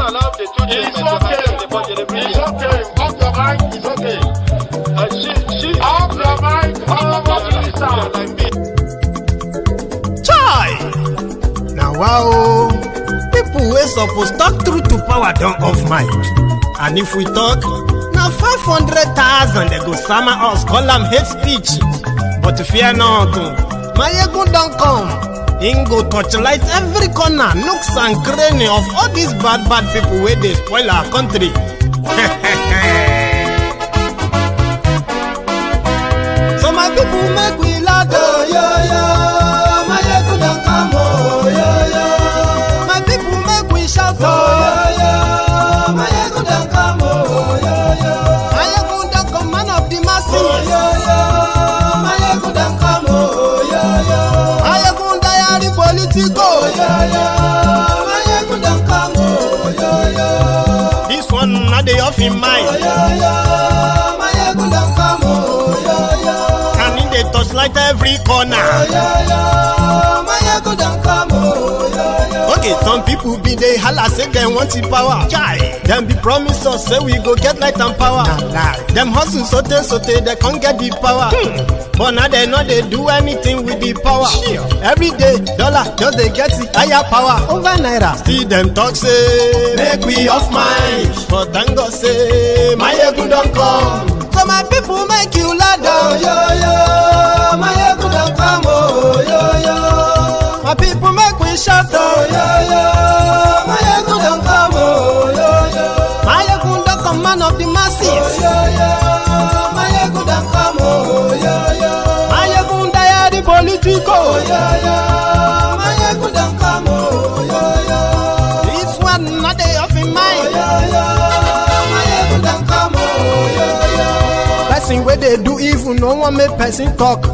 allow the children. It's okay. It's okay. Off your mind. It's okay. She off your mind. Chai! Now wow, people wey suppose talk through to power don't off mic. And if we talk, now 500,000 they go summer us, call them hate speech. But fear not, Maiyegun don't come. Ingo torchlight every corner, nooks and cranny of all these bad people where they spoil our country. So my people make we laugh, oh yo yo. Maiyegun don't come, oh yo yo. My people make we shout, oh yo yo. Maiyegun don't come, oh yo yo. Maiyegun don't come, man of the masses, oh yo yo. Maiyegun don't come, oh yo yo. Maiyegun Diary Politico, oh yo yo. Maiyegun don't come, oh yo yo. This one not the off in mind, oh yo yo. Maiyegun don't come, oh yo yo. Can in the touchlight every corner, oh yo yo. Maiyegun don't come, oh yo yo. Okay, some people be they holla say they want the power. Chai, them be promise us say we go get light and power. Them hustle sote they can't get the power. But now they know they do anything with the power. Every day, dollar just they get the higher power over naira. Still them talk say make we off mind. But thank God say Maiyegun don't come. So my people make you loud, oh yo yo. Maiyegun don't come, oh yo yo. My people make we shout, oh yo yo. Maiyegun don't come, oh yo yo. Maiyegun don't come, man of the masses, oh yo yo. Maiyegun don't come, oh yo yo. Maiyegun Diary Politico, oh yo yo. Maiyegun don't come, oh yo yo. This one not they off in mind, oh yo yo. Maiyegun don't come, oh yo yo. Person where they do evil, no one make person talk.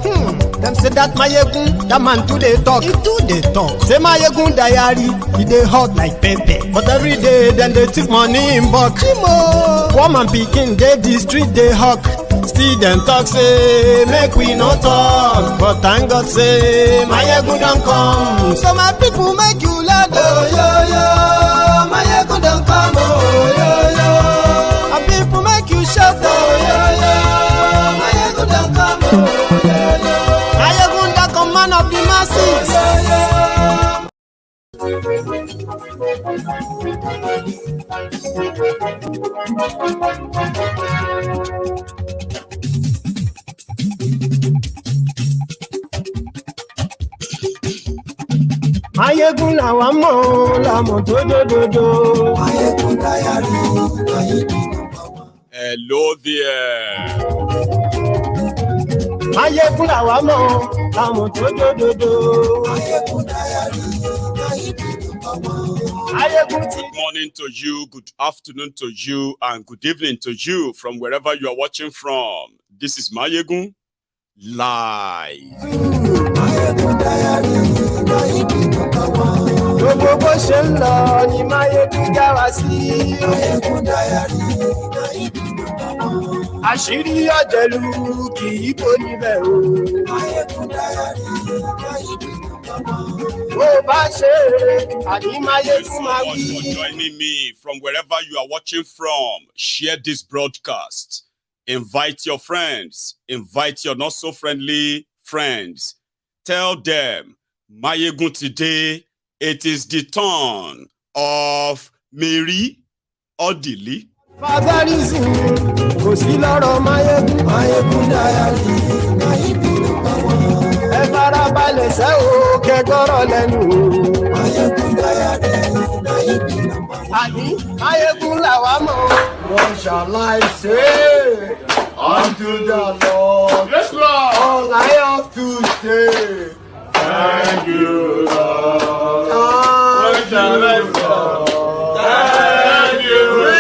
Them say that Maiyegun, that man too they talk. He too they talk. Say Maiyegun Diary, he they hot like pepper. But every day then they take money in bulk. Poor man picking, they the street they hawk. Still them talk say make we no talk. But thank God say Maiyegun don't come. So my people make you loud, oh yo yo. Maiyegun don't come, oh yo yo. My people make you shout, oh yo yo. Maiyegun don't come, oh yo yo. Maiyegun don't come, man of the masses, oh yo yo. Maiyegun làwa mọ̀ làmọ̀ tó dòdòdò. Maiyegun Diary, Maiyegun. Hello there. Maiyegun làwa mọ̀ làmọ̀ tó dòdòdò. Maiyegun Diary, Maiyegun. Good morning to you, good afternoon to you, and good evening to you from wherever you are watching from. This is Maiyegun live. Maiyegun Diary, Maiyegun. Gbogbo bó ṣe ń lọ ni Maiyegun já wa sí. Maiyegun Diary, Maiyegun. Àṣírí ọ̀jẹ̀lú kì í kó níbẹ̀ o. Maiyegun Diary, Maiyegun. Bó bá ṣe àní Maiyegun máa wí. For joining me from wherever you are watching from, share this broadcast. Invite your friends. Invite your not so friendly friends. Tell them, Maiyegun today, it is the turn of Mary Odili. Fatherism, kò sí lọ́rọ̀ Maiyegun. Maiyegun Diary, Maiyegun. Ẹ farabalẹ̀ ṣe o, kẹ́gbọ́rọ̀ lẹ́nu o. Maiyegun Diary, Maiyegun. Àní Maiyegun làwa mọ̀. What shall I say unto the Lord? Yes, Lord. All I have to say. Thank you, Lord. What shall I say? Thank you, Lord.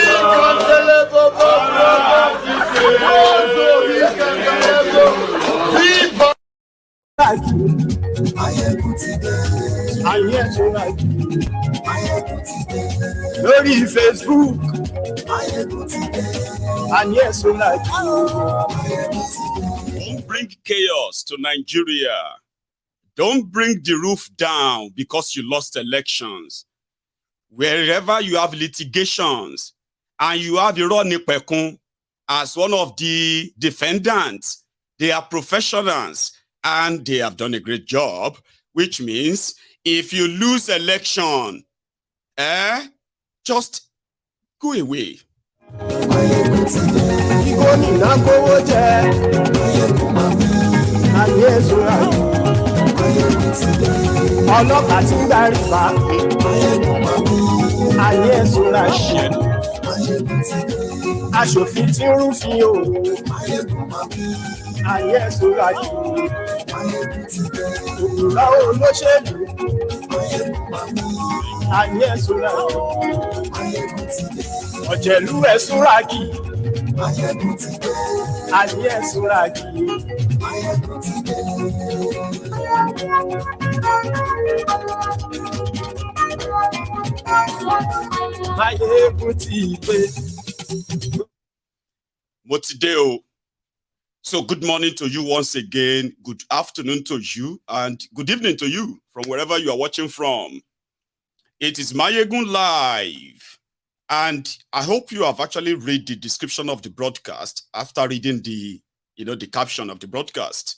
Lórí Facebook, and yes, so like Don't bring chaos to Nigeria. Don't bring the roof down because you lost elections. wherever you have litigations and you have Ironipekun as one of the defendants, they are professionals and they have done a great job, which means if you lose election, just go away. Aṣòfin tí ń rúfin o. Ayé ẹ̀sùnra yìí. Òkúra olóṣèlú. Ayé ẹ̀sùnra yìí. Ọ̀jẹ̀lú ẹ̀sùnra yìí. Ayé ẹ̀sùnra yìí. Maiyegun ti pé. Motideo. So good morning to you once again. Good afternoon to you and good evening to you from wherever you are watching from. It is Maiyegun Live. And I hope you have actually read the description of the broadcast after reading the caption of the broadcast.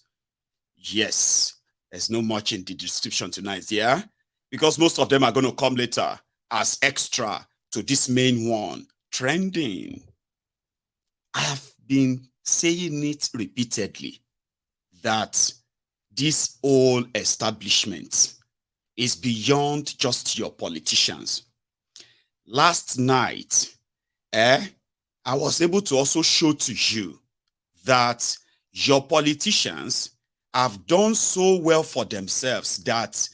Yes, there's no much in the description tonight, yeah? Because most of them are going to come later as extra to this main one, trending. I have been saying it repeatedly that this whole establishment is beyond just your politicians. Last night, I was able to also show to you that your politicians have done so well for themselves that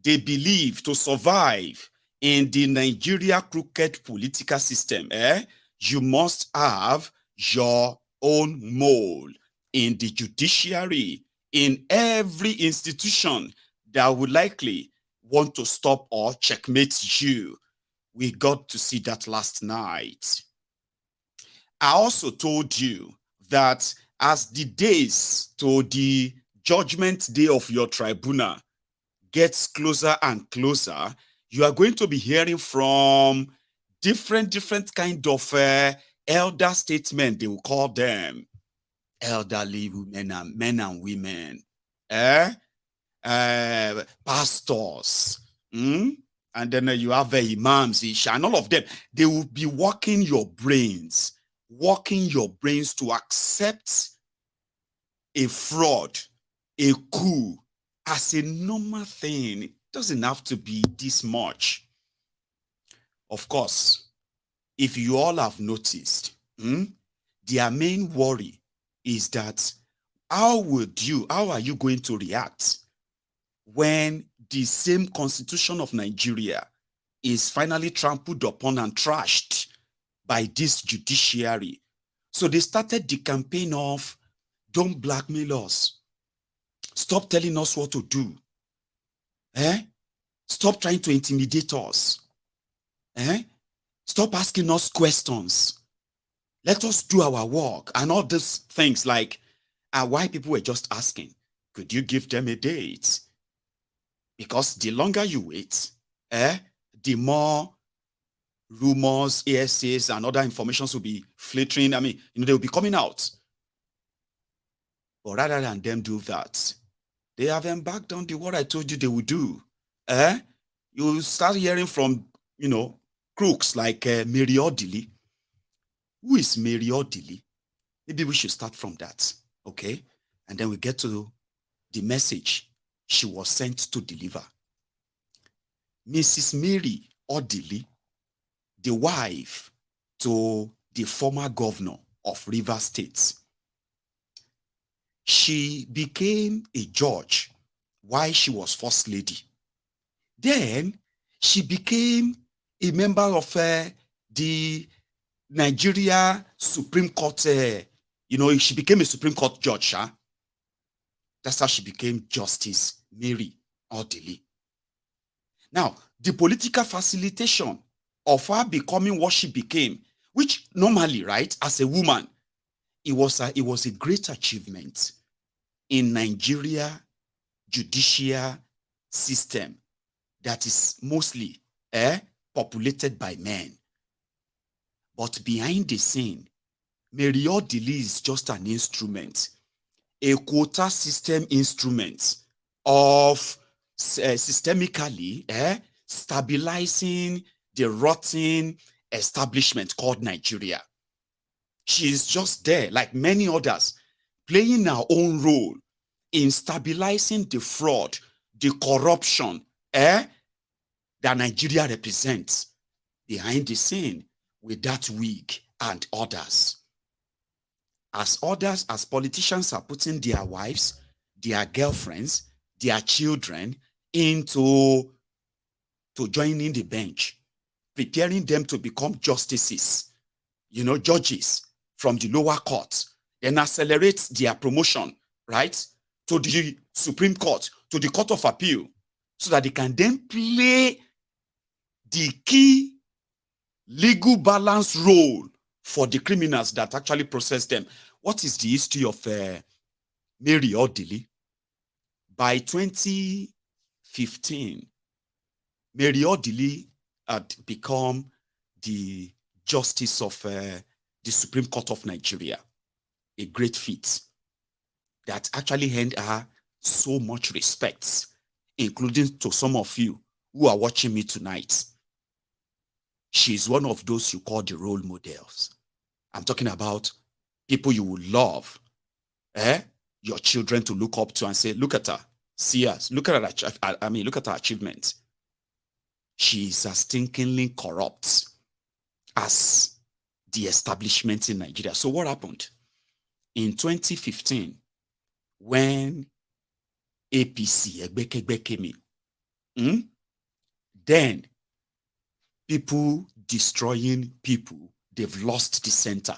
they believe to survive in the Nigeria crooked political system, you must have your own mole in the judiciary, in every institution that would likely want to stop or checkmate you. We got to see that last night. I also told you that as the days to the judgment day of your tribunal gets closer and closer, you are going to be hearing from different kind of elder statesmen, they will call them elderly women and men and women, pastors, and then you have imams, and all of them. They will be working your brains to accept a fraud, a coup as a normal thing. It doesn't have to be this much. Of course, if you all have noticed, their main worry is that how are you going to react when the same constitution of Nigeria is finally trampled upon and trashed by this judiciary? So they started the campaign of, don't blackmail us. Stop telling us what to do. Stop trying to intimidate us. Stop asking us questions. Let us do our work. And all these things like why people were just asking, could you give them a date? Because the longer you wait, the more rumors, ASAs, and other informations will be flittering. I mean, they will be coming out. But rather than them do that, they have embarked on what I told you they would do. You will start hearing from, crooks like Odili. Who is Odili? Maybe we should start from that, okay? And then we get to the message she was sent to deliver. Mrs. Mary Odili, the wife to the former governor of Rivers State, she became a judge while she was first lady. Then she became a member of the Nigeria Supreme Court. She became a Supreme Court judge. That's how she became Justice Mary Odili. Now, the political facilitation of her becoming what she became, which normally, right, as a woman, it was a great achievement in Nigeria judicial system that is mostly populated by men. But behind the scene, Odili is just an instrument, a quota system instrument of systemically stabilizing the rotten establishment called Nigeria. She is just there, like many others, playing her own role in stabilizing the fraud, the corruption that Nigeria represents behind the scene with that wig and others. As politicians are putting their wives, their girlfriends, their children into joining the bench, preparing them to become justices, judges from the lower court, then accelerate their promotion, right, to the Supreme Court, to the Court of Appeal, so that they can then play the key legal balance role for the criminals that actually process them. What is the history of Odili? By 2015, Odili had become the justice of the Supreme Court of Nigeria. A great feat that actually earned her so much respect, including to some of you who are watching me tonight. She's one of those you call the role models. I'm talking about people you would love, your children to look up to and say, look at her, see us, look at her, look at her achievements. She is as stinkingly corrupt as the establishment in Nigeria. So what happened? In 2015, when APC, Egbekegbe, came in, then people destroying people, they've lost the center.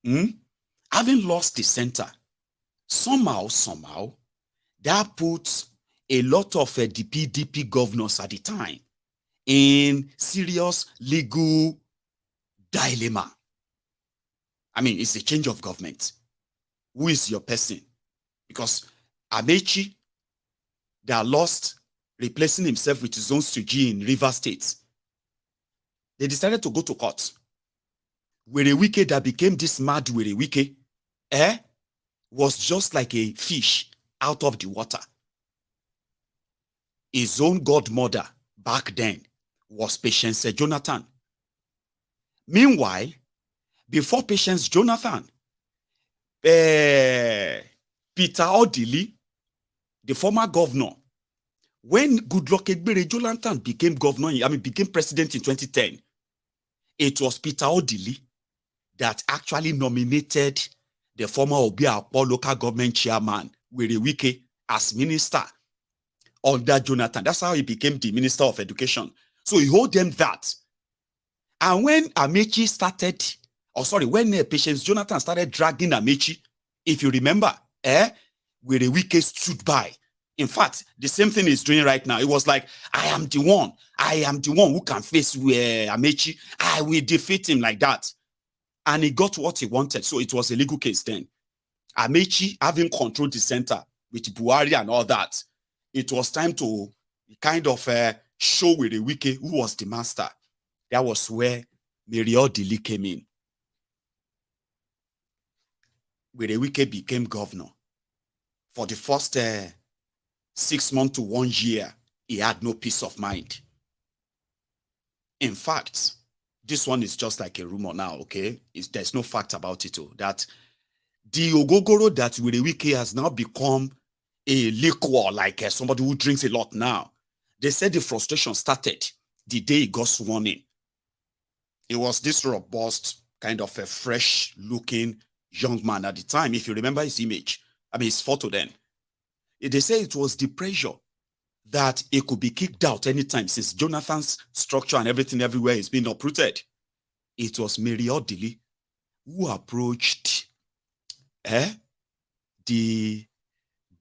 Having lost the center, somehow, that puts a lot of the PDP governors at the time in serious legal dilemma. It's a change of government. Who is your person? Because Amechi, that lost, replacing himself with his own Suji in Rivers State, they decided to go to court. Werewike that became this mad Werewike, was just like a fish out of the water. His own godmother back then was Patience Jonathan. Meanwhile, before Patience Jonathan, Peter Odili, the former governor, when Goodluck Ebele Jonathan became became president in 2010, it was Peter Odili that actually nominated the former Obiakpo local government chairman, Werewike, as minister under Jonathan. That's how he became the Minister of Education. So he owed them that. And when Amechi started, when Patience Jonathan started dragging Amechi, if you remember, Werewike stood by. In fact, the same thing he's doing right now. It was like, I am the one who can face Amechi. I will defeat him like that. And he got what he wanted. So it was a legal case then. Amechi having controlled the center with Buhari and all that, it was time to kind of show Werewike who was the master. That was where Odili came in. Werewike became governor. For the first 6 months to 1 year, he had no peace of mind. In fact, this one is just like a rumor now, okay? There's no fact about it, that the ogogoro that Werewike has now become a liquor, like somebody who drinks a lot now. They said the frustration started the day he got sworn in. It was this robust, kind of a fresh-looking young man at the time, if you remember his image. His photo then. They say it was the pressure that it could be kicked out anytime since Jonathan's structure and everything everywhere is being uprooted. It was Odili who approached the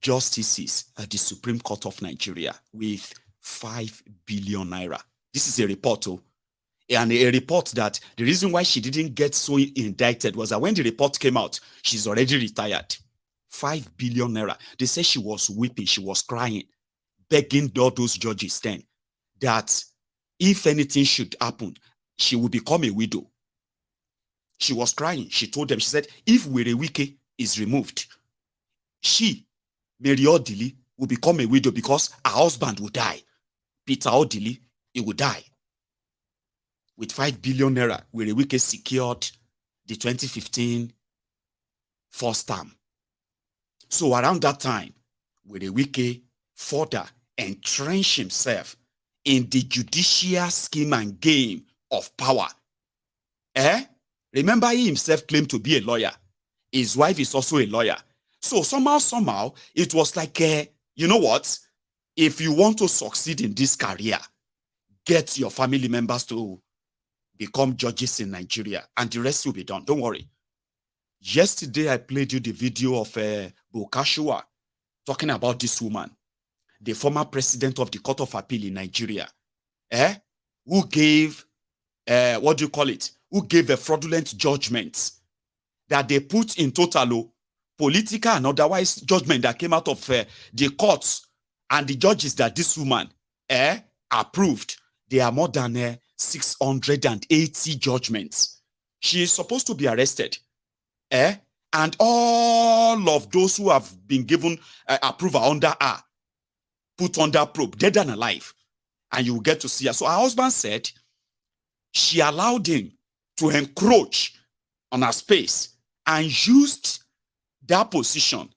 justices at the Supreme Court of Nigeria with 5 billion naira. This is a report, and a report that the reason why she didn't get so indicted was that when the report came out, she's already retired. 5 billion naira. They say she was weeping, she was crying, begging all those judges then that if anything should happen, she will become a widow. She was crying. She told them, she said, if Werewike is removed, she, Mary Odili, will become a widow because her husband will die. Peter Odili, he will die. With 5 billion naira, Werewike secured the 2015 first term. So around that time, Werewike further entrenched himself in the judicial scheme and game of power. Remember, he himself claimed to be a lawyer. His wife is also a lawyer. So somehow, it was like, you know what? If you want to succeed in this career, get your family members to become judges in Nigeria, and the rest will be done. Don't worry. Yesterday, I played you the video of Bokashua talking about this woman, the former president of the Court of Appeal in Nigeria, who gave, who gave a fraudulent judgment that they put in total, political and otherwise judgment that came out of the courts and the judges that this woman approved. They are more than 680 judgments. She is supposed to be arrested. And all of those who have been given approval under her, put under probe, dead and alive. And you will get to see her. So her husband said she allowed him to encroach on her space and used that position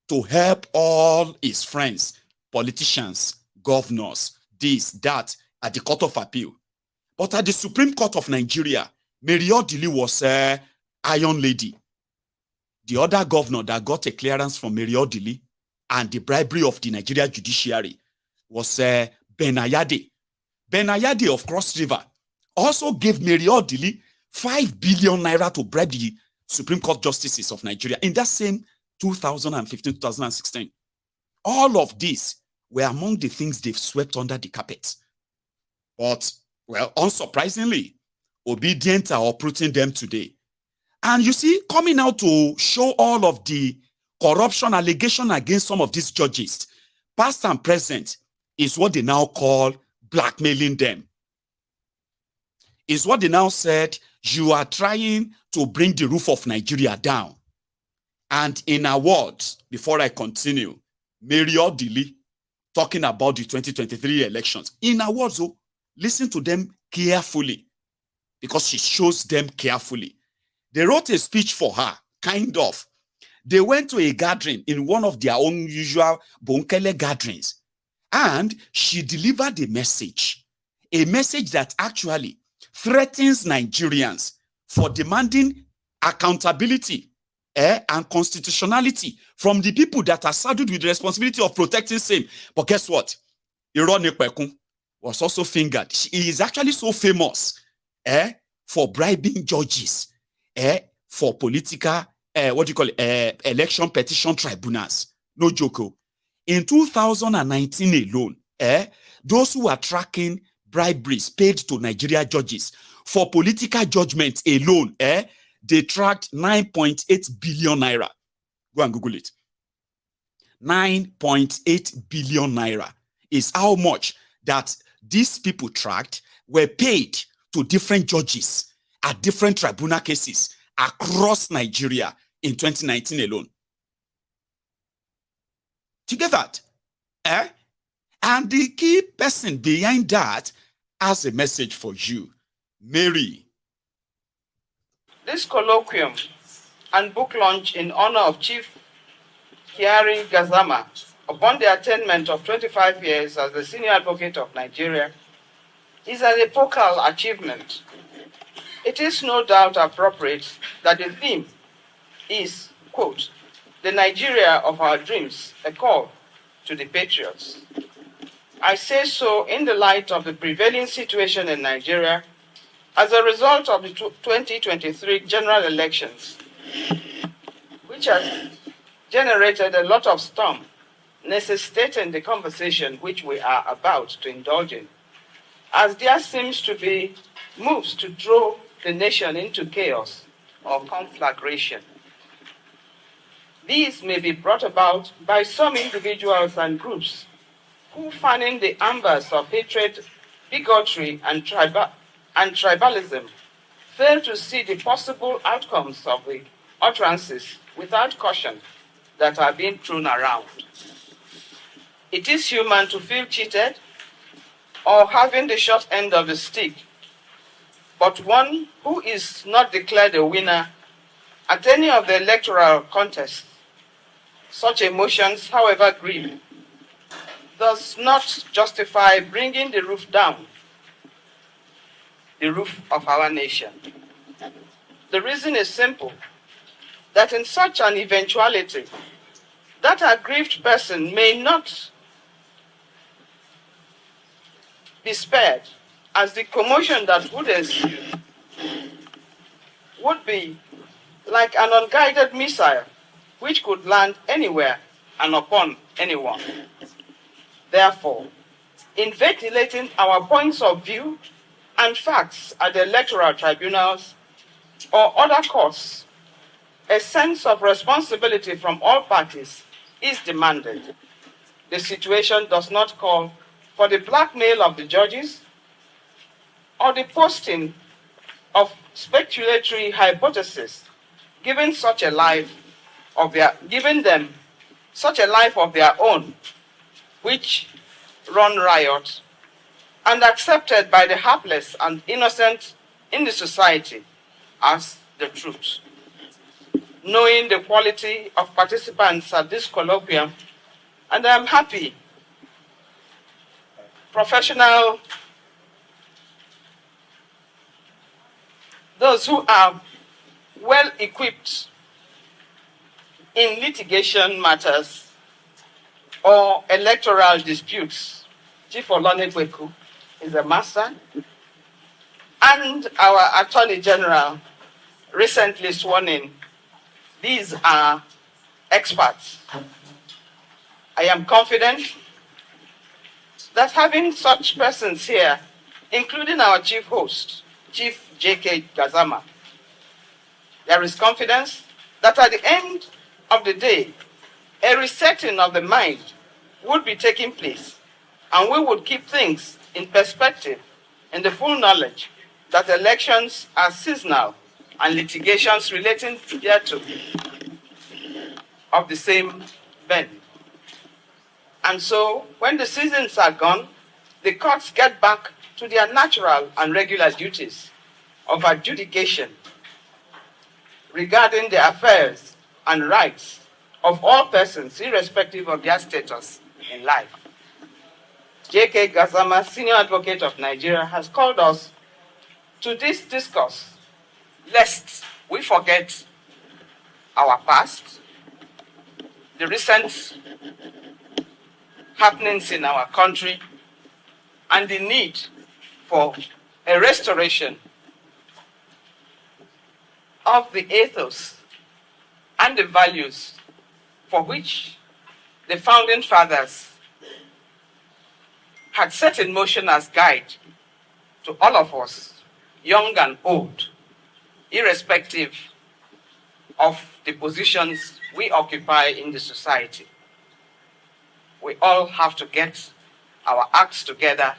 to help all his friends, politicians, governors, this, that, at the Court of Appeal. But at the Supreme Court of Nigeria, Mary Odili was Iron Lady. The other governor that got a clearance from Mary Odili and the bribery of the Nigeria Judiciary was Benayade. Benayade of Cross River also gave Mary Odili 5 billion naira to bribe the Supreme Court justices of Nigeria in that same 2015-2016. All of these were among the things they've swept under the carpet. But, well, unsurprisingly, obedient are uprooting them today. And you see, coming out to show all of the corruption allegation against some of these judges, past and present, is what they now call blackmailing them. Is what they now said, you are trying to bring the roof of Nigeria down. And in her words, before I continue, Mary Odili, talking about the 2023 elections, in her words, listen to them carefully, because she shows them carefully. They wrote a speech for her, kind of. They went to a gathering in one of their own usual Bonkele gatherings, and she delivered a message that actually threatens Nigerians for demanding accountability and constitutionality from the people that are saddled with the responsibility of protecting same. But guess what? Ironekpekun was also fingered. He is actually so famous for bribing judges for political, election petition tribunals. No joke. In 2019 alone, those who are tracking briberies paid to Nigeria judges for political judgment alone, they tracked 9.8 billion naira. Go and Google it. 9.8 billion naira is how much that these people tracked were paid to different judges at different tribunal cases across Nigeria in 2019 alone. Do you get that? And the key person behind that has a message for you. Mary. This colloquium and book launch in honor of Chief Kyari Gazama upon the attainment of 25 years as the senior advocate of Nigeria is an epochal achievement. It is no doubt appropriate that the theme is, quote, the Nigeria of our dreams, a call to the patriots. I say so in the light of the prevailing situation in Nigeria as a result of the 2023 general elections, which has generated a lot of storm, necessitating the conversation which we are about to indulge in, as there seems to be moves to throw the nation into chaos or conflagration. These may be brought about by some individuals and groups who, fanning the embers of hatred bigotry, and tribalism fail to see the possible outcomes of the utterances without caution that are being thrown around. It is human to feel cheated or having the short end of the stick, but one who is not declared a winner at any of the electoral contests, such emotions, however grim, does not justify bringing the roof down, the roof of our nation. The reason is simple, that in such an eventuality, that aggrieved person may not be spared, as the commotion that would ensue would be like an unguided missile which could land anywhere and upon anyone. Therefore, in ventilating our points of view and facts at the electoral tribunals or other courts, a sense of responsibility from all parties is demanded. The situation does not call for the blackmail of the judges or the posting of speculatory hypotheses, giving them such a life of their own, which run riot and accepted by the hapless and innocent in the society as the truth. Knowing the quality of participants at this colloquium, and I am happy those who are well equipped in litigation matters or electoral disputes. Chief Olonekweku is a master, and our Attorney General, recently sworn in. These are experts. I am confident that having such persons here, including our chief host, Chief J.K. Gazama, there is confidence that at the end of the day, a resetting of the mind would be taking place, and we would keep things in perspective in the full knowledge that elections are seasonal and litigations relating thereto of the same bend. And so, when the seasons are gone, the courts get back to their natural and regular duties of adjudication regarding the affairs and rights of all persons, irrespective of their status in life. J.K. Gazama, Senior Advocate of Nigeria, has called us to this discourse, lest we forget our past, the recent happenings in our country, and the need for a restoration of the ethos and the values for which the founding fathers had set in motion as guide to all of us, young and old, irrespective of the positions we occupy in the society. We all have to get our acts together.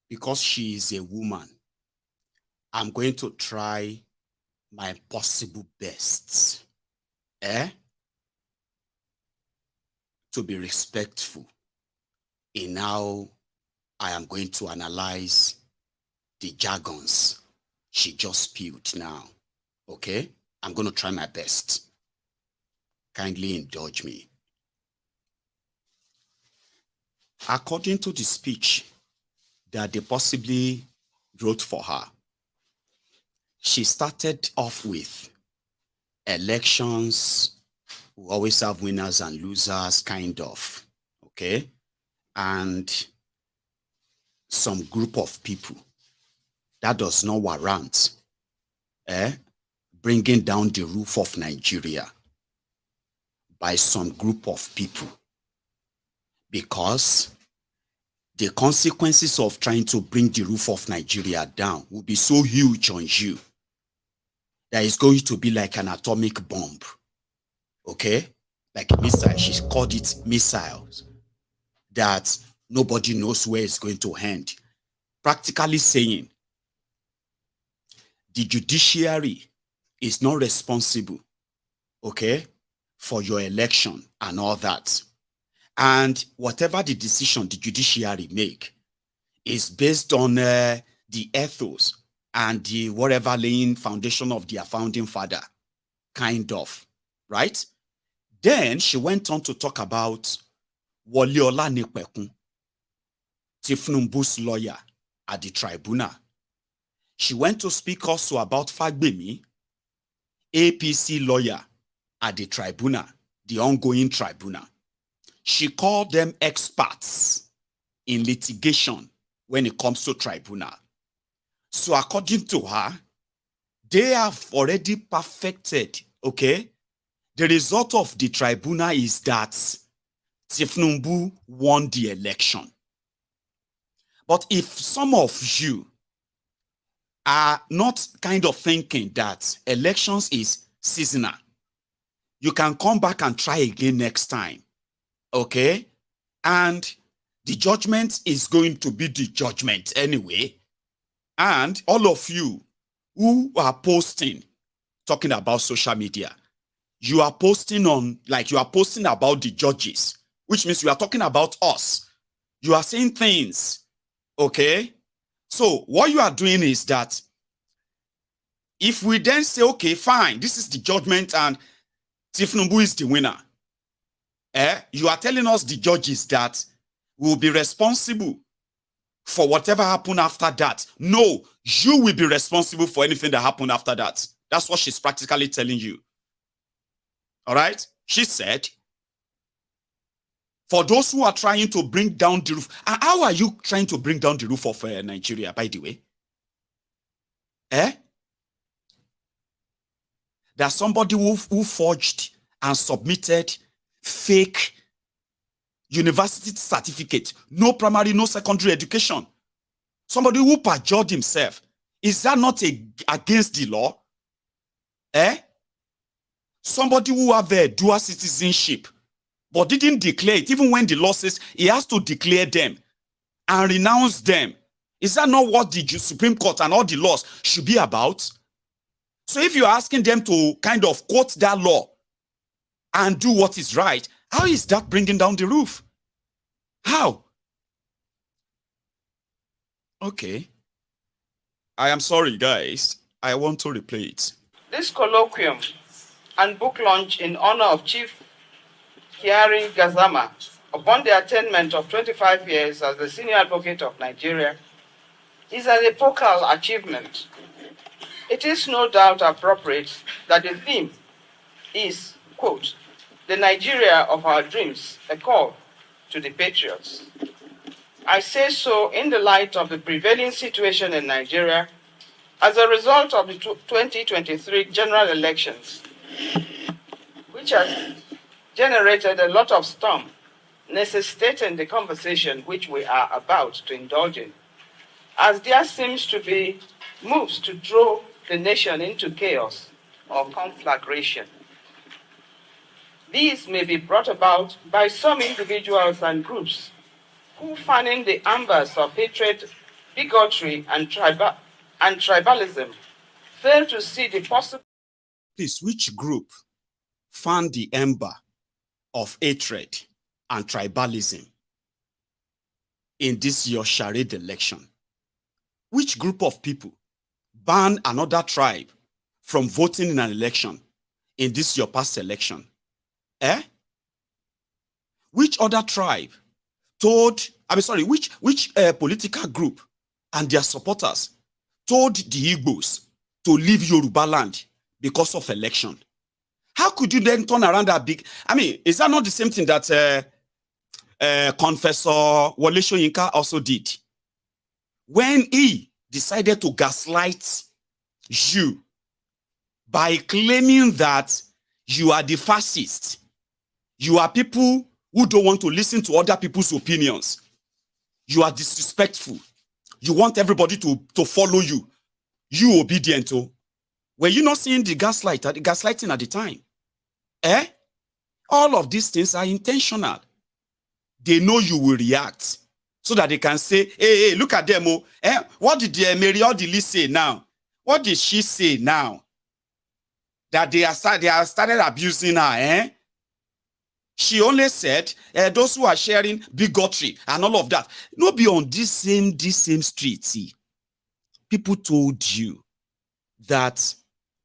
Because she is a woman, I'm going to try my possible best, to be respectful in how I am going to analyze the jargons she just spewed now, okay? I'm going to try my best. Kindly indulge me. According to the speech that they possibly wrote for her, she started off with elections, we always have winners and losers, kind of, okay? And some group of people. That does not warrant bringing down the roof of Nigeria by some group of people, because the consequences of trying to bring the roof of Nigeria down will be so huge on you that it's going to be like an atomic bomb, okay? Like a missile. She called it missiles. that nobody knows where it's going to end. Practically saying, the judiciary is not responsible, okay, for your election and all that. And whatever the decision the judiciary make is based on the ethos and the whatever laying foundation of their founding father, kind of, right? Then she went on to talk about Woliola Nipekun, Tifnumbu's lawyer at the tribunal. She went to speak also about Fagbemi, APC lawyer at the tribunal, the ongoing tribunal. She called them experts in litigation when it comes to tribunal. So according to her, they have already perfected, okay? The result of the tribunal is that Tifnumbu won the election. But if some of you are not kind of thinking that elections is seasonal, you can come back and try again next time, okay? And the judgment is going to be the judgment anyway. And all of you who are posting, talking about social media, you are posting on, like you are posting about the judges, which means you are talking about us. You are saying things, okay? So what you are doing is that if we then say, okay, fine, this is the judgment and Tifnumbu is the winner, you are telling us, the judges, that we will be responsible for whatever happened after that. No, you will be responsible for anything that happened after that. That's what she's practically telling you. All right? She said, for those who are trying to bring down the roof, and how are you trying to bring down the roof of Nigeria, by the way? There's somebody who forged and submitted fake university certificate, no primary, no secondary education. Somebody who perjured himself. Is that not against the law? Somebody who have a dual citizenship but didn't declare it, even when the law says he has to declare them and renounce them. Is that not what the Supreme Court and all the laws should be about? So if you're asking them to kind of quote that law and do what is right, how is that bringing down the roof? How? Okay. I am sorry, guys. I want to replay it. This colloquium and book launch in honor of Chief Kyari Gazama upon the attainment of 25 years as the senior advocate of Nigeria is an epochal achievement. It is no doubt appropriate that the theme is, quote, the Nigeria of our dreams, a call to the patriots. I say so in the light of the prevailing situation in Nigeria as a result of the 2023 general elections, which has generated a lot of storm, necessitating the conversation which we are about to indulge in, as there seems to be moves to throw the nation into chaos or conflagration. These may be brought about by some individuals and groups who, fanning the embers of hatred, bigotry, and tribalism, fail to see the possible. Please, which group fan the ember of hatred and tribalism in this your Charade election? Which group of people ban another tribe from voting in an election in this your past election? Which other tribe told, which political group and their supporters told the Igbos to leave Yoruba land because of election? How could you then turn around that big? I mean, is that not the same thing that Confessor Wole Soyinka also did? When he decided to gaslight you by claiming that you are the fascist, you are people who don't want to listen to other people's opinions, you are disrespectful, you want everybody to follow you, you obedient to. Were you not seeing the gaslighting at the time? All of these things are intentional. they know you will react. So that they can say, hey, look at them. Oh, what did Odili say now? What did she say now? That they have started abusing her. She only said those who are sharing bigotry and all of that. No, be on this same street. See, people told you that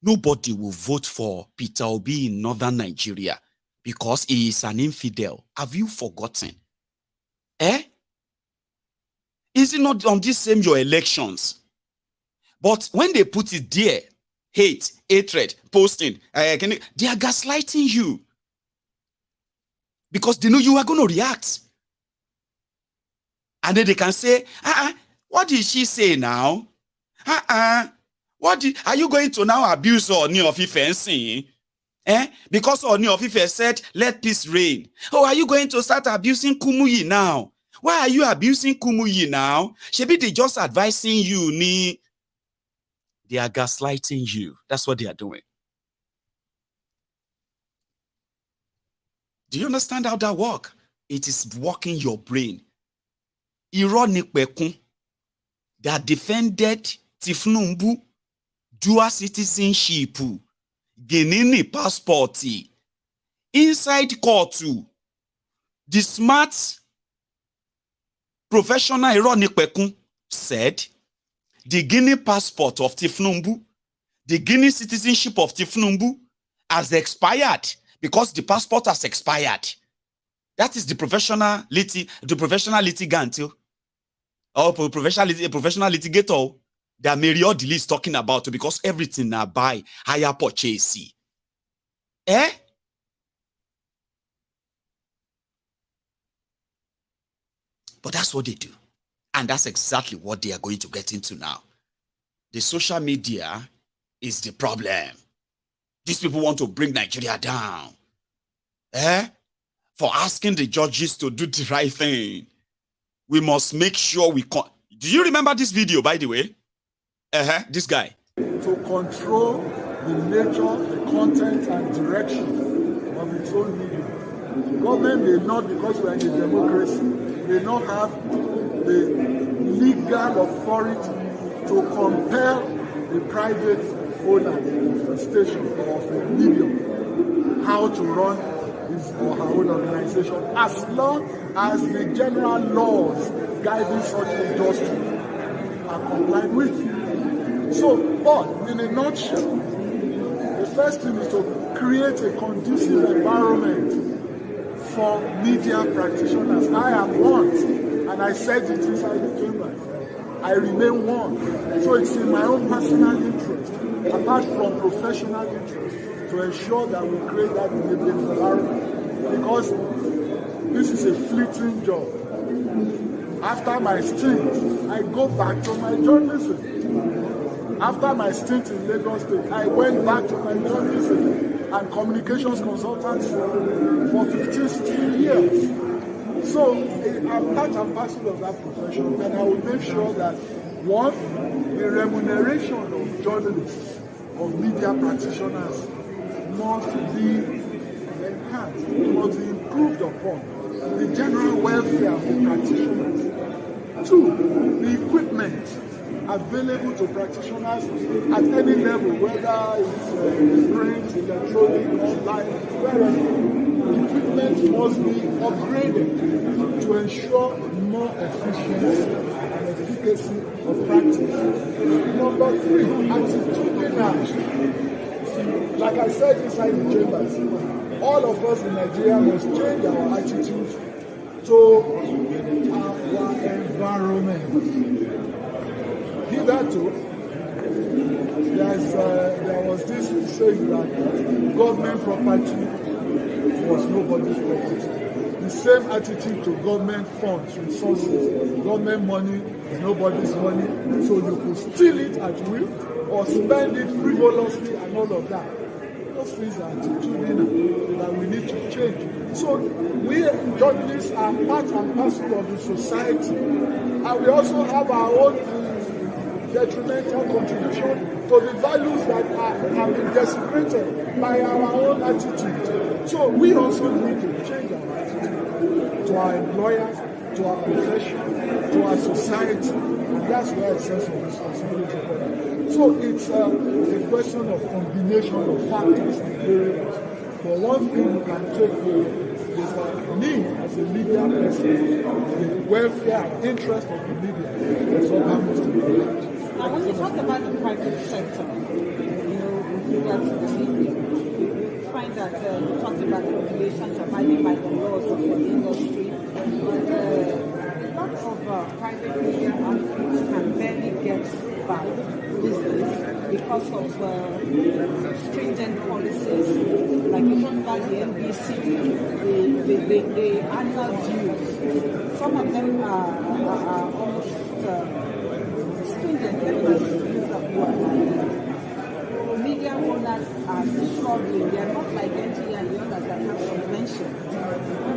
nobody will vote for Peter Obi in northern Nigeria because he is an infidel. Have you forgotten? Is it not on this same your elections? But when they put it there, hate, hatred, posting, they are gaslighting you. Because they know you are going to react. And then they can say, what did she say now? Are you going to now abuse Ooni of Ife? Because Ooni of Ife said, let peace reign. Oh, are you going to start abusing Kumuyi now? Why are you abusing Kumuyi now? Shebi they just advising you, ni. They are gaslighting you. That's what they are doing. Do you understand how that works? It is working your brain. Ironically, that defended Tifnumbu, dual citizenship, Guinea passport, inside court, the smart professional Ironically said, the Guinea passport of Tifnumbu, the Guinea citizenship of Tifnumbu has expired because the passport has expired. That is the professional litigant or professional litigator that Odili is talking about, because everything now buy higher purchase. But that's what they do. And that's exactly what they are going to get into now. The social media is the problem. These people want to bring Nigeria down. For asking the judges to do the right thing. We must make sure we... Do you remember this video, by the way? This guy. To control the nature, the content, and direction of its own media. The government may not, because we are in a democracy, may not have the legal authority to compel the private owner of a station or of a medium how to run his or her own organization, as long as the general laws guiding such industry are complied with. So, but in a nutshell, the first thing is to create a conducive environment for media practitioners. I am one, and I said it inside the chamber. I remain one. So it's in my own personal interest, apart from professional interest, to ensure that we create that environment. Because this is a fleeting job. After my stint, I go back to my journalism. After my stint in Lagos State, I went back to my journalism and communications consultant for 15, 16 years. So I'm part and parcel of that profession, and I will make sure that, one, the remuneration of journalists, of media practitioners, must be enhanced, must be improved upon. The general welfare of practitioners. Two, the equipment available to practitioners at any level, whether it's print, electronic, online, wherever. Equipment must be upgraded to ensure more efficiency and efficacy of practice. Number three, attitudinal. Like I said inside the chambers, all of us in Nigeria must change our attitude to our environment. Hitherto, there was this saying that government property was nobody's property. The same attitude to government funds, resources, government money is nobody's money, so you could steal it at will or spend it frivolously and all of that. Those things are attitudinal that we need to change. So we journalists are part and parcel of the society, and we also have our own detrimental contribution to the values that have been desecrated by our own attitude. So we also need to change our attitude to our employers, to our profession, to our society, and that's where a sense of responsibility comes. So it's a question of combination of factors and variables. For one thing you can take away is that me as a media person, the welfare and interest of the media is what happens to me. Now, when you talk about the private sector, with regard to the media, you find that you talked about the regulations abiding by the laws of the industry, but a lot of private media outfits can barely get by these days because of stringent policies, like you talk about the NBC, the annual dues. Some of them are almost stringent, let me use that word. Media owners are struggling. They are not like NGA and the others that have subvention.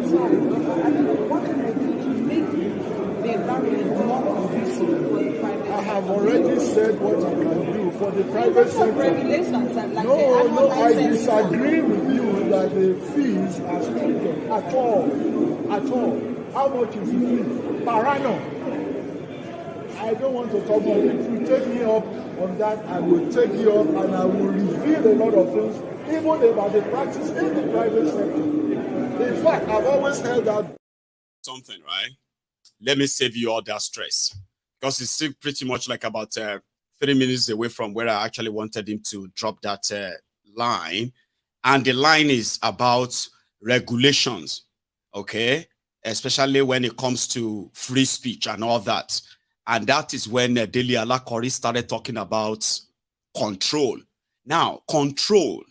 So, I don't know what can we do to make the environment more conducive for the private. I have already said what I can do for the private sector. Regulations and like no, I disagree with you that the fees are stringent at all. At all. How much is the fee? Per annum. I don't want to talk about it. If you take me up on that, I will take you up and I will reveal a lot of things, even about the practice in the private sector. In fact, I've always held that. Something, right? Let me save you all that stress. Because it's still pretty much like about 3 minutes away from where I actually wanted him to drop that line. And the line is about regulations, okay? Especially when it comes to free speech and all that. And that is when Dele Alakori started talking about control. Now, control,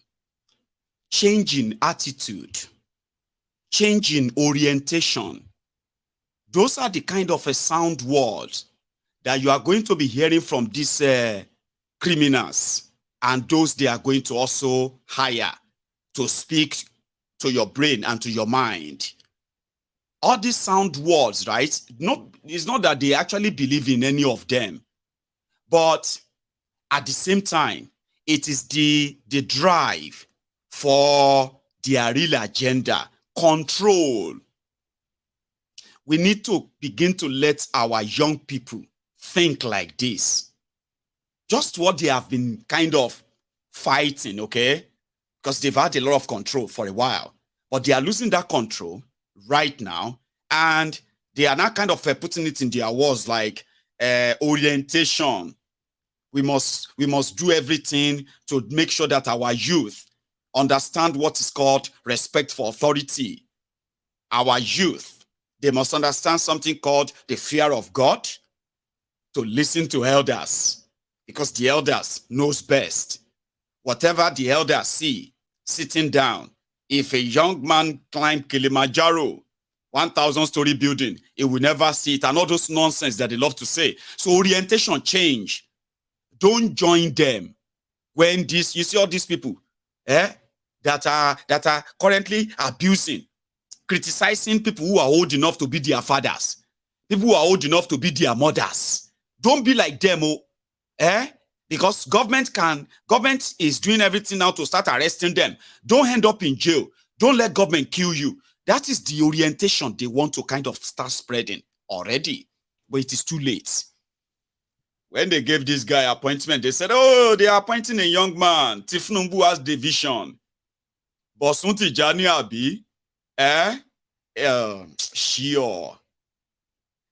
changing attitude, changing orientation. Those are the kind of a sound words that you are going to be hearing from these criminals and those they are going to also hire to speak to your brain and to your mind. All these sound words, right? It's not that they actually believe in any of them, but at the same time, it is the drive for their real agenda, control. We need to begin to let our young people think like this. Just what they have been kind of fighting, okay? Because they've had a lot of control for a while, but they are losing that control right now, and they are now kind of putting it in their words like orientation. We must do everything to make sure that our youth understand what is called respect for authority. Our youth, they must understand something called the fear of God, to listen to elders, because the elders knows best. Whatever the elders see sitting down, if a young man climbed Kilimanjaro, 1,000-story building, he will never see it, and all those nonsense that they love to say. So orientation change. Don't join them. When you see all these people that are currently abusing, criticizing people who are old enough to be their fathers, people who are old enough to be their mothers. Don't be like them, because government is doing everything now to start arresting them. Don't end up in jail. Don't let government kill you. That is the orientation they want to kind of start spreading already, but it is too late. When they gave this guy appointment, they said, oh, they are appointing a young man. Tifnumbu has division. Bosunti Jani Abi, sure.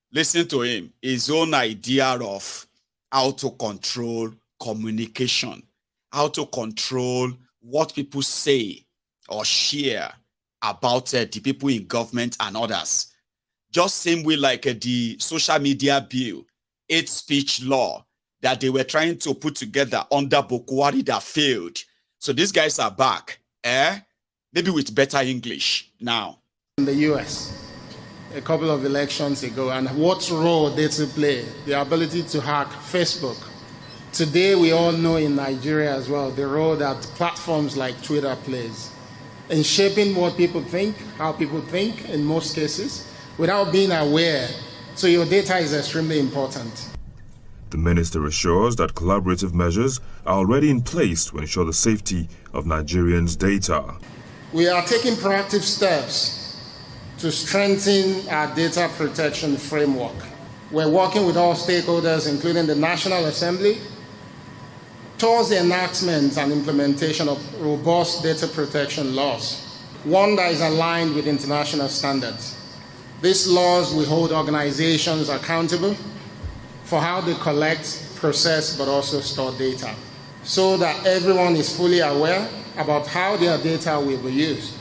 Listen to him. His own idea of how to control communication, how to control what people say or share about the people in government and others. Just same way like the social media bill, hate speech law that they were trying to put together under Bokwari that failed. So these guys are back, maybe with better English now. In the US, a couple of elections ago, and what role did it play? The ability to hack Facebook. Today, we all know in Nigeria as well, the role that platforms like Twitter plays in shaping what people think, how people think in most cases, without being aware. So your data is extremely important. The minister assures that collaborative measures are already in place to ensure the safety of Nigerians' data. We are taking proactive steps to strengthen our data protection framework. We're working with all stakeholders, including the National Assembly, towards the enactment and implementation of robust data protection laws, one that is aligned with international standards. These laws will hold organizations accountable for how they collect, process, but also store data, so that everyone is fully aware about how their data will be used.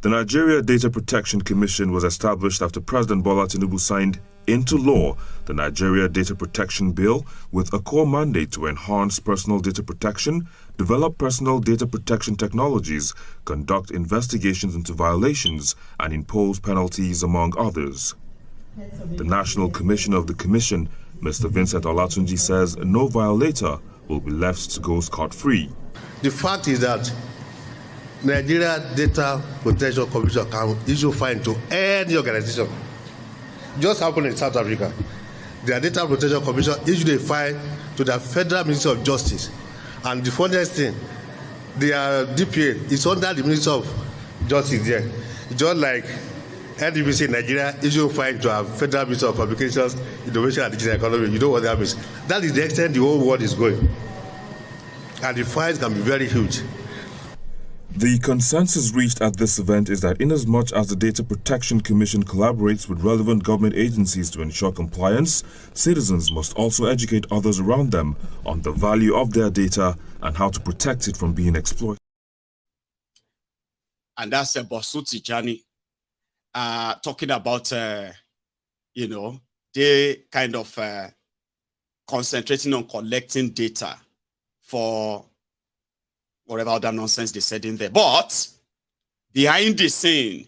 The Nigeria Data Protection Commission was established after President Bola Tinubu signed into law the Nigeria Data Protection Bill with a core mandate to enhance personal data protection, develop personal data protection technologies, conduct investigations into violations, and impose penalties, among others. The National Commissioner of the Commission, Mr. Vincent Olatunji, says no violator will be left to go scot-free. The fact is that Nigeria Data Protection Commission can issue fine to any organization. Just happened in South Africa. The Data Protection Commission issued a fine to the Federal Ministry of Justice. And the funniest thing, their DPA is under the Ministry of Justice there. Just like NDBC in Nigeria issue fine to our Federal Ministry of Publications, Innovation and Digital Economy. You know what that means. That is the extent the whole world is going. And the fines can be very huge. The consensus reached at this event is that inasmuch as the Data Protection Commission collaborates with relevant government agencies to ensure compliance, citizens must also educate others around them on the value of their data and how to protect it from being exploited. And that's a Bosuti Jani talking about, they kind of concentrating on collecting data for whatever other nonsense they said in there. But behind the scene,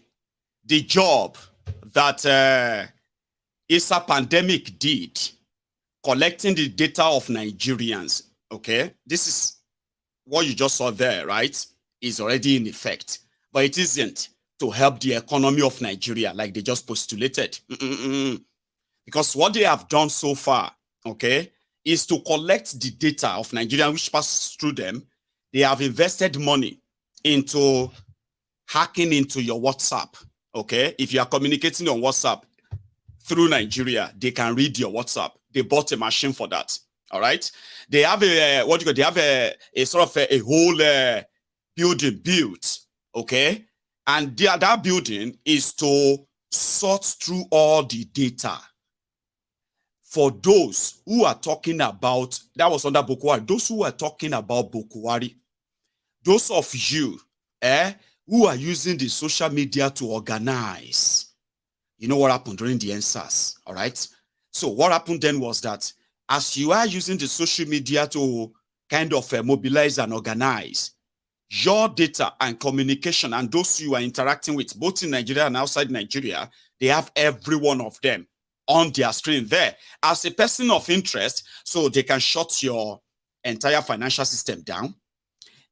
the job that ISA pandemic did, collecting the data of Nigerians, okay? This is what you just saw there, right? Is already in effect. But it isn't to help the economy of Nigeria like they just postulated. Because what they have done so far, okay, is to collect the data of Nigeria which passes through them. They have invested money into hacking into your WhatsApp, okay? If you are communicating on WhatsApp through Nigeria, they can read your WhatsApp. They bought a machine for that, all right? They have they have a sort of a whole building built, okay? And that building is to sort through all the data. For those who are talking about, that was under Bokwari, those who are talking about Bokwari, those of you who are using the social media to organize, you know what happened during the NSAS, all right? So what happened then was that as you are using the social media to kind of mobilize and organize, your data and communication and those you are interacting with, both in Nigeria and outside Nigeria, they have every one of them on their screen there as a person of interest, so they can shut your entire financial system down.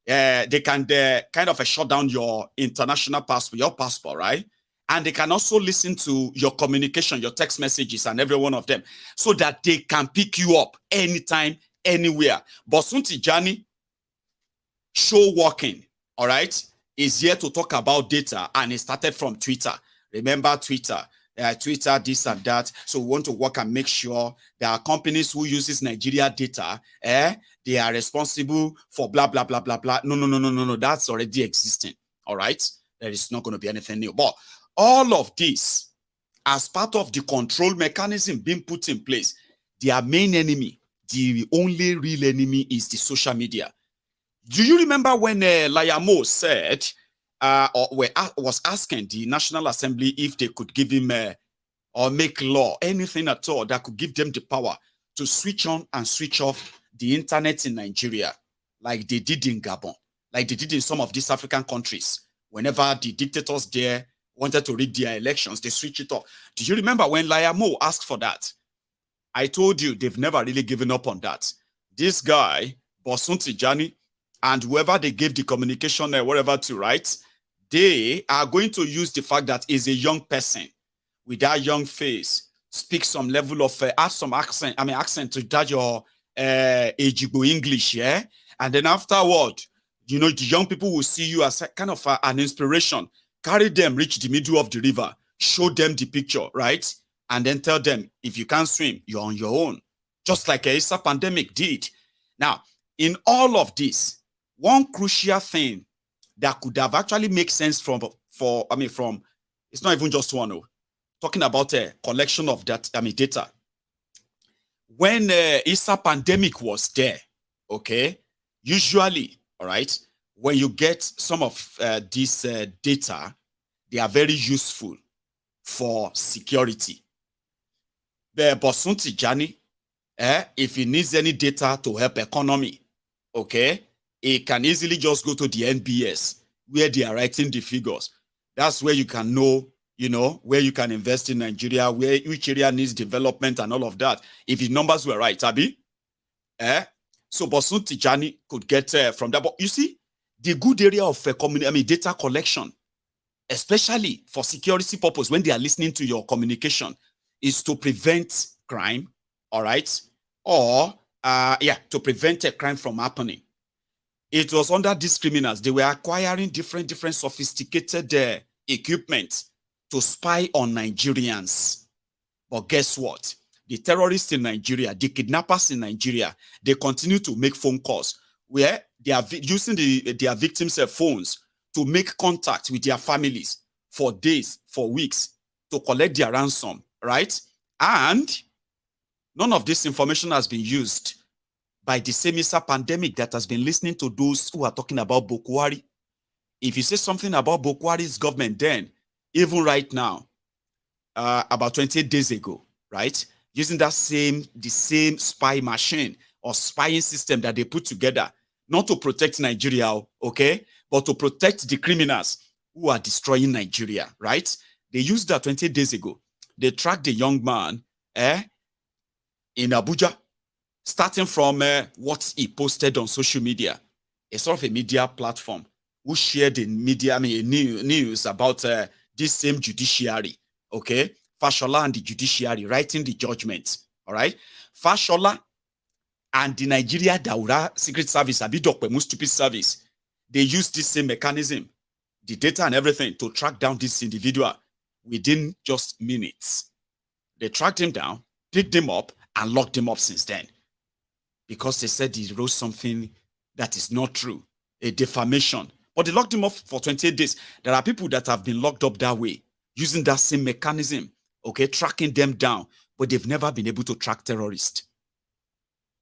They can kind of shut down your international passport, your passport, right? And they can also listen to your communication, your text messages and every one of them, so that they can pick you up anytime, anywhere. Bosunti Jani, show working, all right, is here to talk about data, and it started from Twitter. Remember Twitter? Twitter, this and that. So we want to work and make sure there are companies who uses Nigeria data, they are responsible for blah, blah, blah, blah, blah. No. That's already existing. All right. There is not going to be anything new. But all of this, as part of the control mechanism being put in place, their main enemy, the only real enemy, is the social media. Do you remember when Layamo said, was asking the National Assembly if they could give him or make law, anything at all that could give them the power to switch on and switch off the internet in Nigeria, like they did in Gabon, like they did in some of these African countries. Whenever the dictators there wanted to rig their elections, they switch it off. Do you remember when Layamo asked for that? I told you they've never really given up on that. This guy, Bosunti Jani, and whoever they gave the communication whatever to write, they are going to use the fact that he's a young person with that young face, speak some level of, add some accent to that your Ejigbo English, yeah? And then afterward, You know, the young people will see you as a kind of an inspiration. Carry them, reach the middle of the river, show them the picture, right? And then tell them, if you can't swim, you're on your own. Just like a ISA pandemic did. Now, in all of this, one crucial thing that could have actually make sense from, it's not even just one, talking about a collection of that, data. When ISA pandemic was there, okay, usually, all right, when you get some of this data, they are very useful for security. The Bosun Tijani, if he needs any data to help economy, okay, he can easily just go to the NBS where they are writing the figures. That's where you can know, you know, where you can invest in Nigeria, which area needs development and all of that. If the numbers were right, Abi, so Bosun Tijani could get from that. But you see, the good area of data collection, especially for security purpose, when they are listening to your communication, is to prevent crime, all right? Or, to prevent a crime from happening. It was under these criminals. They were acquiring different sophisticated equipment to spy on Nigerians. But guess what? The terrorists in Nigeria, the kidnappers in Nigeria, they continue to make phone calls where they are using their victims' phones to make contact with their families for days, for weeks, to collect their ransom, right? And none of this information has been used by the same ISA pandemic that has been listening to those who are talking about Bokwari. If you say something about Bokwari's government, then even right now, about 28 days ago, right, using the same spy machine or spying system that they put together, not to protect Nigeria, okay, but to protect the criminals who are destroying Nigeria, right? They used that 28 days ago. They tracked the young man in Abuja, starting from what he posted on social media, a sort of a media platform, who shared in media, news about this same judiciary, okay? Fashola and the judiciary writing the judgment, all right? Fashola and the Nigeria Daura Secret Service, Abidokpemu Stupid Service, they used this same mechanism, the data and everything, to track down this individual within just minutes. They tracked him down, picked him up, and locked him up since then. Because they said he wrote something that is not true, a defamation. But they locked him up for 28 days. There are people that have been locked up that way, using that same mechanism, okay, tracking them down, but they've never been able to track terrorists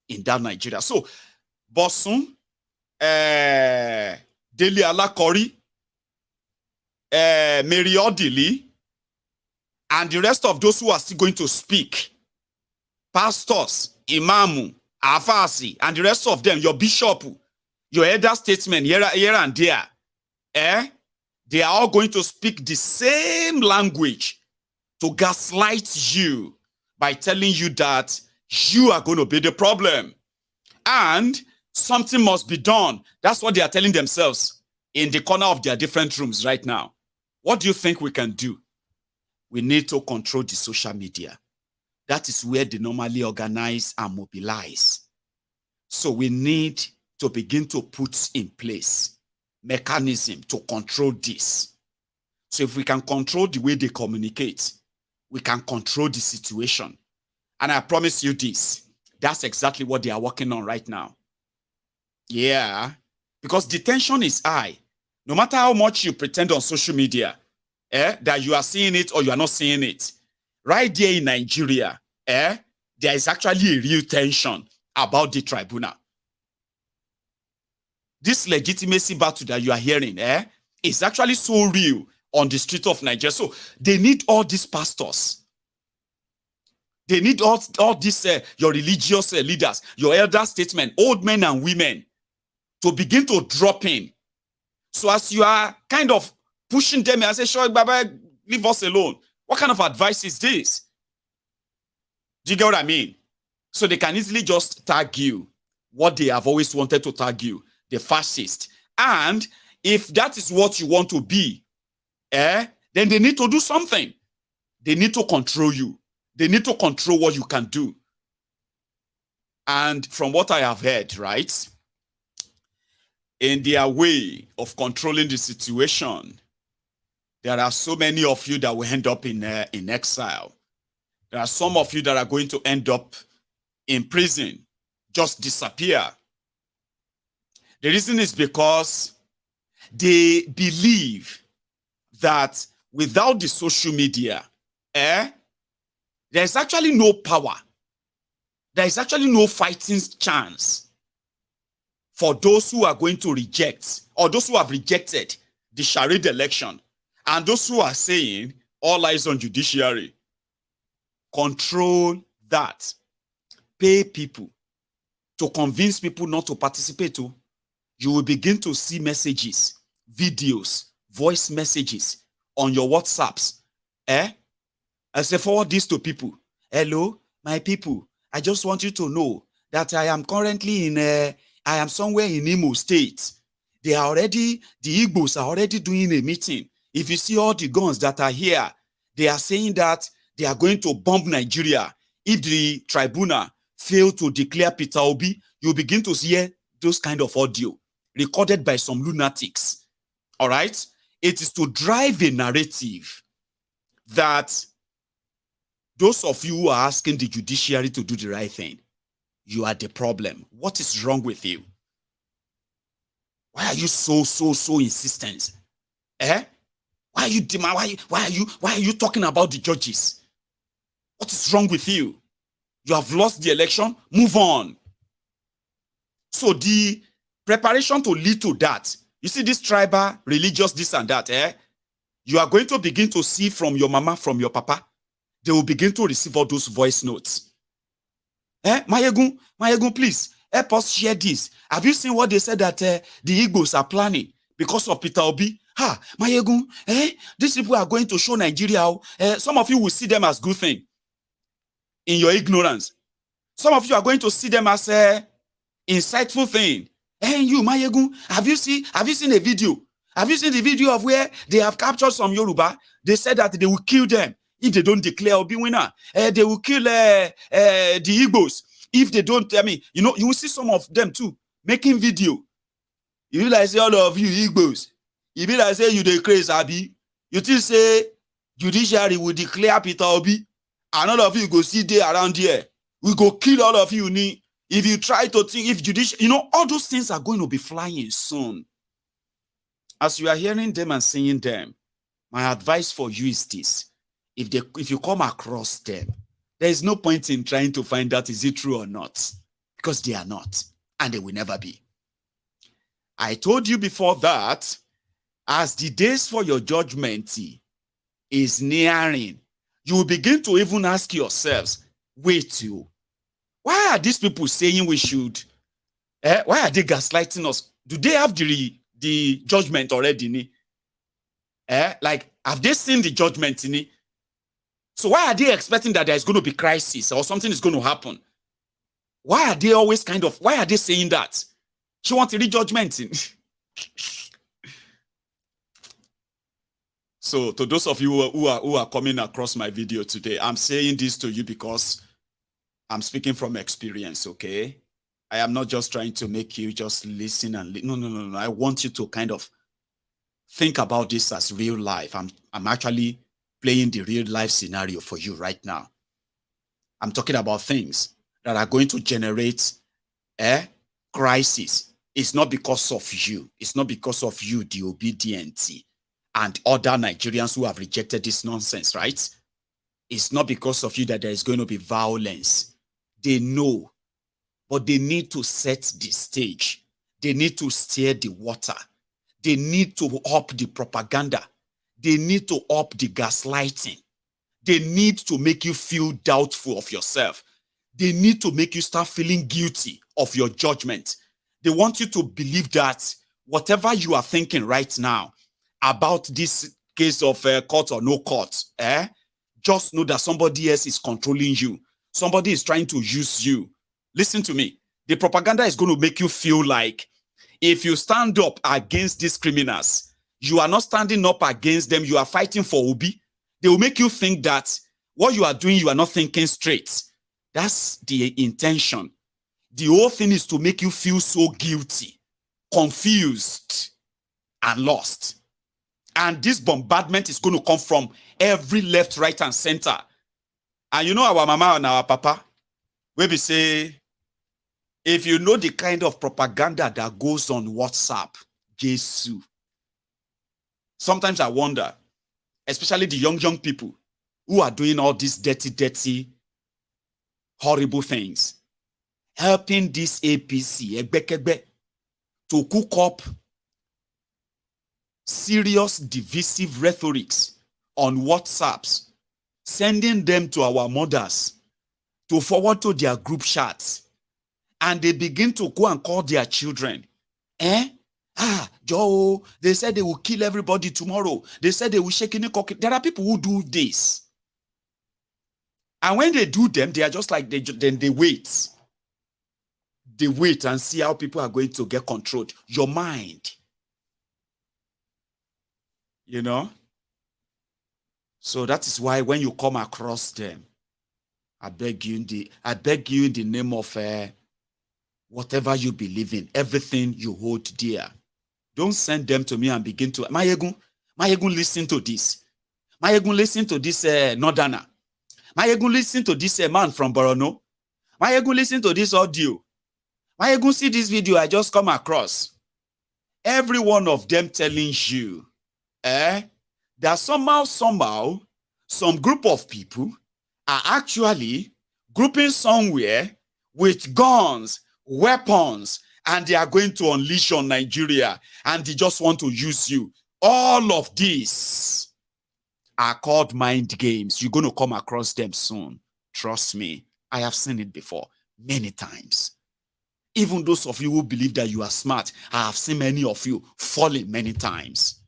in that Nigeria. So, Bosun, Dele Alakori, Odili, and the rest of those who are still going to speak, pastors, imamu, afasi, and the rest of them, your bishop, your elder statesmen here and there, they are all going to speak the same language to gaslight you by telling you that you are going to be the problem. And something must be done. That's what they are telling themselves in the corner of their different rooms right now. What do you think we can do? We need to control the social media. That is where they normally organize and mobilize. So we need to begin to put in place mechanism to control this. So if we can control the way they communicate, we can control the situation. And I promise you this, that's exactly what they are working on right now. Yeah, because the tension is high. No matter how much you pretend on social media, that you are seeing it or you are not seeing it, right there in Nigeria, there is actually a real tension about the tribunal. This legitimacy battle that you are hearing is actually so real on the street of Nigeria. So they need all these pastors. They need all these, your religious leaders, your elder statesmen, old men and women, to begin to drop in. So as you are kind of pushing them and say, sure, Baba, leave us alone. What kind of advice is this? Do you get what I mean? So they can easily just tag you what they have always wanted to tag you, the fascist. And if that is what you want to be, then they need to do something. They need to control you. They need to control what you can do. And from what I have heard, right, in their way of controlling the situation, there are so many of you that will end up in exile. There are some of you that are going to end up in prison, just disappear. The reason is because they believe that without the social media, there's actually no power. There is actually no fighting chance for those who are going to reject, or those who have rejected the Charade election, and those who are saying all eyes on judiciary. Control that. Pay people to convince people not to participate. You will begin to see messages, videos, voice messages on your WhatsApps. I say, forward this to people. Hello, my people. I just want you to know that I am currently I am somewhere in Imo State. The Igbos are already doing a meeting. If you see all the guns that are here, they are saying that they are going to bomb Nigeria. If the tribunal fail to declare Peter Obi, you begin to hear those kind of audio recorded by some lunatics. All right? It is to drive a narrative that those of you who are asking the judiciary to do the right thing, you are the problem. What is wrong with you? Why are you so insistent? Why are you talking about the judges? What is wrong with you? You have lost the election. Move on. So the preparation to lead to that, you see this tribal, religious, this and that, you are going to begin to see from your mama, from your papa, they will begin to receive all those voice notes. Maiyegun, please, help us share this. Have you seen what they said that the Igbos are planning because of Peter Obi? Maiyegun, these people are going to show Nigeria. Some of you will see them as good thing in your ignorance. Some of you are going to see them as insightful thing. You, Maiyegun, have you seen a video? Have you seen the video of where they have captured some Yoruba? They said that they will kill them if they don't declare Obi winner. They will kill the Igbos if they don't. You will see some of them too making video. You be like say all of you Igbos. You be like say you dey crazy, Abi. You think say judiciary will declare Peter Obi, and all of you go see there around here. We go kill all of you. If you try to think, if judiciary, all those things are going to be flying soon. As you are hearing them and seeing them, my advice for you is this. If you come across them, there is no point in trying to find out is it true or not, because they are not, and they will never be. I told you before that as the days for your judgment is nearing, you will begin to even ask yourselves, wait, why are these people saying we should? Why are they gaslighting us? Do they have the judgment already? Like, have they seen the judgment? So why are they expecting that there is going to be crisis or something is going to happen? Why are they always why are they saying that? She wants to read judgment. So to those of you who are coming across my video today, I'm saying this to you because I'm speaking from experience, okay? I am not just trying to make you just listen and no. I want you to kind of think about this as real life. I'm actually playing the real life scenario for you right now. I'm talking about things that are going to generate a crisis. It's not because of you. It's not because of you, the obedient, and other Nigerians who have rejected this nonsense, right? It's not because of you that there is going to be violence. They know, but they need to set the stage. They need to stir the water. They need to up the propaganda. They need to up the gaslighting. They need to make you feel doubtful of yourself. They need to make you start feeling guilty of your judgment. They want you to believe that whatever you are thinking right now about this case of court or no court, just know that somebody else is controlling you. Somebody is trying to use you. Listen to me. The propaganda is going to make you feel like if you stand up against these criminals, you are not standing up against them, you are fighting for Obi. They will make you think that what you are doing, you are not thinking straight. That's the intention. The whole thing is to make you feel so guilty. confused, and lost. And this bombardment is going to come from every left, right, and center. And you know our mama and our papa, we be say, if you know the kind of propaganda that goes on WhatsApp, Jesus. Sometimes I wonder, especially the young people who are doing all these dirty, horrible things, helping this APC, Egbekegbe, to cook up serious divisive rhetorics on WhatsApps, sending them to our mothers to forward to their group chats. And they begin to go and call their children. Joe, they said they will kill everybody tomorrow. They said they will shake in the cock. There are people who do this. And when they do them, they are just like, then they wait. They wait and see how people are going to get controlled. Your mind. You know? So that is why when you come across them, I beg you in the name of whatever you believe in, everything you hold dear. Don't send them to me and begin to, Maiyegun, listen to this. Maiyegun, listen to this Northerner. Maiyegun, listen to this man from Borno. Maiyegun, listen to this audio. Maiyegun, see this video I just come across. Every one of them telling you, that somehow, some group of people are actually grouping somewhere with guns, weapons, and they are going to unleash on Nigeria, and they just want to use you. All of these are called mind games. You're going to come across them soon. Trust me. I have seen it before many times. Even those of you who believe that you are smart, I have seen many of you falling many times.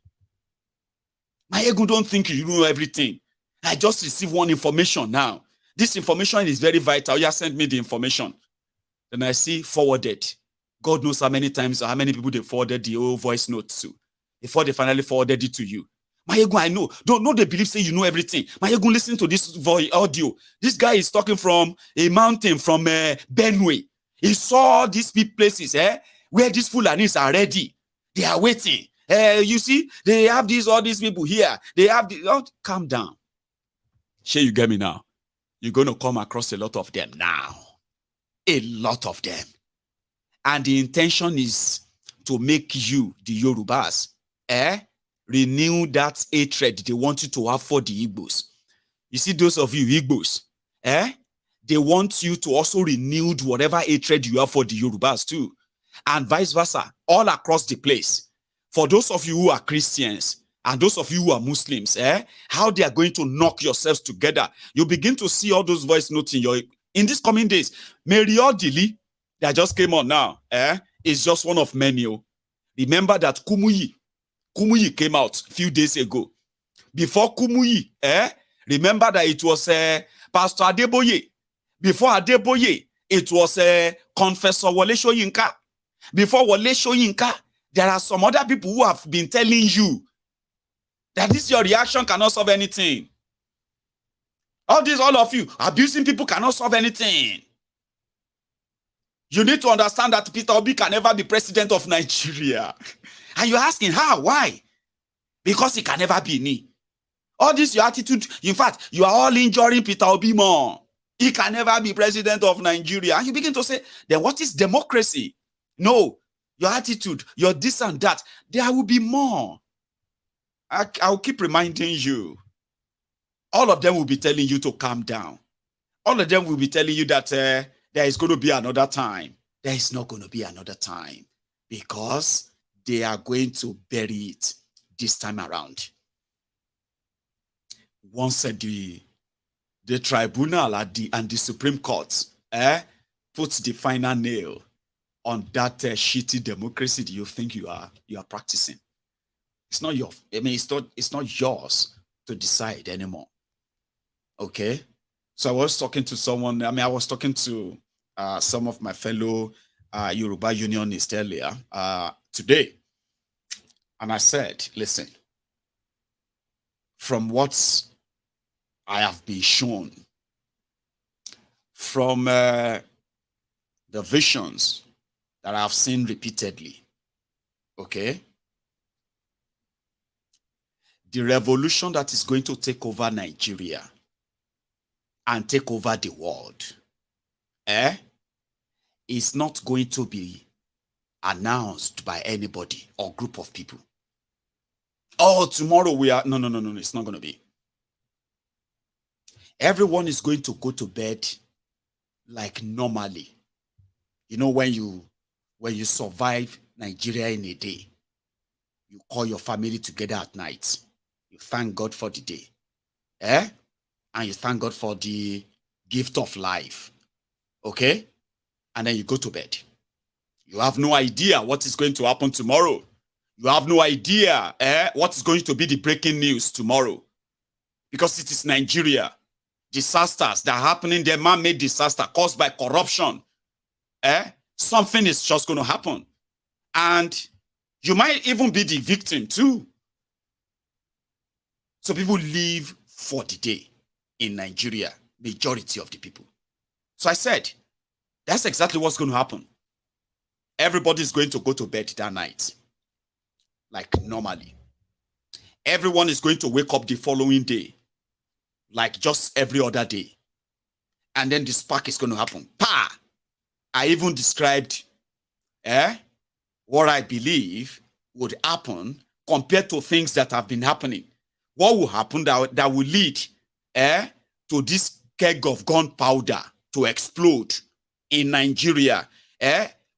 Maiyegun, don't think you know everything. I just received one information now. This information is very vital. You send me the information. Then I see forwarded. God knows how many times or how many people they forwarded the old voice notes to before they finally forwarded it to you. Maiyegun, I know. Don't they believe say you know everything. Maiyegun, listen to this voice audio. This guy is talking from a mountain from Benue. He saw these places where these Fulanis are ready. They are waiting. You see, they have all these people here. They have calm down. Sure, you get me now. You're going to come across a lot of them now. A lot of them. And the intention is to make you, the Yorubas, renew that hatred they want you to have for the Igbos. You see, those of you Igbos, they want you to also renew whatever hatred you have for the Yorubas too. And vice versa, all across the place. For those of you who are Christians and those of you who are Muslims, how they are going to knock yourselves together. You begin to see all those voice notes in these coming days. Odili, that just came on now, is just one of many. Remember that Kumuyi came out a few days ago. Before Kumuyi, remember that it was Pastor Adeboye. Before Adeboye, it was Confessor Wole Soyinka. Before Wole Soyinka, there are some other people who have been telling you that this your reaction cannot solve anything. All of you, abusing people cannot solve anything. You need to understand that Peter Obi can never be president of Nigeria. And you're asking how? Why? Because he can never be me. All this your attitude, in fact, you are all injuring Peter Obi more. He can never be president of Nigeria. And you begin to say, then what is democracy? No, your attitude, your this and that, there will be more. I'll keep reminding you. All of them will be telling you to calm down. All of them will be telling you that there is going to be another time. There is not going to be another time because they are going to bury it this time around. Once the tribunal and the Supreme Court puts the final nail on that shitty democracy that you think you are practicing. It's not it's not yours to decide anymore. Okay? So I was talking to someone, I was talking to some of my fellow Yoruba unionists earlier today. And I said, listen, from what I have been shown, from the visions that I have seen repeatedly, Okay? The revolution that is going to take over Nigeria and take over the world, is not going to be announced by anybody or group of people. Oh, tomorrow we are... No, it's not going to be. Everyone is going to go to bed like normally. You know, when you survive Nigeria in a day, you call your family together at night. You thank God for the day. And you thank God for the gift of life. Okay? And then you go to bed. You have no idea what is going to happen tomorrow. You have no idea what is going to be the breaking news tomorrow. Because it is Nigeria. Disasters that are happening there, man-made disaster caused by corruption. Something is just going to happen. And you might even be the victim too. So people live for the day in Nigeria, majority of the people. So I said, that's exactly what's going to happen. Everybody's going to go to bed that night, like normally. Everyone is going to wake up the following day, like just every other day. And then the spark is going to happen. Pa! I even described what I believe would happen compared to things that have been happening. What will happen that will lead to this keg of gunpowder to explode in Nigeria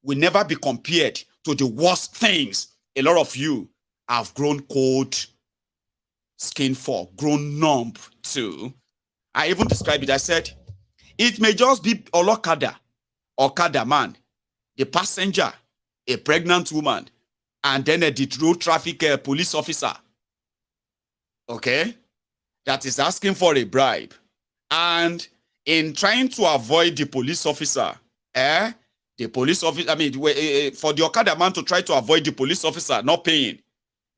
will never be compared to the worst things a lot of you have grown cold skin for, grown numb to. I even described it. I said, it may just be Okada man, the passenger, a pregnant woman, and then a road traffic police officer, okay, that is asking for a bribe. And in trying to avoid the police officer, for the Okada man to try to avoid the police officer not paying,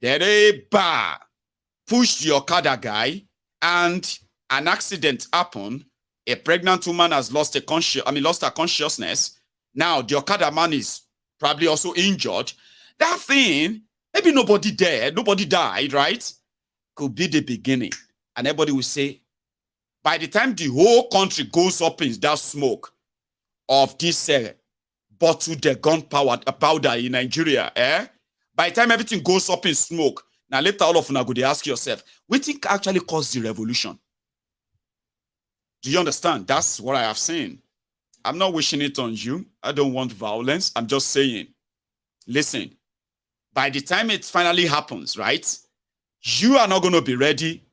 they push the Okada guy, and an accident happened. A pregnant woman has lost her consciousness. Now the Okada man is probably also injured. That thing, maybe nobody died, right? Could be the beginning. And everybody will say, by the time the whole country goes up in that smoke of this bottled powder in Nigeria, by the time everything goes up in smoke, now later all of you go to ask yourself, what think actually caused the revolution? Do you understand? That's what I have seen. I'm not wishing it on you. I don't want violence. I'm just saying, listen, by the time it finally happens, right? You are not going to be ready.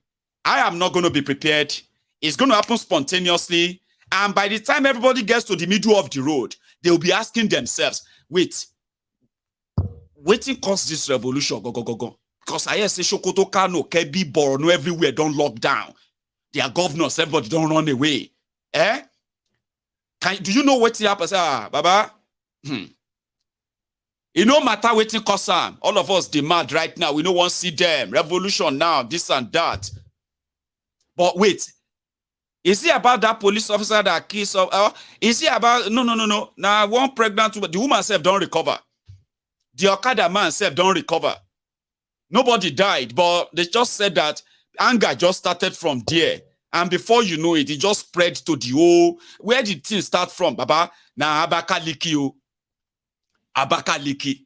I am not going to be prepared. It's going to happen spontaneously. And by the time everybody gets to the middle of the road, they'll be asking themselves, wait, waiting caused this revolution? Go. Because I say Sokoto, Kano, Kebbi, Borno, everywhere don't lock down. Their governors, everybody don't run away. Do you know what happens? Baba? It no matter what it cause them. All of us demand right now. We don't want to see them. Revolution now, this and that. But wait. Is it about that police officer that kills? Is it about... No. Now, one pregnant woman, the woman self don't recover. The Okada man self don't recover. Nobody died, but they just said that anger just started from there. And before you know it, it just spread to the whole... Where did things start from, Baba? Now, Abakaliki.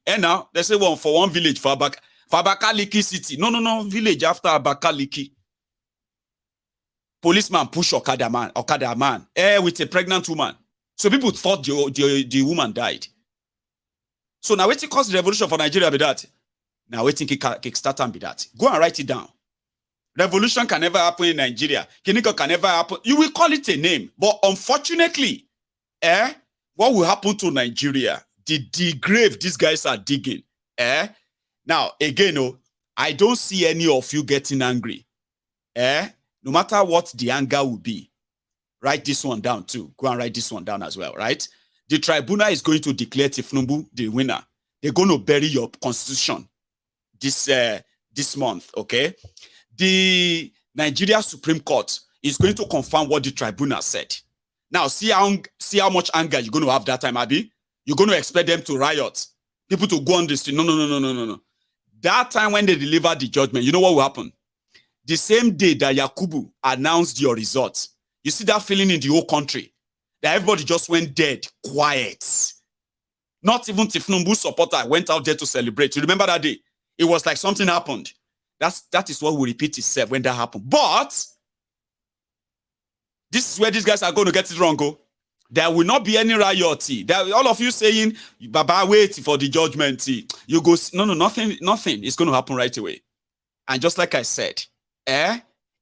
And now, they say for one village for Abakaliki city. No, village after Abakaliki. Policeman push Okada man, with a pregnant woman. So people thought the woman died. So now waiting cause the revolution for Nigeria be that. Now waiting kickstart and be that. Go and write it down. Revolution can never happen in Nigeria. Kiniko can never happen. You will call it a name. But unfortunately, what will happen to Nigeria? The grave these guys are digging. Now, again, I don't see any of you getting angry. No matter what the anger will be, write this one down too. Go and write this one down as well, right? The tribunal is going to declare Tifnumbu the winner. They're going to bury your constitution this month, okay? The Nigeria Supreme Court is going to confirm what the tribunal said. Now, see how much anger you're going to have that time, Abi. You're going to expect them to riot. people to go on the street. No. That time when they delivered the judgment, you know what will happen? The same day that Yakubu announced your results, you see that feeling in the whole country that everybody just went dead, quiet. Not even Tifnumbu's supporter went out there to celebrate. You remember that day? It was like something happened. That is what will repeat itself when that happened. But this is where these guys are going to get it wrong. Go. There will not be any riot. All of you saying, Baba, wait for the judgment. You go, no, nothing is going to happen right away. And just like I said,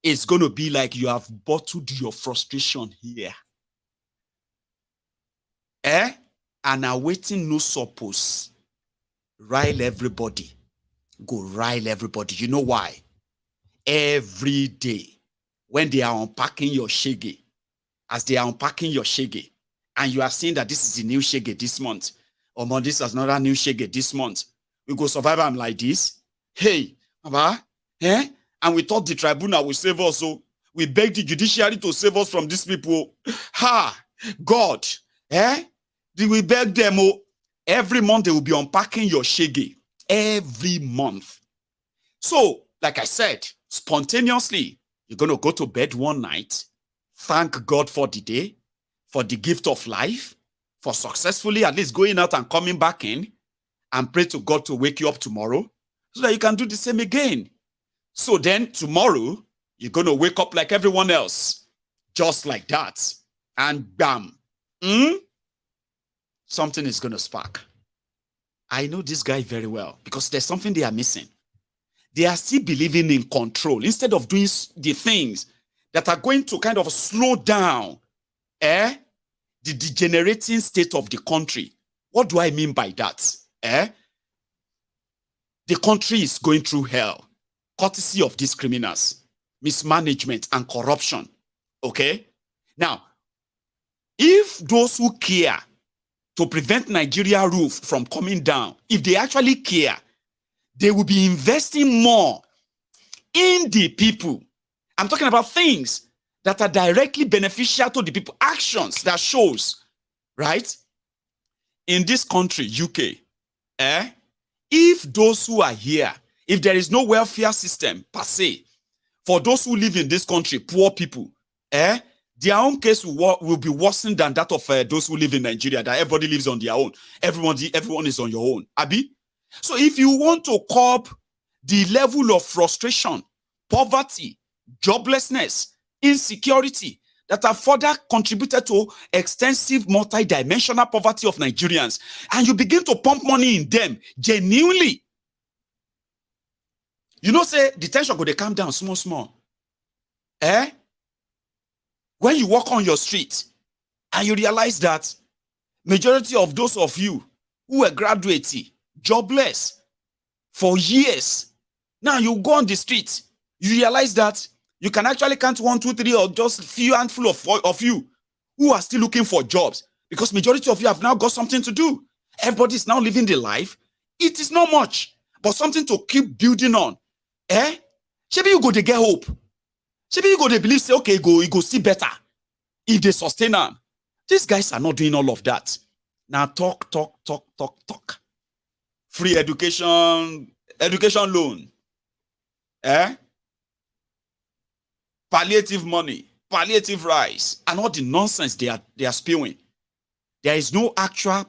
it's going to be like you have bottled your frustration here. And awaiting no suppose. Rile everybody. Go rile everybody. You know why? Every day, when they are unpacking your shege, as they are unpacking your shege, and you are seeing that this is a new shege this month, or more, this is another new shege this month, we go survive them like this. Hey, Baba, and we thought the tribunal will save us, so we beg the judiciary to save us from these people. Ha! God, we beg them, every month they will be unpacking your shege. Every month. So, like I said, spontaneously, you're going to go to bed one night, thank God for the day, for the gift of life, for successfully at least going out and coming back in, and pray to God to wake you up tomorrow so that you can do the same again. So then tomorrow, you're going to wake up like everyone else, just like that. And bam, something is going to spark. I know this guy very well because there's something they are missing. They are still believing in control instead of doing the things that are going to kind of slow down the degenerating state of the country. What do I mean by that? The country is going through hell, courtesy of these criminals, mismanagement and corruption. Okay? Now, if those who care to prevent Nigeria roof from coming down, if they actually care, they will be investing more in the people. I'm talking about things that are directly beneficial to the people, actions that shows, right? In this country, UK, if those who are here, if there is no welfare system per se, for those who live in this country, poor people, their own case will be worse than that of those who live in Nigeria, that everybody lives on their own. Everyone is on your own. Abi? So if you want to curb the level of frustration, poverty, joblessness, insecurity that have further contributed to extensive multi-dimensional poverty of Nigerians, and you begin to pump money in them genuinely, you know, say the tension go dey calm down small. When you walk on your street and you realize that majority of those of you who were graduating, jobless for years, now you go on the street, you realize that you can actually count 1, 2, 3, or just a few handful of you who are still looking for jobs, because majority of you have now got something to do. Everybody is now living their life. It is not much, but something to keep building on. Maybe you go to get hope. Maybe you go to believe, say, okay, you go see better if they sustain them. These guys are not doing all of that. Now talk. Free education loan. Palliative money, palliative rice, and all the nonsense they are spewing. There is no actual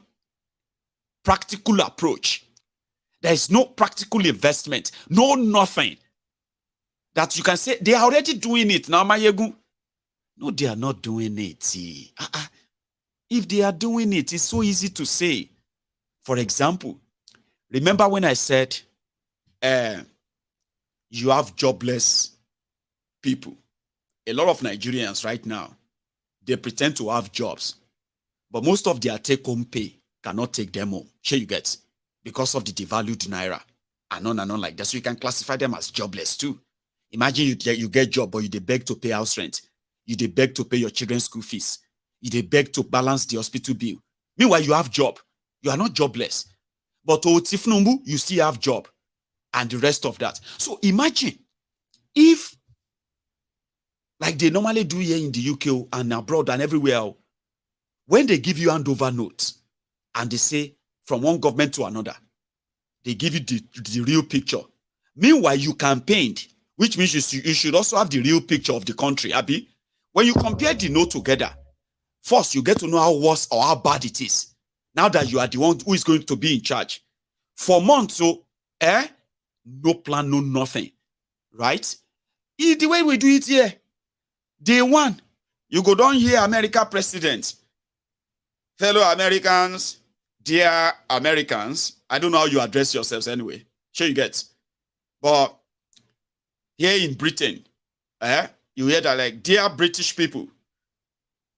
practical approach. There is no practical investment, no nothing that you can say they are already doing it now, Maiyegun. No, they are not doing it. If they are doing it, it's so easy to say. For example, remember when I said you have jobless people? A lot of Nigerians right now, they pretend to have jobs, but most of their take-home pay cannot take them home. Sure you get, because of the devalued naira and on like that. So you can classify them as jobless too. Imagine you get job, but you dey beg to pay house rent. You dey beg to pay your children's school fees. You dey beg to balance the hospital bill. Meanwhile, you have job. You are not jobless. But Tifnumbu, you still have job. And the rest of that. So imagine if, like they normally do here in the UK and abroad and everywhere, when they give you handover notes and they say from one government to another, They give you the real picture. Meanwhile, you campaigned, which means you should also have the real picture of the country, Abi. When you compare the note together, first, you get to know how worse or how bad it is. Now that you are the one who is going to be in charge. For months, so, no plan, no nothing. Right? It's the way we do it here. Day one, you go down here, America president. Fellow Americans, dear Americans, I don't know how you address yourselves anyway. Sure you get. But here in Britain, you hear that like, dear British people,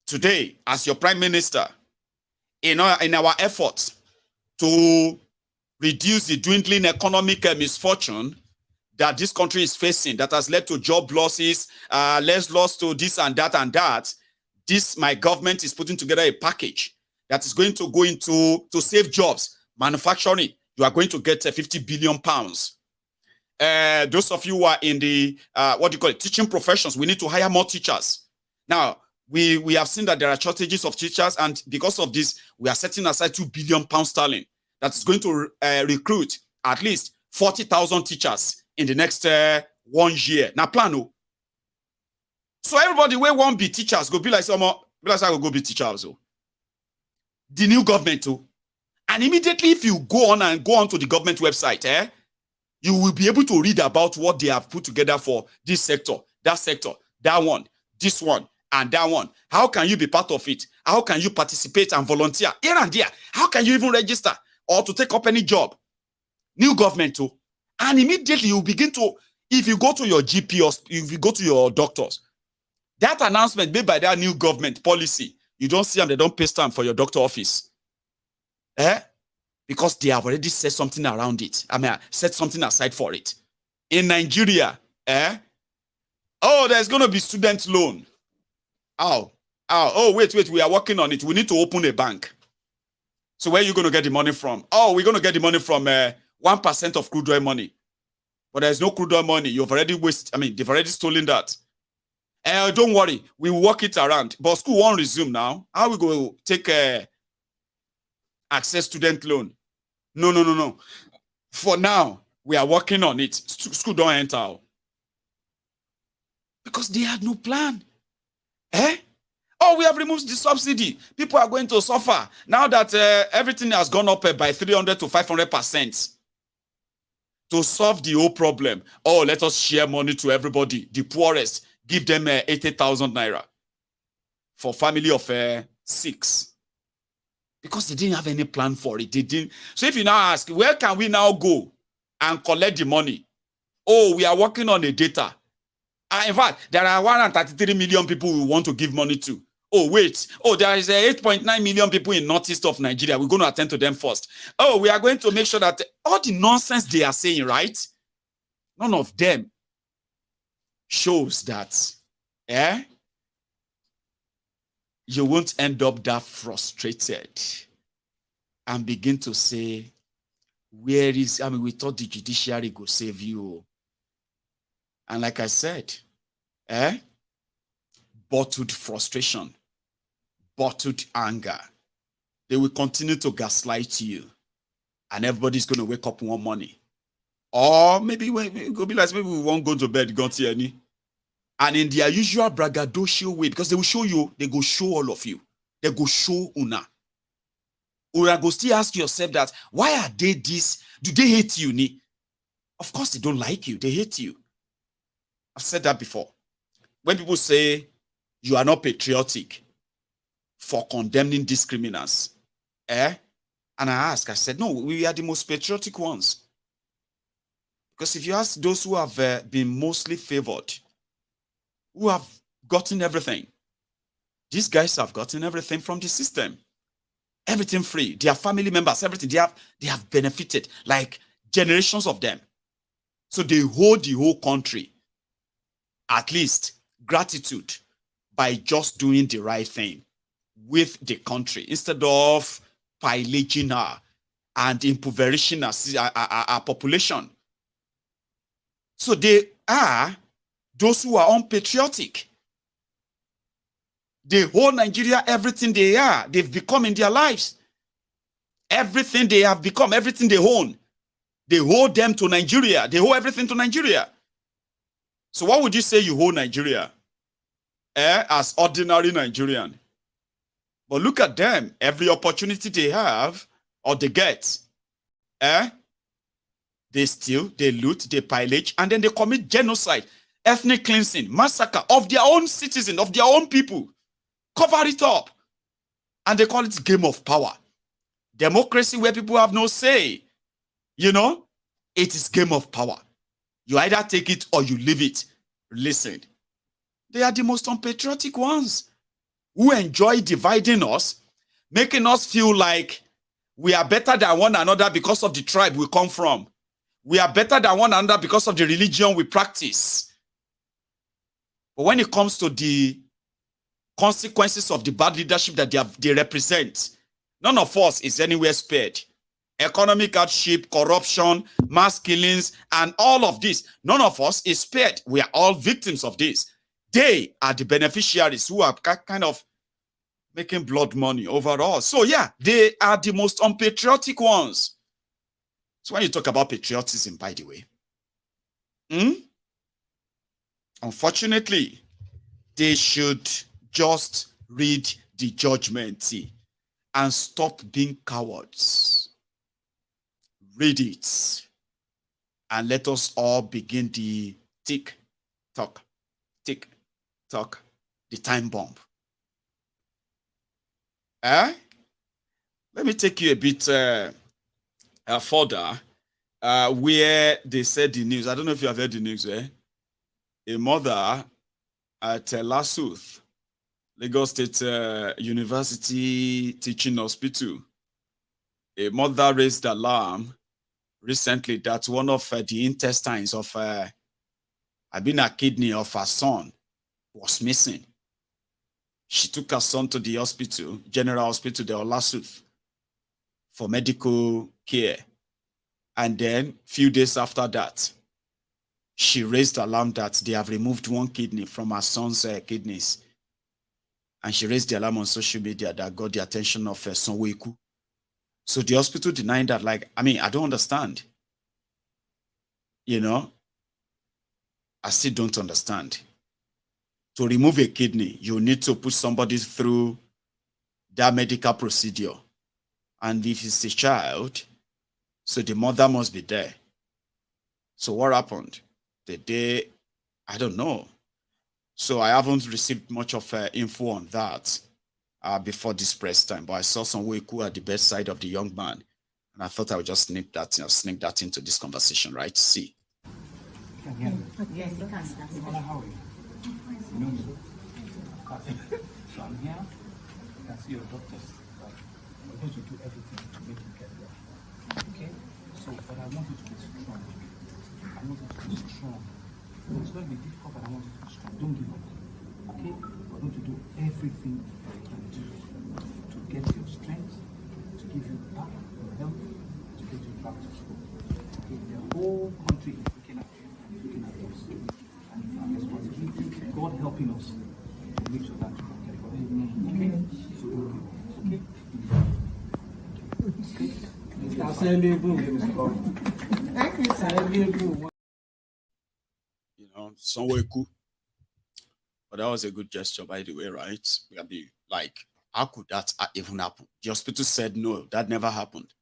today, as your prime minister, in our efforts to reduce the dwindling economic misfortune that this country is facing, that has led to job losses, less loss to this and that, my government is putting together a package that is going to go into to save jobs, manufacturing. You are going to get 50 billion pounds. Those of you who are in the teaching professions, we need to hire more teachers. Now, we have seen that there are shortages of teachers, and because of this, we are setting aside 2 billion pounds sterling that is going to recruit at least 40,000 teachers in the next 1 year. Now, plan. So everybody where won't be teachers go be like go be teachers. The new government too. And immediately, if you go on to the government website, you will be able to read about what they have put together for this sector, that one, this one, and that one. How can you be part of it? How can you participate and volunteer here and there? How can you even register or to take up any job? New government too. And immediately you begin to, if you go to your GP or if you go to your doctors, that announcement made by that new government policy, you don't see them, they don't pay stamp for your doctor office. Because they have already set something around it. Set something aside for it. In Nigeria, there's going to be student loan. Wait, we are working on it. We need to open a bank. So where are you going to get the money from? We're going to get the money from 1% of crude oil money. But there's no crude oil money. They've already stolen that. Don't worry, we will work it around. But school won't resume now. How we go take access student loan? No. For now, we are working on it. School don't enter. Because they had no plan. We have removed the subsidy. People are going to suffer. Now that everything has gone up by 300 to 500%. To solve the whole problem, let us share money to everybody, the poorest. Give them 80,000 naira for family of 6. Because they didn't have any plan for it. They didn't. So if you now ask, where can we now go and collect the money? We are working on the data. In fact, there are 133 million people we want to give money to. There is 8.9 million people in northeast of Nigeria. We're going to attend to them first. We are going to make sure that all the nonsense they are saying, right? None of them shows that you won't end up that frustrated and begin to say, we thought the judiciary could save you. And like I said, bottled frustration, bottled anger, they will continue to gaslight you. And everybody's going to wake up one morning. Or maybe we won't go to bed, go to any. And in their usual braggadocio way, because they will show you, they go show all of you. They go show una. Una go still ask yourself that, why are they this? Do they hate you, ni? Of course they don't like you, they hate you. I've said that before. When people say you are not patriotic for condemning these criminals, and I said, no, we are the most patriotic ones. Because if you ask those who have been mostly favored, who have gotten everything, these guys have gotten everything from the system. Everything free. Their family members, everything. They have benefited, like generations of them. So they hold the whole country, at least gratitude, by just doing the right thing with the country instead of pillaging her and impoverishing our population. So they are those who are unpatriotic. They hold Nigeria, everything they are, they've become in their lives. Everything they have become, everything they own, They hold them to Nigeria. They hold everything to Nigeria. So what would you say you hold Nigeria? As ordinary Nigerian. But look at them. Every opportunity they have or they get, they steal, they loot, they pillage, and then they commit genocide, ethnic cleansing, massacre of their own citizens, of their own people. Cover it up. And they call it game of power. Democracy where people have no say. You know, it is game of power. You either take it or you leave it. Listen, they are the most unpatriotic ones who enjoy dividing us, making us feel like we are better than one another because of the tribe we come from. We are better than one another because of the religion we practice. But when it comes to the consequences of the bad leadership that they represent, none of us is anywhere spared. Economic hardship, corruption, mass killings, and all of this, none of us is spared. We are all victims of this. They are the beneficiaries who are kind of making blood money overall. So yeah, they are the most unpatriotic ones. So when you talk about patriotism, by the way, unfortunately, they should just read the Judgement and stop being cowards. Read it and let us all begin the tick tock, the time bomb. Let me take you a bit further where they said the news. I don't know if you have heard the news. A mother at Lasuth, Lagos State University Teaching Hospital, a mother raised alarm recently that one of the intestines of a kidney of her son was missing. She took her son to the hospital, General Hospital, the Lasuth, for medical care. And then, a few days after that, she raised alarm that they have removed one kidney from her son's kidneys. And she raised the alarm on social media that got the attention of Sonweku. So the hospital denied that. Like, I mean, I don't understand. You know, I still don't understand. To remove a kidney, you need to put somebody through that medical procedure. And if it's a child, so the mother must be there. So what happened? The day, I don't know. So I haven't received much of info on that before this press time, but I saw some Weku at the bedside of the young man, and I thought I would just sneak that into this conversation, right? See. Yes, you can. So I'm here. You can see your doctors. We're going to do everything to make you get well. Okay? So, but I want you to be strong. I want you to be strong. It's going to be difficult, but I want you to be strong. Don't give up. Okay? We're going to do everything we can do to get your strength, to give you back your health, to get you back to school. Okay? The whole country is looking at you and looking at us. And it's our responsibility, God helping us to make sure that you can get well. Okay? So don't give up. Okay? You know, somewhere cool. But that was a good gesture, by the way, right? We can be like, how could that even happen? The hospital said no, that never happened.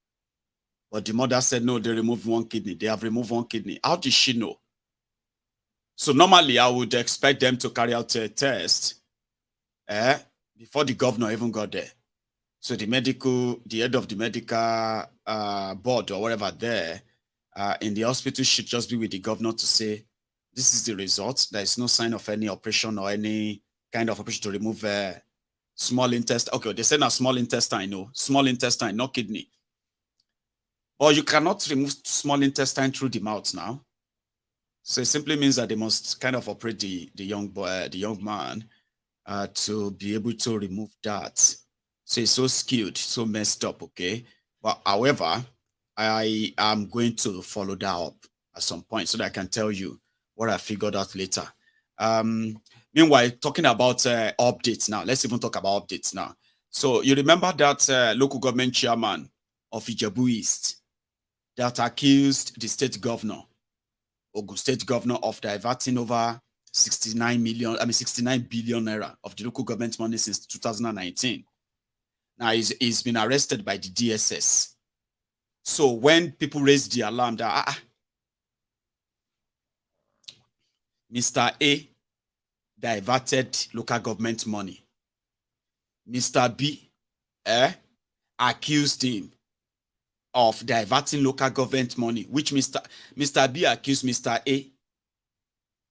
But the mother said no, they removed one kidney. They have removed one kidney. How did she know? So normally I would expect them to carry out a test before the governor even got there. So the head of the medical board or whatever there in the hospital should just be with the governor to say, this is the result. There is no sign of any operation or any kind of operation to remove small intestine. Okay, they said now small intestine, no. Small intestine, not kidney. Or you cannot remove small intestine through the mouth now. So it simply means that they must kind of operate the young boy, the young man, to be able to remove that. So it's so skewed, so messed up, okay? But however, I am going to follow that up at some point so that I can tell you what I figured out later. Meanwhile, talking about updates now, let's even talk about updates now. So you remember that local government chairman of Ijebu East, that accused the state governor, Ogun State governor, of diverting over 69 billion naira of the local government money since 2019. Now he's been arrested by the DSS. So when people raise the alarm that Mr. A diverted local government money, Mr. B accused him of diverting local government money, which Mr. B accused Mr. A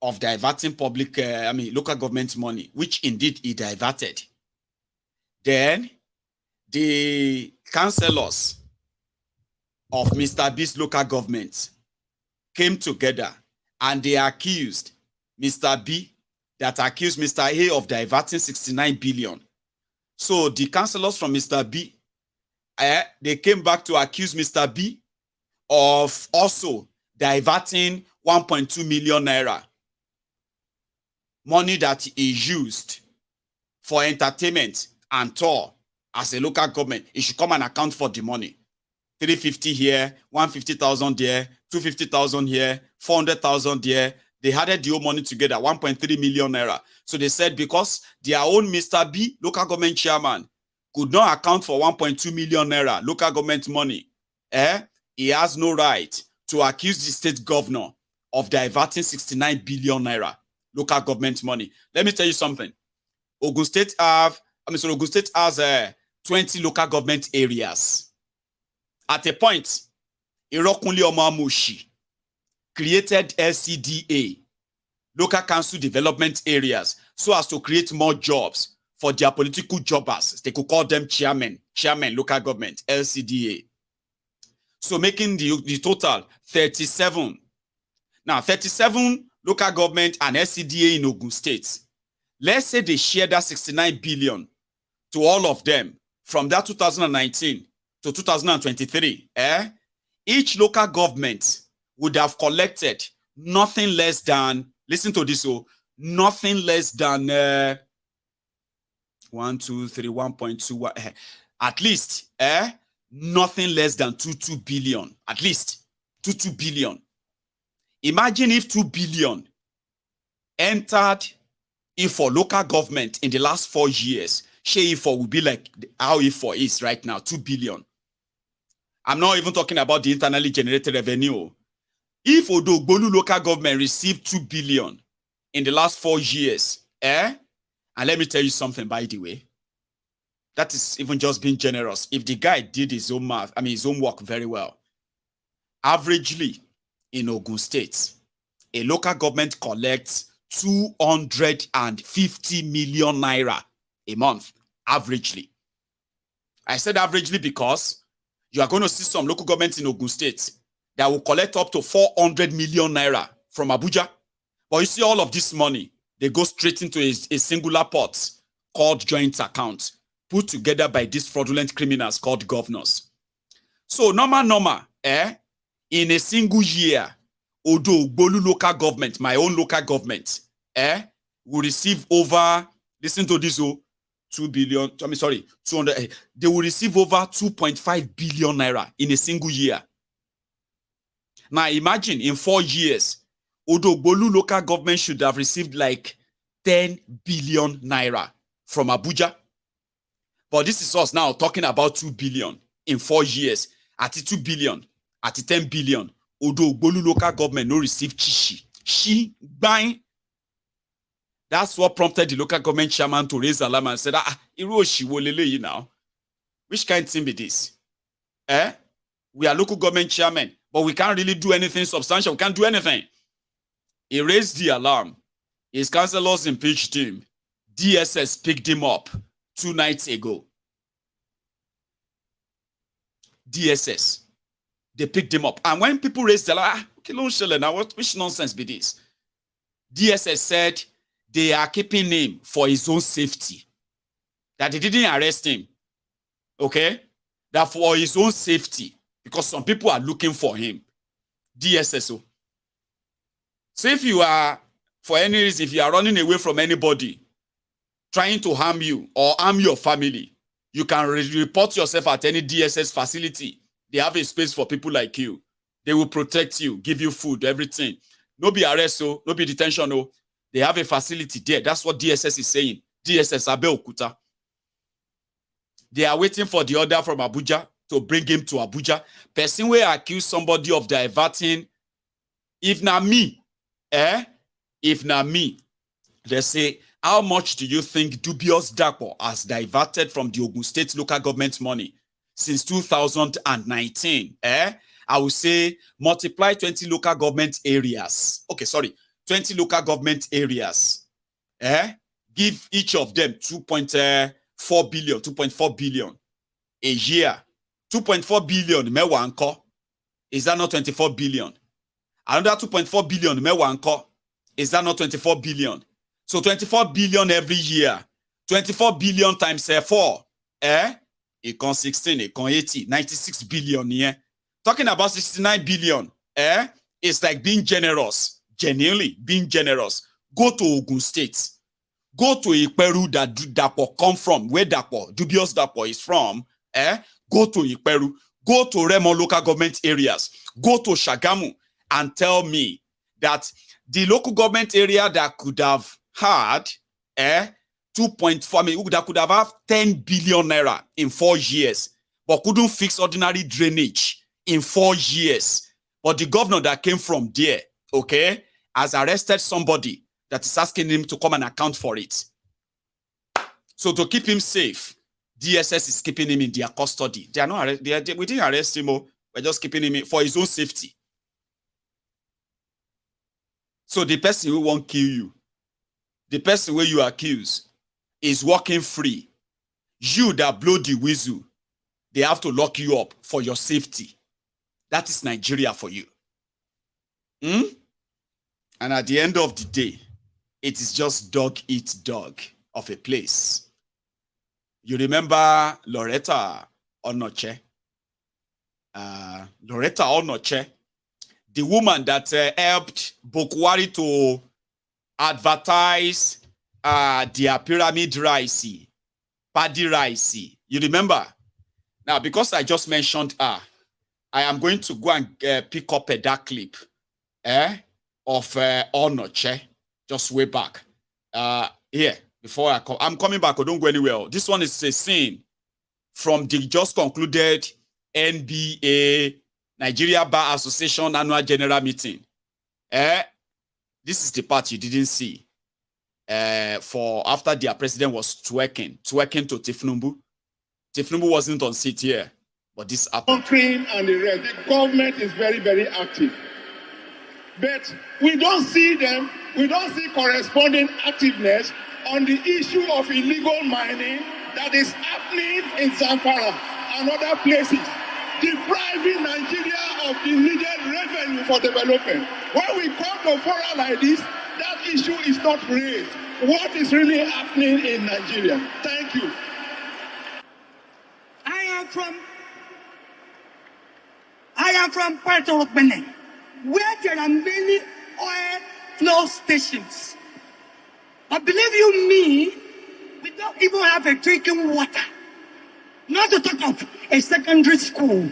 of diverting local government money, which indeed he diverted. Then the councillors of Mr. B's local government came together and they accused Mr. B that accused Mr. A of diverting 69 billion. So the councillors from Mr. B, they came back to accuse Mr. B of also diverting 1.2 million naira, money that he used for entertainment and tour as a local government. He should come and account for the money. 350 here, 150,000 there, 250,000 here, 400,000 there. They added the whole money together, 1.3 million naira. So they said because their own Mr. B, local government chairman, could not account for 1.2 million naira local government money, he has no right to accuse the state governor of diverting 69 billion naira local government money. Let me tell you something. Ogun State has 20 local government areas. At a point, Irokunle Omoamushi created LCDA, local council development areas, so as to create more jobs for their political jobbers. They could call them chairman, local government, LCDA. So making the total 37. Now, 37 local government and LCDA in Ogun State. Let's say they share that 69 billion to all of them from that 2019 to 2023. Each local government would have collected nothing less than, listen to this, nothing less than 1.2, at least, nothing less than 22 billion, at least 22 billion. Imagine if 2 billion entered for local government in the last 4 years. Shey Ifo will be like how Ifo is right now, 2 billion. I'm not even talking about the internally generated revenue. If Odogbolu local government received 2 billion in the last 4 years, and let me tell you something, by the way, that is even just being generous. If the guy did his own math, his own work very well, averagely in Ogun State, a local government collects 250 million naira a month, averagely. I said averagely because you are going to see some local governments in Ogun State that will collect up to 400 million naira from Abuja. But you see all of this money, they go straight into a singular pot called joint account, put together by these fraudulent criminals called governors. So normal, in a single year, Odogbolu local government, my own local government, will receive over, listen to this, 2 billion, 200, they will receive over 2.5 billion naira in a single year. Now imagine in 4 years, Odogbolu local government should have received like 10 billion naira from Abuja. But this is us now talking about 2 billion in 4 years. At 2 billion, at 10 billion, Odogbolu local government no receive chishi. She buying. That's what prompted the local government chairman to raise alarm and said, now. Which kind of thing be this? We are local government chairman, but we can't really do anything substantial. We can't do anything. He raised the alarm. His councillors impeached him. DSS picked him up 2 nights ago. DSS. They picked him up. And when people raised the alarm, which nonsense be this? DSS said they are keeping him for his own safety. That they didn't arrest him. Okay? That for his own safety. Because some people are looking for him. DSSO. So if you are, for any reason, if you are running away from anybody, trying to harm you or harm your family, you can report yourself at any DSS facility. They have a space for people like you. They will protect you, give you food, everything. No be arrest, no be detention. They have a facility there. That's what DSS is saying. DSS Abeokuta. They are waiting for the order from Abuja to bring him to Abuja. Person will accuse somebody of diverting. If not me, if not me, they say, how much do you think dubious Dapo has diverted from the Ogun State local government money since 2019? I would say multiply 20 local government areas. Okay, sorry, 20 local government areas. Give each of them 2.4 billion, 2.4 billion a year. 2.4 billion, mewanko. Is that not 24 billion? Another 2.4 billion, mewanko. Is that not 24 billion? So 24 billion every year. 24 billion times 4. It comes 16, it comes 80, 96 billion here. Talking about 69 billion. It's like being generous. Genuinely being generous. Go to Ogun State. Go to Iperu that Dapo come from. Where Dapo, dubious Dapo is from. Go to Iperu. Go to Remo local government areas. Go to Shagamu and tell me that the local government area that could have had 2.4, I mean, that could have had 10 billion naira in 4 years, but couldn't fix ordinary drainage in 4 years. But the governor that came from there, okay, has arrested somebody that is asking him to come and account for it. So to keep him safe, DSS is keeping him in their custody. They are not we didn't arrest him, we're just keeping him for his own safety. So the person who won't kill you, the person where you accuse, is walking free. You that blow the whistle, they have to lock you up for your safety. That is Nigeria for you. And at the end of the day, it is just dog eat dog of a place. You remember Loretta Onoche? Loretta Onoche, the woman that helped Bokwari to advertise their pyramid rice, paddy rice. You remember? Now, because I just mentioned her, I am going to go and pick up that clip of Onoche, just way back. Here, before I come. I'm coming back, I don't go anywhere. This one is a scene from the just concluded NBA Nigeria Bar Association annual general meeting. This is the part you didn't see. For after their president was twerking to Tifnumbu. Tifnumbu wasn't on seat here, but this happened. And the rest, the government is very, very active. But we don't see them, we don't see corresponding activeness on the issue of illegal mining that is happening in Zamfara and other places, depriving Nigeria of the needed revenue for development. When we come to a forum like this, that issue is not raised. What is really happening in Nigeria? Thank you. I am from Puerto Rico, where there are many oil flow stations. But believe you me, we don't even have a drinking water. Not to talk of a secondary school.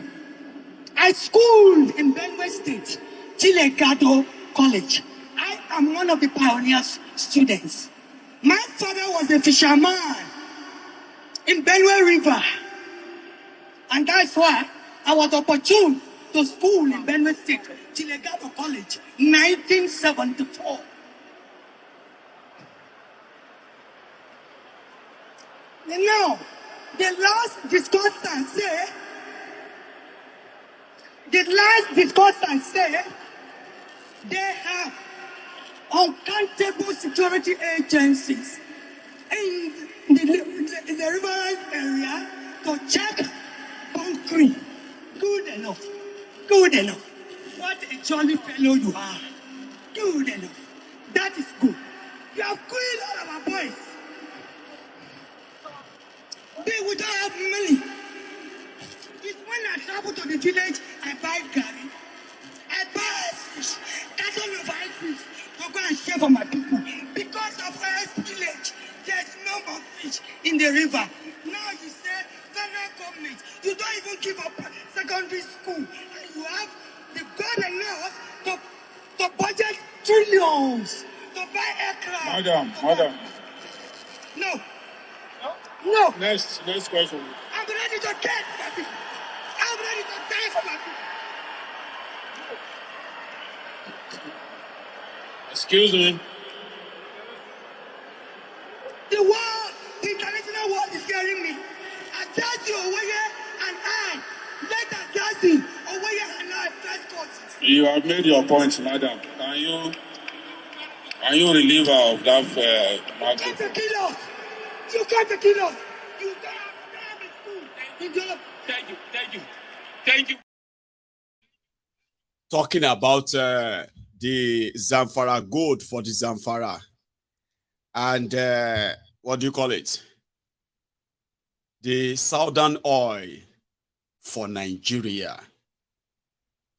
I schooled in Benue State, Chilegado College. I am one of the pioneers students. My father was a fisherman in Benue River. And that's why I was opportune to school in Benue State, Chilegado College, 1974. And now, the last discussant say they have uncountable security agencies in the riverine area to check concrete. Good enough. Good enough. What a jolly fellow you are. Good enough. That is good. You have killed all of our boys. We don't have money. It's when I travel to the village, I buy garri. I buy fish. Carton of ice fish to go and share for my people. Because of our village, there's no more fish in the river. Now you say, federal government, you don't even give up secondary school. And you have the got enough to budget trillions to buy aircraft. Madam. No. No. Next question. I'm ready to die for my people. I'm ready to die for my people. Excuse me. The world, the international world is hearing me. Adjust Owoye and I. Let adjust Owoye and I press courses. You have made your point, madam. Can you relieve her of that You come to kill us. You come to kill us. You don't have school. Thank you. Talking about the Zamfara gold for the Zamfara. And what do you call it? The Southern oil for Nigeria.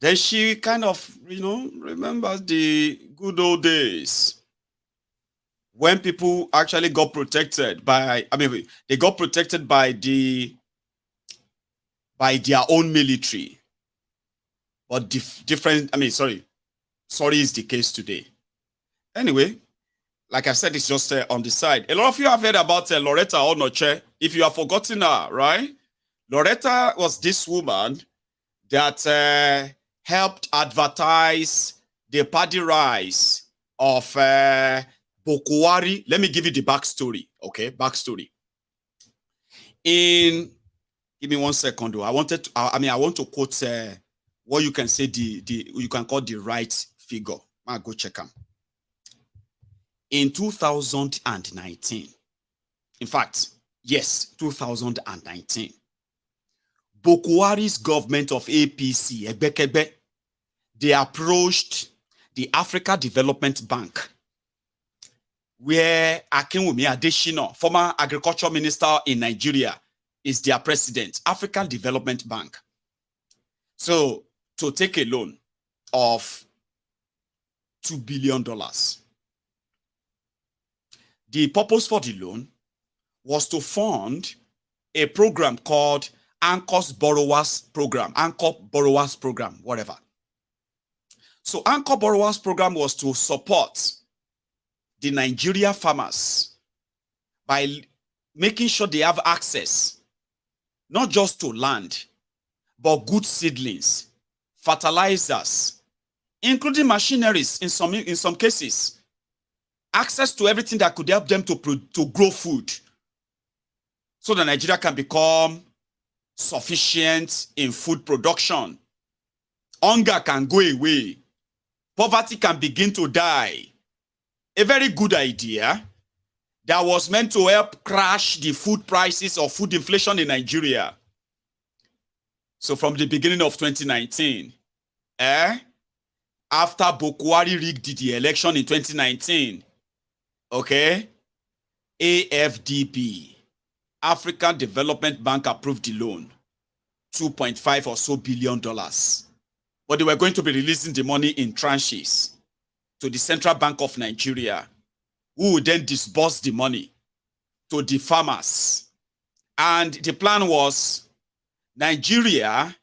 Then she kind of, remembers the good old days when people actually got protected by, they got protected by their own military. But sorry is the case today. Anyway, like I said, it's just on the side. A lot of you have heard about Loretta Onoche. If you have forgotten her, right? Loretta was this woman that helped advertise the party rise of Bokwari. Let me give you the backstory, okay? Backstory. Give me 1 second, though. I want to quote what you can say you can call the right figure. I'll go check them. In 2019, in fact, yes, 2019, Bokwari's government of APC, Ebekebe, they approached the Africa Development Bank, where Akinwumi Adesina, former agriculture minister in Nigeria, is their president, African Development Bank. So, to take a loan of $2 billion. The purpose for the loan was to fund a program called Anchor Borrowers Program, whatever. So Anchor Borrowers Program was to support the Nigeria farmers by making sure they have access, not just to land, but good seedlings, fertilizers, including machineries in some cases, access to everything that could help them to grow food so that Nigeria can become sufficient in food production. Hunger can go away. Poverty can begin to die. A very good idea that was meant to help crash the food prices or food inflation in Nigeria. So from the beginning of 2019, after Bokwari rigged the election in 2019, okay, AFDB, African Development Bank, approved the loan, $2.5 or so billion. But they were going to be releasing the money in tranches to the Central Bank of Nigeria, who would then disburse the money to the farmers. And the plan was, Nigeria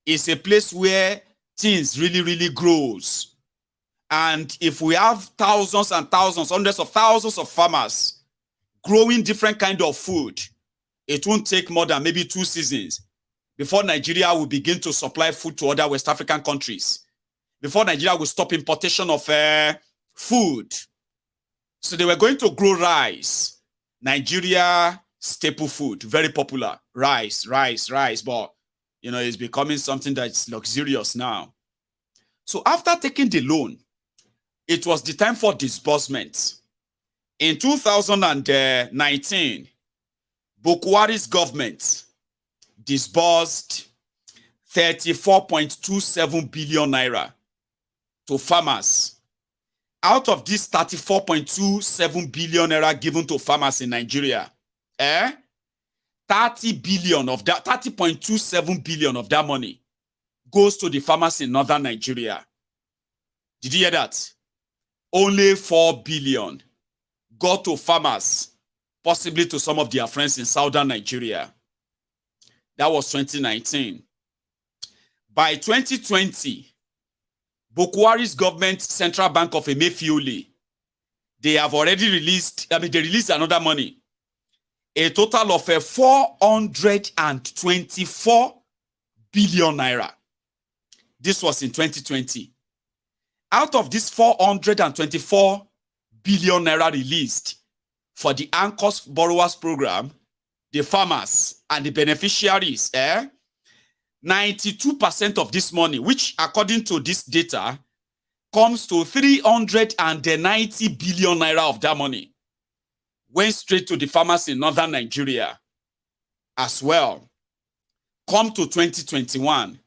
is a place where things really grows. And if we have thousands and thousands, hundreds of thousands of farmers growing different kind of food, it won't take more than maybe 2 seasons before Nigeria will begin to supply food to other West African countries, before Nigeria will stop importation of food. So they were going to grow rice, Nigeria staple food, very popular, rice, but it's becoming something that's luxurious now. So after taking the loan, it was the time for disbursement. In 2019, Bokwari's government disbursed 34.27 billion naira to farmers. Out of this 34.27 billion naira given to farmers in Nigeria, 30 billion of that, 30.27 billion of that money goes to the farmers in northern Nigeria. Did you hear that? Only 4 billion go to farmers, possibly to some of their friends in southern Nigeria. That was 2019. By 2020, Bokwari's government, Central Bank of Emefiole, they have already released, they released another money. A total of 424 billion naira. This was in 2020. Out of this 424 billion naira released for the Anchors Borrowers Program, the farmers and the beneficiaries, 92% of this money, which according to this data, comes to 390 billion naira of that money, went straight to the farmers in northern Nigeria as well. Come to 2021,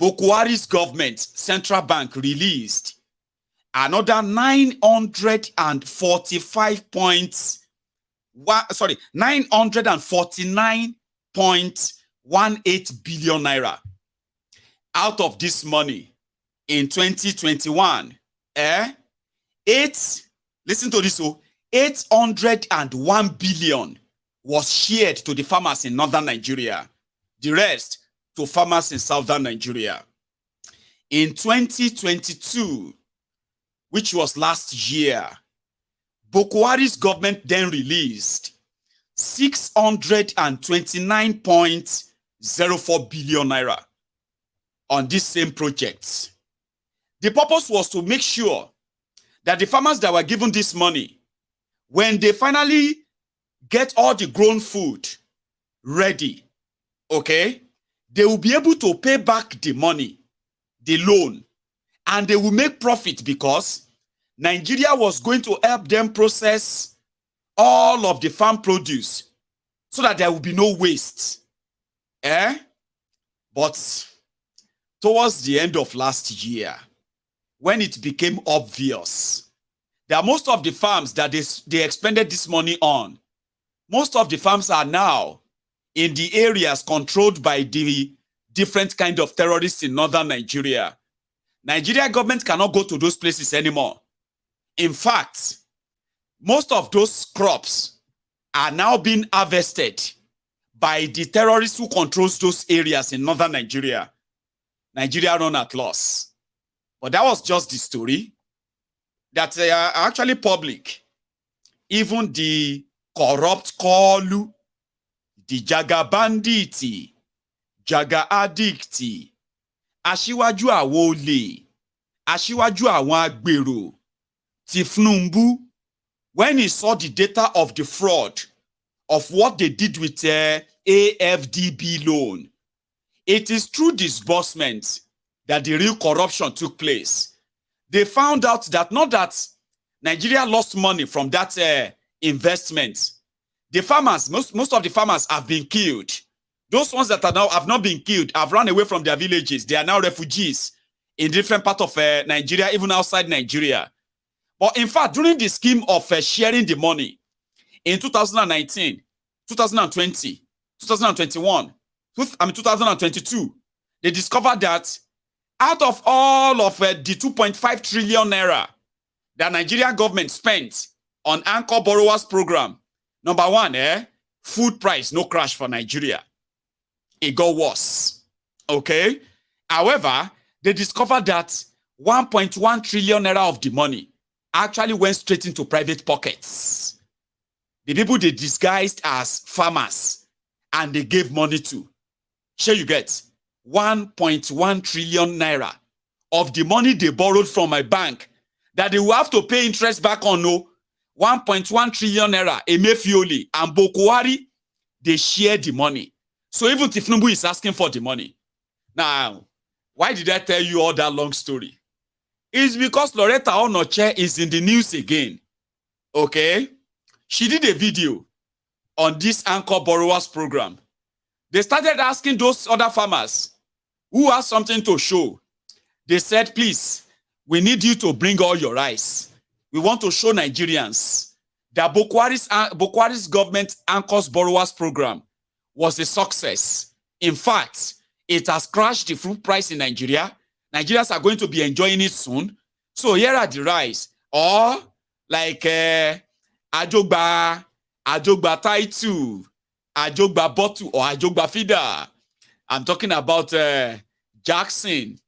Bokwari's government, Central Bank, released another 949.18 billion naira. Out of this money in 2021, listen to this, 801 billion was shared to the farmers in northern Nigeria. The rest to farmers in southern Nigeria. In 2022, which was last year, Bokwari's government then released 629.04 billion naira on this same project. The purpose was to make sure that the farmers that were given this money, when they finally get all the grown food ready, okay, they will be able to pay back the money, the loan, and they will make profit because Nigeria was going to help them process all of the farm produce so that there will be no waste. But towards the end of last year, when it became obvious that most of the farms that they expended this money on, most of the farms are now in the areas controlled by the different kind of terrorists in northern Nigeria. Nigeria government cannot go to those places anymore. In fact, most of those crops are now being harvested by the terrorists who controls those areas in northern Nigeria. Nigeria run at loss. But that was just the story that are actually public. Even the corrupt Kolu, the Jaga banditi, Jaga addicti, Aṣíwájú àwọn olè, Aṣíwájú àwọn agbèrò, Tifnumbu, when he saw the data of the fraud of what they did with AFDB loan, it is through disbursement that the real corruption took place. They found out that not that Nigeria lost money from that investment. The farmers, most of the farmers have been killed. Those ones that are now have not been killed have run away from their villages. They are now refugees in different parts of Nigeria, even outside Nigeria. But in fact, during the scheme of sharing the money in 2019, 2020, 2021, 2022, they discovered that out of all of the 2.5 trillion naira that Nigerian government spent on Anchor Borrowers Program, number one, food price no crash for Nigeria. It got worse. Okay? However, they discovered that 1.1 trillion naira of the money actually went straight into private pockets. The people they disguised as farmers and they gave money to. Sure, you get 1.1 trillion naira of the money they borrowed from my bank that they will have to pay interest back on. No, 1.1 trillion naira, Emefiole and Bokwari, they share the money. So even Tifnumbu is asking for the money. Now, why did I tell you all that long story? It's because Loretta Onoche is in the news again. Okay? She did a video on this Anchor Borrowers Program. They started asking those other farmers who has something to show. They said, please, we need you to bring all your rice. We want to show Nigerians that Bokwari's government Anchors Borrowers Program was a success. In fact, it has crashed the fruit price in Nigeria. Nigerians are going to be enjoying it soon. So here are the rice. Or like Ajogba Taitu, Ajogba Botu, or Ajogba Fida. I'm talking about Jackson,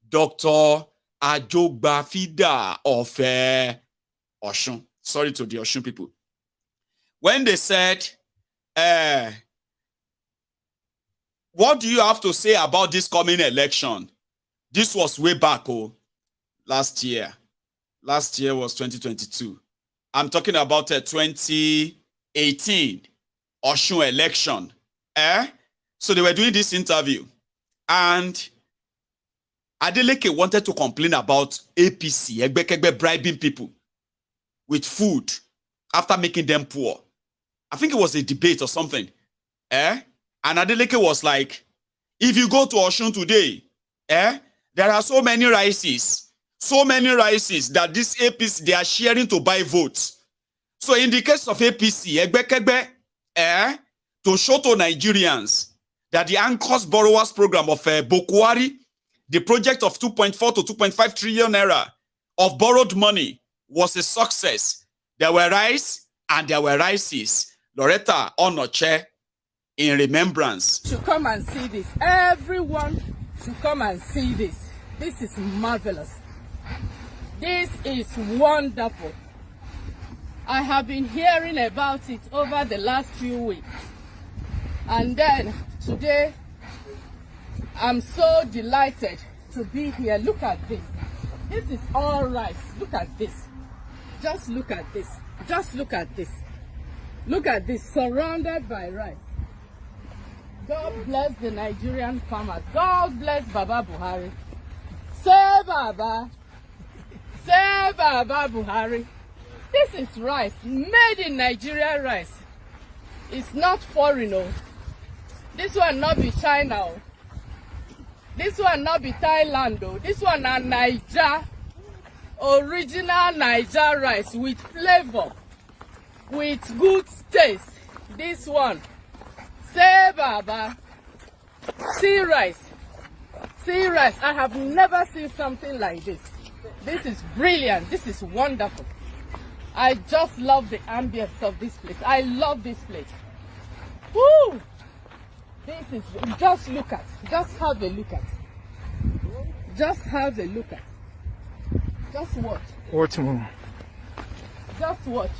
Dr. Ajogba Fida of Oshun. Sorry to the Oshun people. When they said, what do you have to say about this coming election? This was way back, last year. Last year was 2022. I'm talking about 2018 Oshun election. So they were doing this interview. And Adeleke wanted to complain about APC, Egbekegbe bribing people with food after making them poor. I think it was a debate or something. And Adeleke was like, if you go to Oshun today, there are so many rices that this APC, they are sharing to buy votes. So in the case of APC, Egbekegbe, to show to Nigerians that the Anchors Borrowers Program of Bokwari, the project of 2.4 to 2.5 trillion naira of borrowed money, was a success. There were rice and there were rices. Loretta Onoche, in remembrance. Should come and see this. Everyone should come and see this. This is marvelous. This is wonderful. I have been hearing about it over the last few weeks. And then today, I'm so delighted to be here. Look at this. This is all rice. Look at this. Just look at this. Just look at this. Look at this, surrounded by rice. God bless the Nigerian farmers. God bless Baba Buhari. Say Baba. Say Baba Buhari. This is rice, made in Nigeria rice. It's not foreign. This one not be China. This one not be Thailand. This one are Niger. Original Niger rice with flavor. With good taste. This one. Say Baba. See rice. See rice. I have never seen something like this. This is brilliant. This is wonderful. I just love the ambience of this place. I love this place. Woo! This is, just look at. Just have a look at. Just have a look at. Just watch. Watch more. Just watch.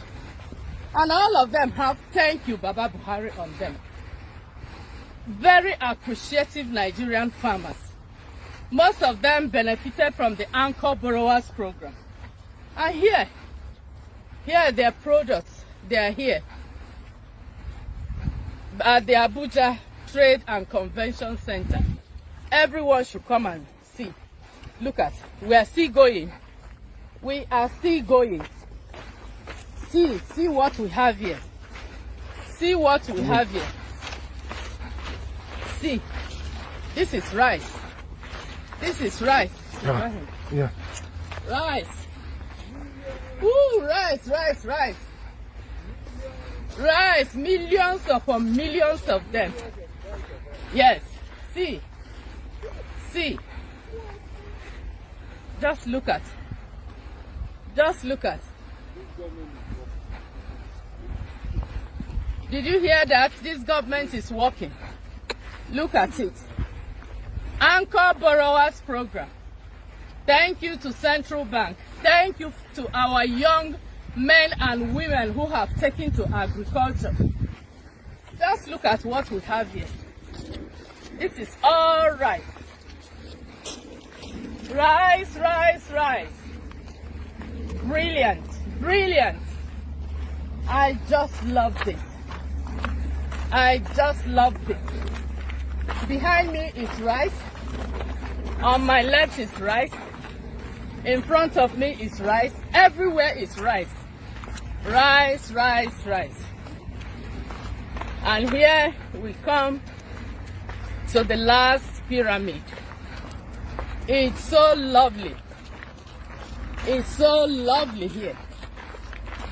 And all of them have thank you Baba Buhari on them. Very appreciative Nigerian farmers. Most of them benefited from the Anchor Borrowers Program. And here are their products. They are here at the Abuja Trade and Convention Center. Everyone should come and see. Look at, we are still going. We are still going. See what we have here. See what we have here. See, this is rice. This is rice. Yeah. Rice. Ooh, rice. Rice, millions upon millions of them. Yes, see. Just look at. Did you hear that? This government is working. Look at it. Anchor Borrowers Program. Thank you to Central Bank. Thank you to our young men and women who have taken to agriculture. Just look at what we have here. This is all rice. Rice. Brilliant. I just love this. Behind me is rice. On my left is rice. In front of me is rice. Everywhere is rice. Rice. And here we come to the last pyramid. It's so lovely. Here.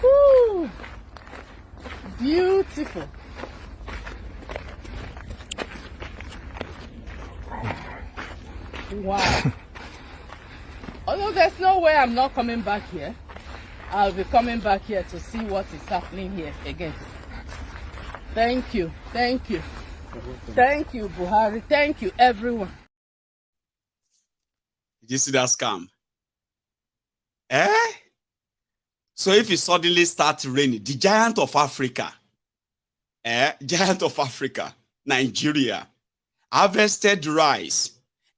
Woo! Beautiful. Wow. Although there's no way I'm not coming back here, I'll be coming back here to see what is happening here again. Thank you, Buhari. Thank you, everyone. Did you see that scam? So if it suddenly starts raining, the giant of Africa, giant of Africa, Nigeria, harvested rice,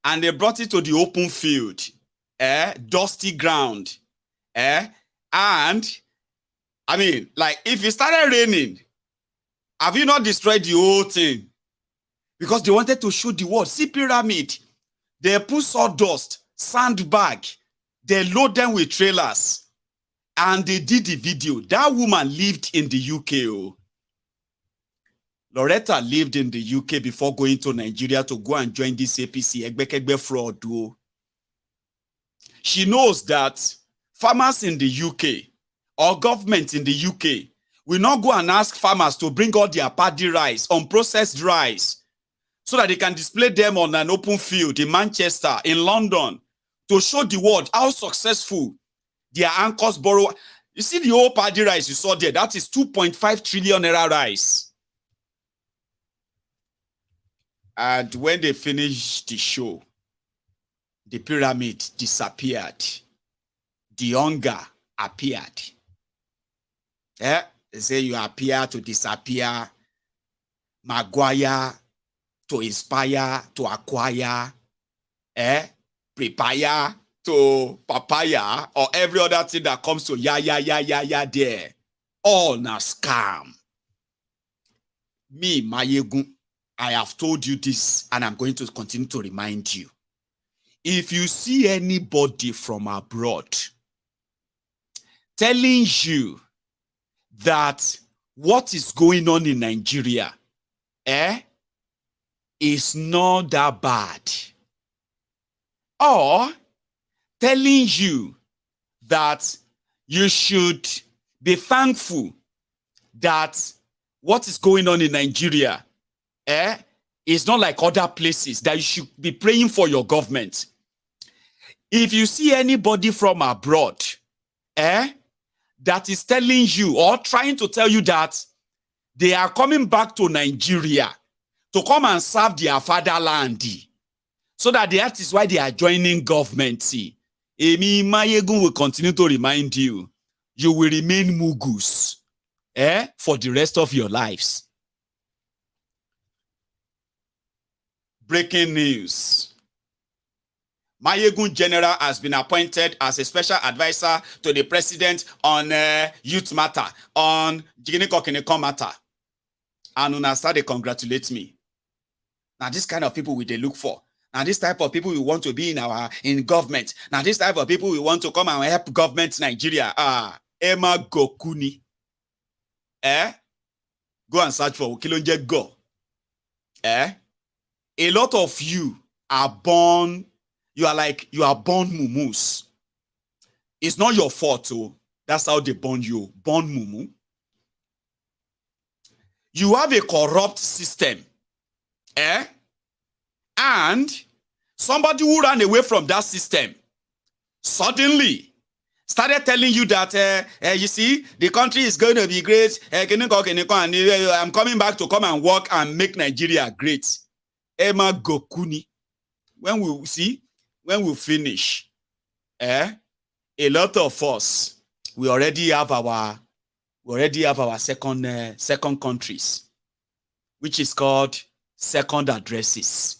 and they brought it to the open field, dusty ground, and I mean, like, if it started raining, have you not destroyed the whole thing? Because they wanted to show the world. See pyramid. They put sawdust, sandbag. They load them with trailers. And they did the video. That woman lived in the UK. Oh. Loretta lived in the UK before going to Nigeria to go and join this APC. Egbekegbe fraud. Oh. She knows that farmers in the UK or government in the UK will not go and ask farmers to bring all their paddy rice, unprocessed rice, so that they can display them on an open field in Manchester, in London, to show the world how successful their anchors borrow. You see the whole paddy rice you saw there, that is 2.5 trillion naira rice. And when they finished the show, the pyramid disappeared. The hunger appeared. They say you appear to disappear. Maguire to inspire, to acquire, prepare to papaya, or every other thing that comes to ya there. All na scam. Me, Maiyegun, I have told you this, and I'm going to continue to remind you. If you see anybody from abroad telling you that what is going on in Nigeria, is not that bad, or telling you that you should be thankful that what is going on in Nigeria is not like other places, that you should be praying for your government. If you see anybody from abroad that is telling you or trying to tell you that they are coming back to Nigeria to come and serve their fatherland, so that is why they are joining government, Emi Maiyegun will continue to remind you, you will remain mugus for the rest of your lives. Breaking news. Maiyegun General has been appointed as a special advisor to the president on youth matter, on Jigini matter. And una start to congratulate me. Now, this kind of people we they look for. Now, this type of people we want to be in government. Now, this type of people we want to come and help government Nigeria. Emma Gokuni. Go and search for Kilonje Go. A lot of you are born, you are born mumus. It's not your fault, oh. That's how they born you. Born mumu. You have a corrupt system. And somebody who ran away from that system suddenly started telling you that, you see, the country is going to be great. And I'm coming back to come and work and make Nigeria great. Emma Gokuni. When we finish, a lot of us, we already have our second countries, which is called second addresses.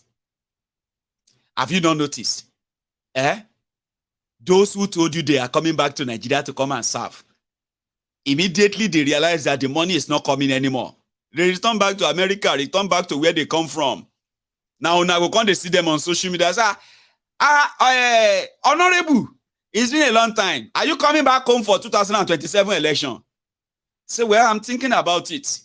Have you not noticed? Those who told you they are coming back to Nigeria to come and serve, immediately they realize that the money is not coming anymore. They return back to America, return back to where they come from. Now we can't see them on social media. Say, Honorable, it's been a long time. Are you coming back home for 2027 election? Say, well, I'm thinking about it.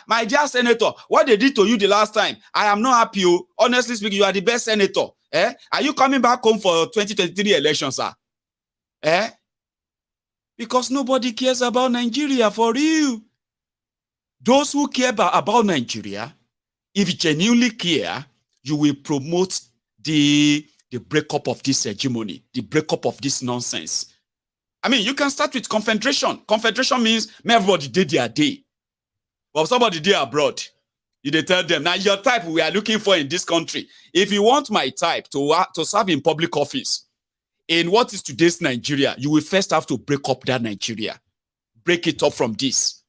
My dear senator, what they did to you the last time, I am not happy. Honestly speaking, you are the best senator. Are you coming back home for 2023 elections, sir? Because nobody cares about Nigeria for you. Those who care about Nigeria, if you genuinely care, you will promote the breakup of this hegemony, the breakup of this nonsense. I mean, you can start with confederation. Confederation means everybody did their day. But somebody did abroad, you they tell them, now your type we are looking for in this country. If you want my type to serve in public office, in what is today's Nigeria, you will first have to break up that Nigeria. Break it up from this.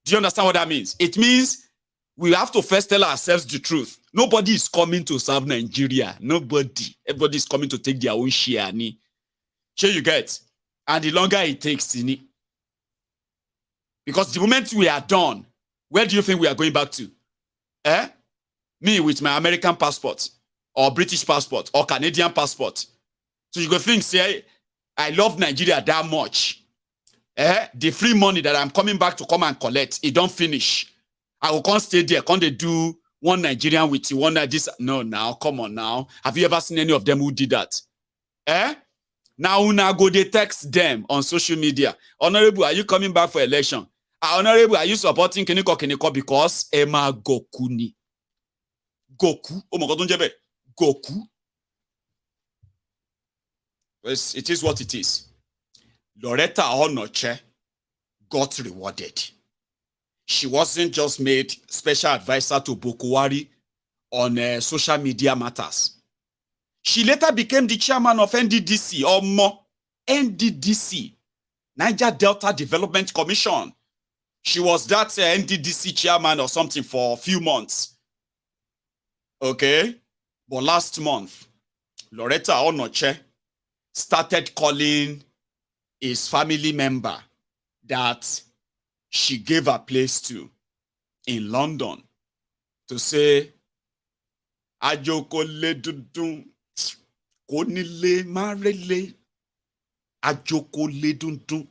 Do you understand what that means? It means we have to first tell ourselves the truth. Nobody is coming to serve Nigeria. Nobody. Everybody is coming to take their own share. Sure you get? And the longer it takes, because the moment we are done, where do you think we are going back to? Me with my American passport, or British passport, or Canadian passport. So you go think, say, I love Nigeria that much. The free money that I'm coming back to come and collect, it don't finish. I will can't stay there. Can't they do one Nigerian with you, one that this? No, now, come on now. Have you ever seen any of them who did that? Now, una go they text them on social media. Honorable, are you coming back for election? Honorable, are you supporting Kiniko because Emma Goku ni? Goku? Oh my God, don't you Goku? It is what it is. Loretta Onoche got rewarded. She wasn't just made special advisor to Bokuwari on social media matters. She later became the chairman of NDDC, or more, NDDC, Niger Delta Development Commission. She was that NDDC chairman or something for a few months. Okay? But last month, Loretta Onoche started calling his family member that she gave a place to in London to say, Ajoko le dundun, konile marele, Ajoko le dundun,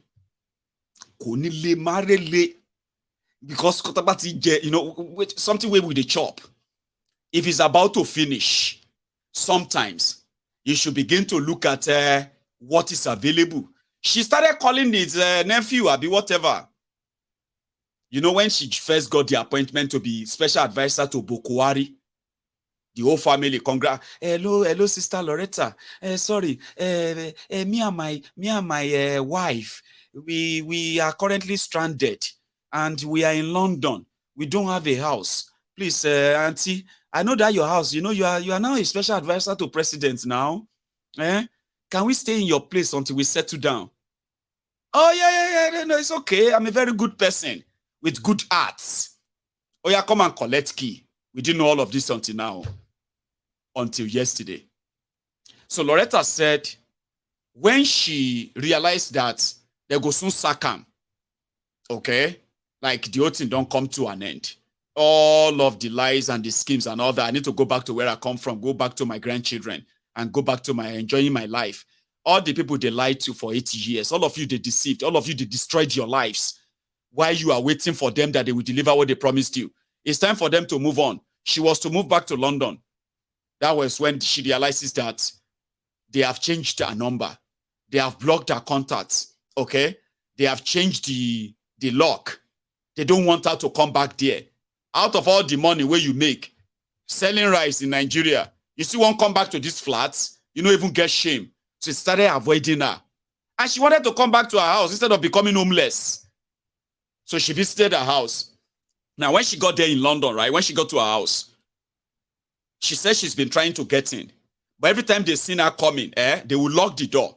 konile marele. Because you know, something with the chop. If it's about to finish, sometimes you should begin to look at what is available. She started calling his nephew, Abi, whatever. You know, when she first got the appointment to be special advisor to Bokuwari, the whole family, hello, sister Loretta. Sorry, me and my wife, we are currently stranded, and we are in London. We don't have a house. Please, auntie, I know that your house. You know, you are now a special advisor to president now. Can we stay in your place until we settle down? Oh yeah, no, it's okay. I'm a very good person with good arts. Oh yeah, come and collect key. We didn't know all of this until now, until yesterday. So Loretta said, when she realized that they go soon sack him, okay, like the whole thing don't come to an end. All of the lies and the schemes and all that, I need to go back to where I come from, go back to my grandchildren, and go back to my enjoying my life. All the people they lied to for 80 years, all of you they deceived, all of you they destroyed your lives while you are waiting for them that they will deliver what they promised you. It's time for them to move on. She was to move back to London. That was when she realizes that they have changed her number. They have blocked her contacts, okay? They have changed the lock. They don't want her to come back there. Out of all the money where you make, selling rice in Nigeria, you still won't come back to these flats, you don't even get shame. So she started avoiding her. And she wanted to come back to her house instead of becoming homeless. So she visited her house. Now, when she got there in London, right, when she got to her house, she said she's been trying to get in. But every time they seen her coming, they will lock the door.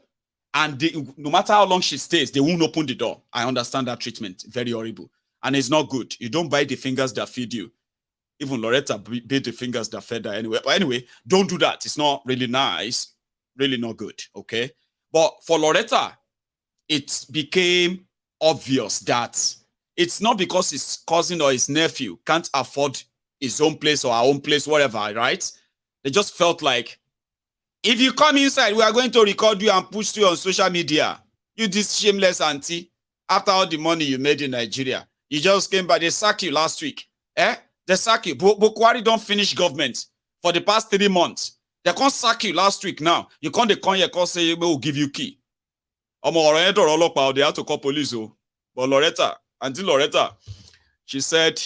And no matter how long she stays, they won't open the door. I understand that treatment. Very horrible. And it's not good. You don't bite the fingers that feed you. Even Loretta bit the fingers that fed her anyway. But anyway, don't do that. It's not really nice. Really not good, okay? But for Loretta, it became obvious that it's not because his cousin or his nephew can't afford his own place or our own place, whatever, right? They just felt like, if you come inside, we are going to record you and push you on social media. You this shameless auntie, after all the money you made in Nigeria. You just came by, they sacked you last week. They sacked you. Bokuwari don't finish government for the past 3 months. They can't sack you last week now. You can't come here and say, we'll give you key. They have to call police. But Loretta, Auntie Loretta, she said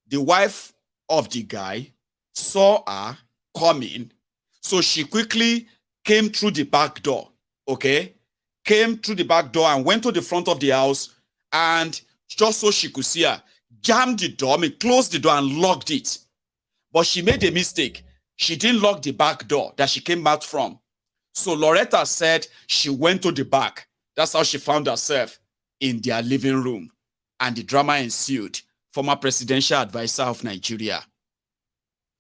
the wife of the guy saw her coming. So she quickly came through the back door, okay? Came through the back door and went to the front of the house, and just so she could see her, jammed the door, closed the door and locked it. But she made a mistake. She didn't lock the back door that she came out from. So Loretta said she went to the back. That's how she found herself in their living room. And the drama ensued. Former presidential advisor of Nigeria,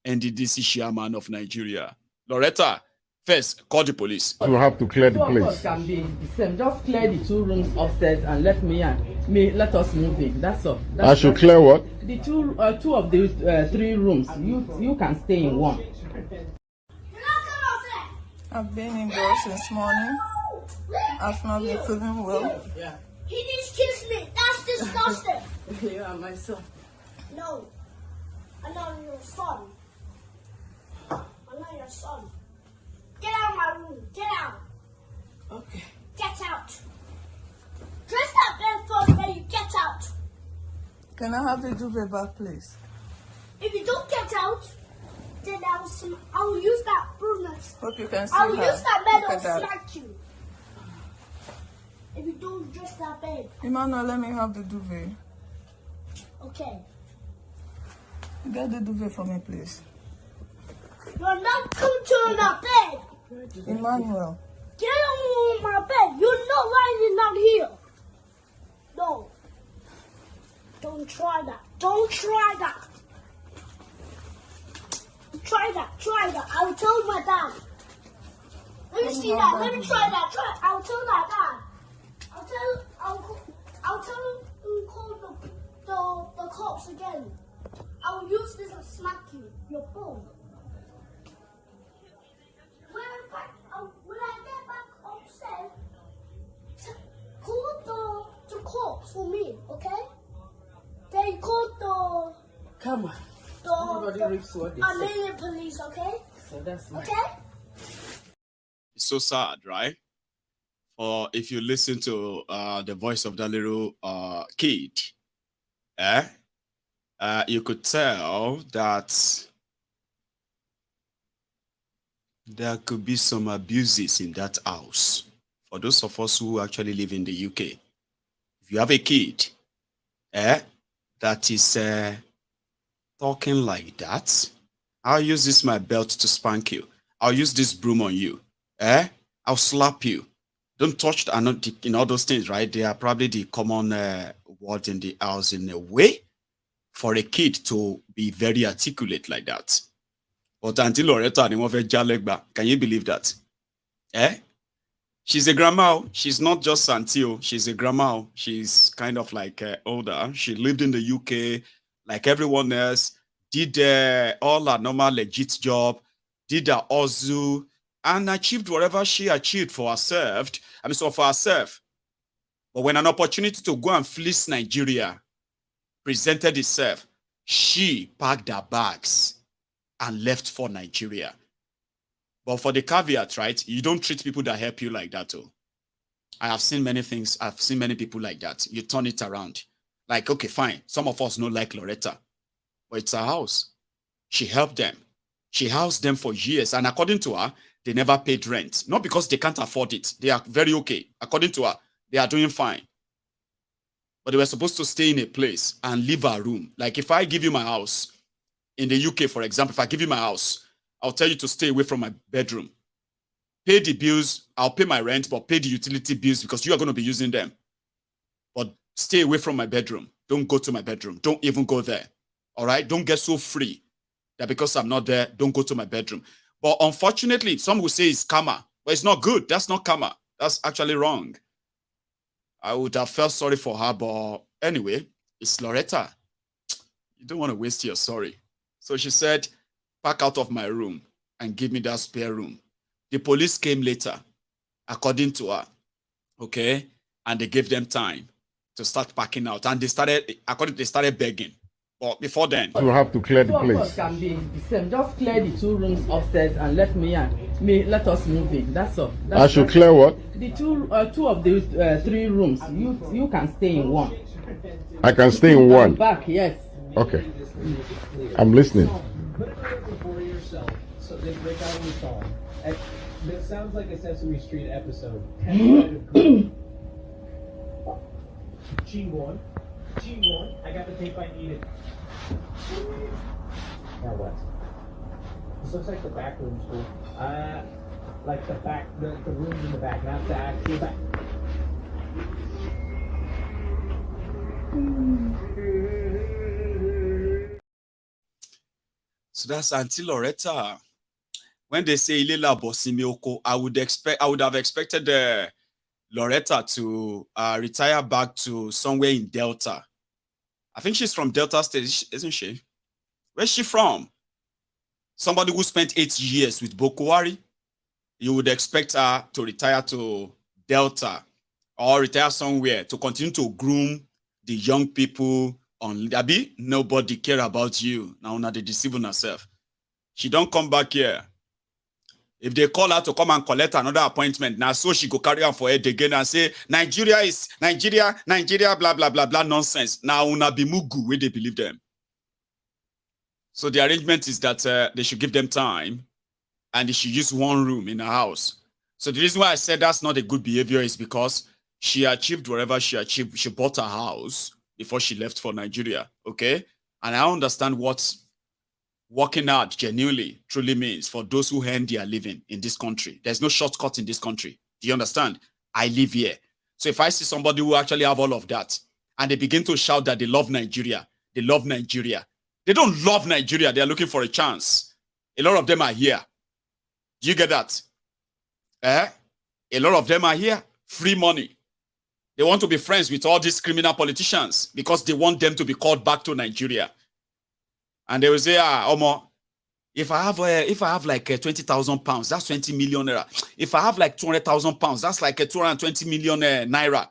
NDDC chairman of Nigeria. Loretta, first, call the police. You have to clear the place. Two of us can be the same. Just clear the 2 rooms upstairs and let us move in. That's all. I should clear what? The two of the 3 rooms. You can stay in one. I've been indoors since morning. I've not been feeling well. Yeah. He just kissed me. That's disgusting. You are my son. No. I'm not your son. I'm not your son. Get out of my room. Get out. Okay. Get out. Dress that bed first, then you get out. Can I have the duvet back, please? If you don't get out, then I will use that broom. Hope you can see I will her. use that bed Look and at that. smack you. If you don't dress that bed. Emmanuel, let me have the duvet. Okay. Get the duvet for me, please. You're not coming to my bed. Emmanuel. Get on my bed. You're not lying out here. No. Don't try that. Don't try that. Try that. Try that. I will tell my dad. Let me see that. Let me try that. Try. I will tell my dad. I'll tell him call the cops again. I will use this and smack you. Your phone. When I get back upstairs, call the cops for me, okay? Then call Come on. the Armenian police, okay? So that's okay? It's so sad, right? Or if you listen to the voice of that little kid, you could tell that there could be some abuses in that house. For those of us who actually live in the UK, if you have a kid that is talking like that, I'll use this my belt to spank you. I'll use this broom on you. I'll slap you. Don't touch in all those things, right? They are probably the common word in the house in a way for a kid to be very articulate like that. But until Loretta, can you believe that? She's a grandma. She's not just auntie. She's a grandma. She's kind of like older. She lived in the UK like everyone else, did all her normal legit job, did her OZU, and achieved whatever she achieved for herself. For herself. But when an opportunity to go and fleece Nigeria presented itself, she packed her bags and left for Nigeria. But for the caveat, right, you don't treat people that help you like that. Oh. I have seen many things. I've seen many people like that. You turn it around. Like, okay, fine. Some of us don't like Loretta, but it's her house. She helped them. She housed them for years. And according to her, they never paid rent. Not because they can't afford it. They are very okay. According to her, they are doing fine. But they were supposed to stay in a place and leave a room. Like if I give you my house, in the UK, for example, if I give you my house, I'll tell you to stay away from my bedroom. Pay the bills. I'll pay my rent, but pay the utility bills because you are going to be using them. But stay away from my bedroom. Don't go to my bedroom. Don't even go there. All right? Don't get so free that because I'm not there, don't go to my bedroom. But unfortunately, some will say it's karma. But it's not good. That's not karma. That's actually wrong. I would have felt sorry for her, but anyway, it's Loretta. You don't want to waste your sorry. So she said, pack out of my room and give me that spare room. The police came later, according to her, okay? And they gave them time to start packing out. And they started begging. But before then... You have to clear the Two of place. us can be the same. Just clear the 2 rooms upstairs and let us move in. That's all. I should clear what? The two of the 3 rooms. You can stay in one. I can stay in one. Back, yes. Okay. I'm listening. Put it right before yourself, so they break out in song. This sounds like a Sesame Street episode. Chingon, I got the tape I needed. Now what? This looks like the back room school. like the back, the rooms in the back, not the actual back. So that's Auntie Loretta. When they say Ilela Bosimioko, I would have expected Loretta to retire back to somewhere in Delta. I think she's from Delta State, isn't she? Where's she from? Somebody who spent 8 years with Boko Haram. You would expect her to retire to Delta or retire somewhere to continue to groom the young people on Abi. Nobody care about you. Now they deceiving herself. She don't come back here. If they call her to come and collect another appointment, now so she go carry on for head again and say, Nigeria, blah, blah, blah, blah, nonsense. Now una be mugu where they believe them. So the arrangement is that they should give them time and they should use one room in a house. So the reason why I said that's not a good behavior is because she achieved whatever she achieved. She bought a house before she left for Nigeria, okay? And I understand what working hard genuinely truly means for those who earn their living in this country. There's no shortcut in this country. Do you understand? I live here. So if I see somebody who actually have all of that and they begin to shout that they love Nigeria, they love Nigeria. They don't love Nigeria. They're looking for a chance. A lot of them are here. Do you get that? A lot of them are here. Free money. They want to be friends with all these criminal politicians because they want them to be called back to Nigeria. And they will say, Omo, if I have like 20,000 pounds, that's 20 million naira. If I have like 200,000 pounds, that's like 220 million naira.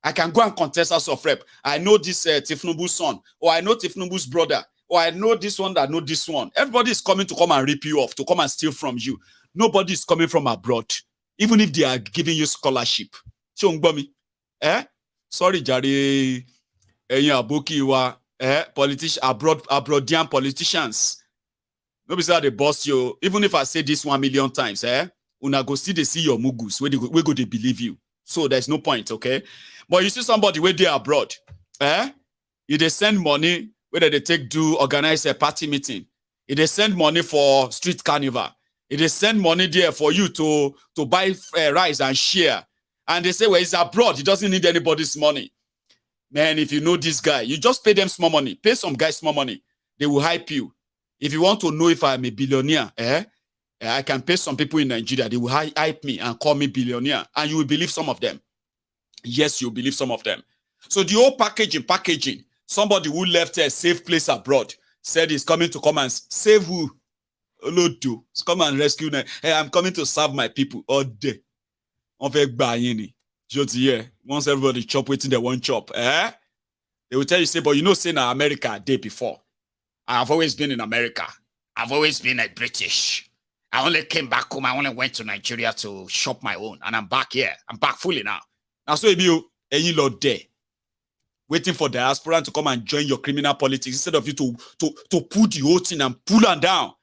I can go and contest House of Rep. I know this Tifnubu's son, or I know Tifnubu's brother, or I know this one that know this one. Everybody is coming to come and rip you off, to come and steal from you. Nobody is coming from abroad, even if they are giving you scholarship. Sorry, Jari, abroadian politicians. Nobody say they boss you. Even if I say this 1 million times, una go see they see your mugus, where go they believe you. So there's no point, okay? But you see somebody where they are abroad, if they send money, whether they organize a party meeting, if they send money for street carnival, if they send money there for you to buy rice and share, and they say, well, he's abroad, he doesn't need anybody's money. Man, if you know this guy, you just pay them small money. Pay some guys small money. They will hype you. If you want to know if I'm a billionaire, I can pay some people in Nigeria. They will hype me and call me billionaire. And you will believe some of them. Yes, you will believe some of them. So the whole packaging, somebody who left a safe place abroad said he's coming to come and save who? Olodo. Come and rescue them. Hey, I'm coming to serve my people all day. Once everybody chop waiting they won't chop, they will tell you, say, but you know, say now America a day before. I've always been in America. I've always been a British. I only came back home. I only went to Nigeria to shop my own. And I'm back here. I'm back fully now. Now, so if you lot there, waiting for diaspora to come and join your criminal politics instead of you to put the whole thing and pull them down.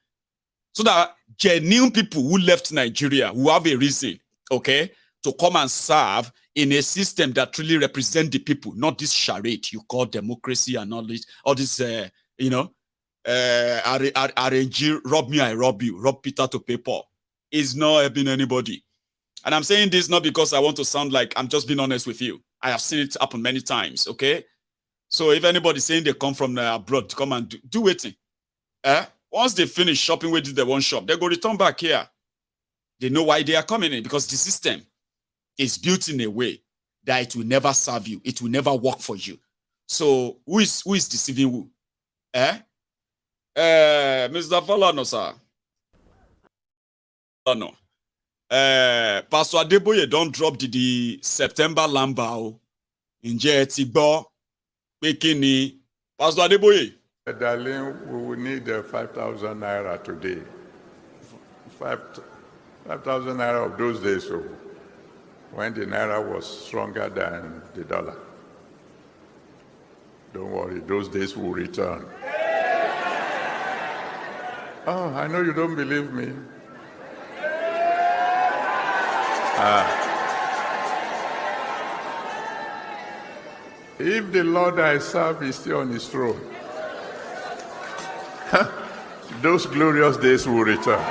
So that genuine people who left Nigeria, who have a reason, okay, to come and serve in a system that truly represents the people, not this charade you call democracy and all this RNG, rob me, I rob you, rob Peter to pay Paul. Is not helping anybody. And I'm saying this not because I want to sound like I'm just being honest with you. I have seen it happen many times, okay? So if anybody saying they come from abroad to come and do it, once they finish shopping with the one shop, they go return back here. They know why they are coming in, because the system is built in a way that it will never serve you. It will never work for you. So who is deceiving who? Mr. Falano, sir. No. Pastor Adeboye don't drop the September Lambao in Tigbo, Pekini. Pastor Adeboye. Darling, we will need 5,000 naira today. 5,000 naira of those days, so when the naira was stronger than the dollar. Don't worry, those days will return. Oh, I know you don't believe me. If the Lord I serve is still on his throne, those glorious days will return.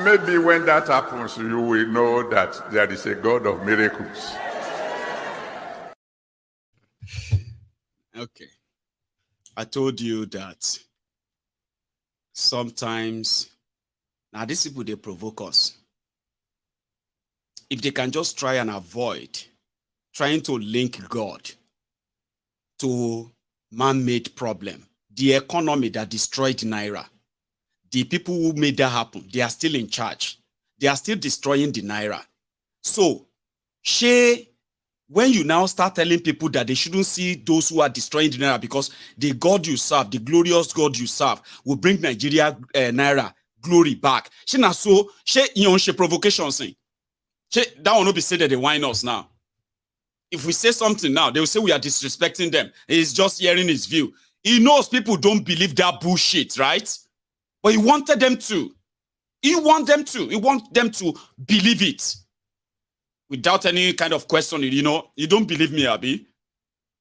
maybe when that happens, you will know that there is a God of miracles. Okay. I told you that sometimes, now these people, they provoke us. If they can just try and avoid trying to link God to man-made problem, the economy that destroyed Naira, the people who made that happen, they are still in charge. They are still destroying the Naira. So, when you now start telling people that they shouldn't see those who are destroying the Naira because the God you serve, the glorious God you serve, will bring Nigeria Naira glory back. She provocation thing. That will not be said that they whine us now. If we say something now, they will say we are disrespecting them. He's just hearing his view. He knows people don't believe that bullshit, right? But he wanted them to. He want them to believe it. Without any kind of question, you don't believe me, Abi.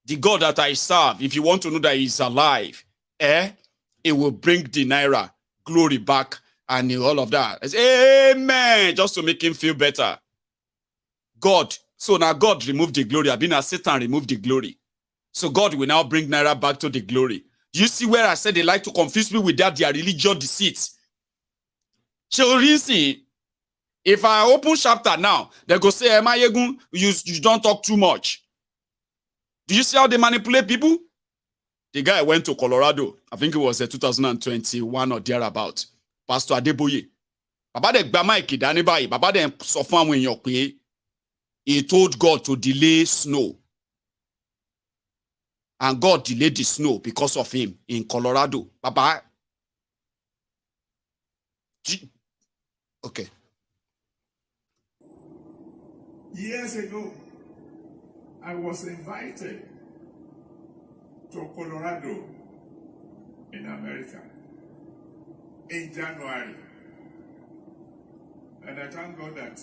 The God that I serve, if you want to know that he's alive, it will bring the Naira glory back and all of that. It's, amen, just to make him feel better. God, so now God removed the glory. Abi now Satan removed the glory. So God will now bring Naira back to the glory. Do you see where I said they like to confuse me with that, their religious deceit? So you see, if I open chapter now, they go say, Maiyegun, you don't talk too much. Do you see how they manipulate people? The guy went to Colorado. I think it was 2021 or thereabout. Pastor Adeboye. Baba de gba mic dani bayi. Baba de sọ fún àwọn èèyàn pé he told God to delay snow. And God delayed the snow because of him in Colorado. Baba. Okay. Years ago, I was invited to Colorado in America in January. And I thank God that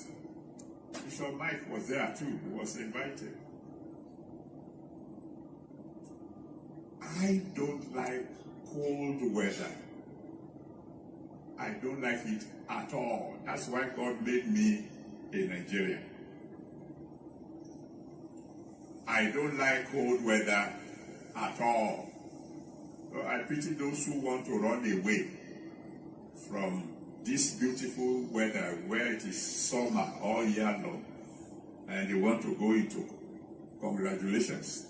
Bishop Mike was there too. He was invited. I don't like cold weather. I don't like it at all. That's why God made me a Nigerian. I don't like cold weather at all. So I pity those who want to run away from this beautiful weather where it is summer all year long and they want to go into. Congratulations.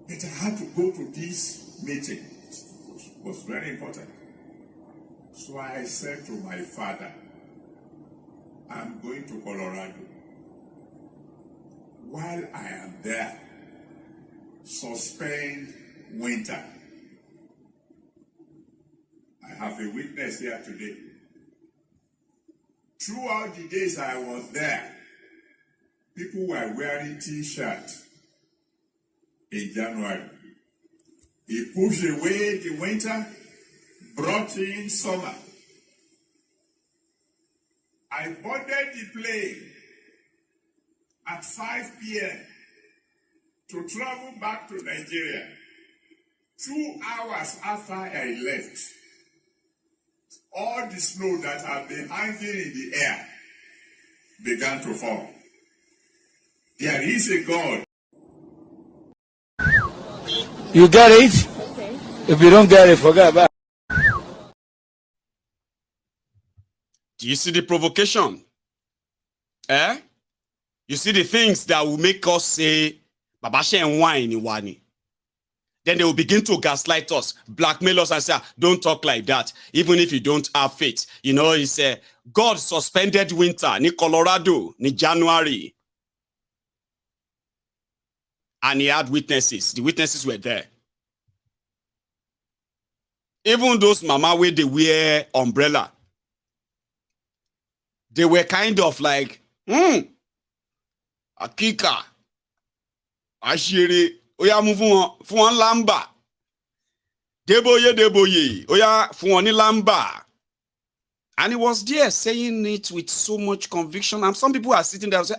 But I had to go to this meeting. It was very important. So I said to my father, I'm going to Colorado. While I am there, suspend winter. I have a witness here today. Throughout the days I was there, people were wearing t-shirts in January. He pushed away the winter, brought in summer. I boarded the plane at 5 p.m. to travel back to Nigeria. 2 hours after I left, all the snow that had been hanging in the air began to fall. There is a God. You get it? Okay. If you don't get it, forget about it. Do you see the provocation? You see the things that will make us say, Babashe and wine in wani. Then they will begin to gaslight us, blackmail us and say, don't talk like that, even if you don't have faith. You know, it's God suspended winter in Colorado in January. And he had witnesses. The witnesses were there. Even those mama where they wear umbrella, they were kind of like, Akika, Ashiri, Oya mu fun lamba. Deboye, Oya fun lamba. And he was there saying it with so much conviction. And some people are sitting there and say,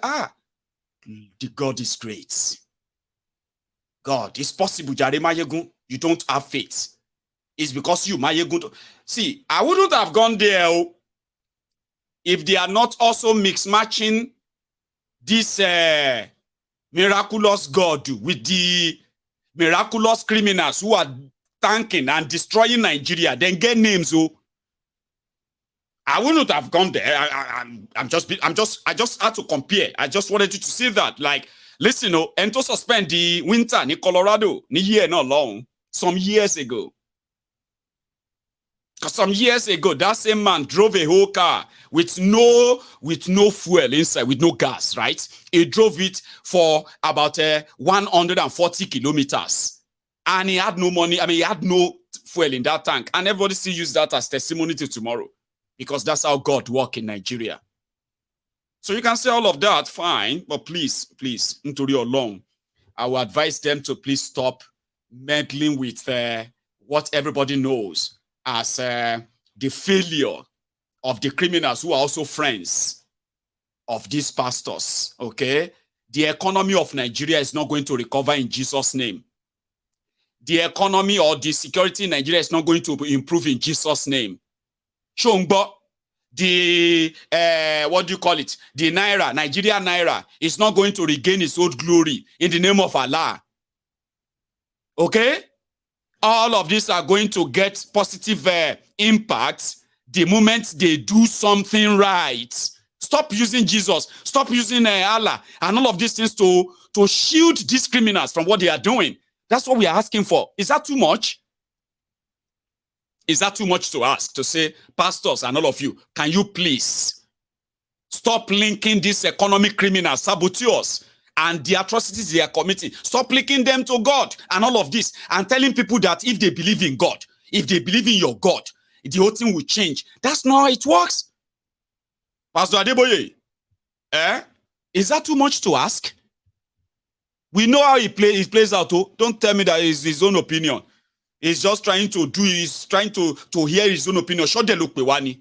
the God is great. God, it's possible, Jare Maiyegun, you don't have faith. It's because you, Maiyegun. See, I wouldn't have gone there if they are not also mix-matching this miraculous God with the miraculous criminals who are tanking and destroying Nigeria. Then get names. I wouldn't have gone there. I just had to compare. I just wanted you to see that. Like, listen, and to suspend the winter in Colorado, ni year not long, some years ago. Because some years ago, that same man drove a whole car with no fuel inside, with no gas, right? He drove it for about 140 kilometers. And he had no money. I mean, he had no fuel in that tank. And everybody still use that as testimony till tomorrow. Because that's how God works in Nigeria. So you can say all of that, fine. But please, into your long, I will advise them to please stop meddling with what everybody knows as the failure of the criminals who are also friends of these pastors, okay? The economy of Nigeria is not going to recover in Jesus' name. The economy or the security in Nigeria is not going to improve in Jesus' name. Shongbo, the, what do you call it? The Naira, Nigeria Naira, is not going to regain its old glory in the name of Allah. Okay? All of these are going to get positive impact the moment they do something right. Stop using Jesus. Stop using Allah and all of these things to shield these criminals from what they are doing. That's what we are asking for. Is that too much? Is that too much to ask? To say, pastors and all of you, can you please stop linking these economic criminals, saboteurs, and the atrocities they are committing? Stop linking them to God and all of this, and telling people that if they believe in God, if they believe in your God, the whole thing will change. That's not how it works. Pastor Adeboye, is that too much to ask? We know how he plays out. Don't tell me that it's his own opinion. He's just trying to he's trying to hear his own opinion. Show the look pewani.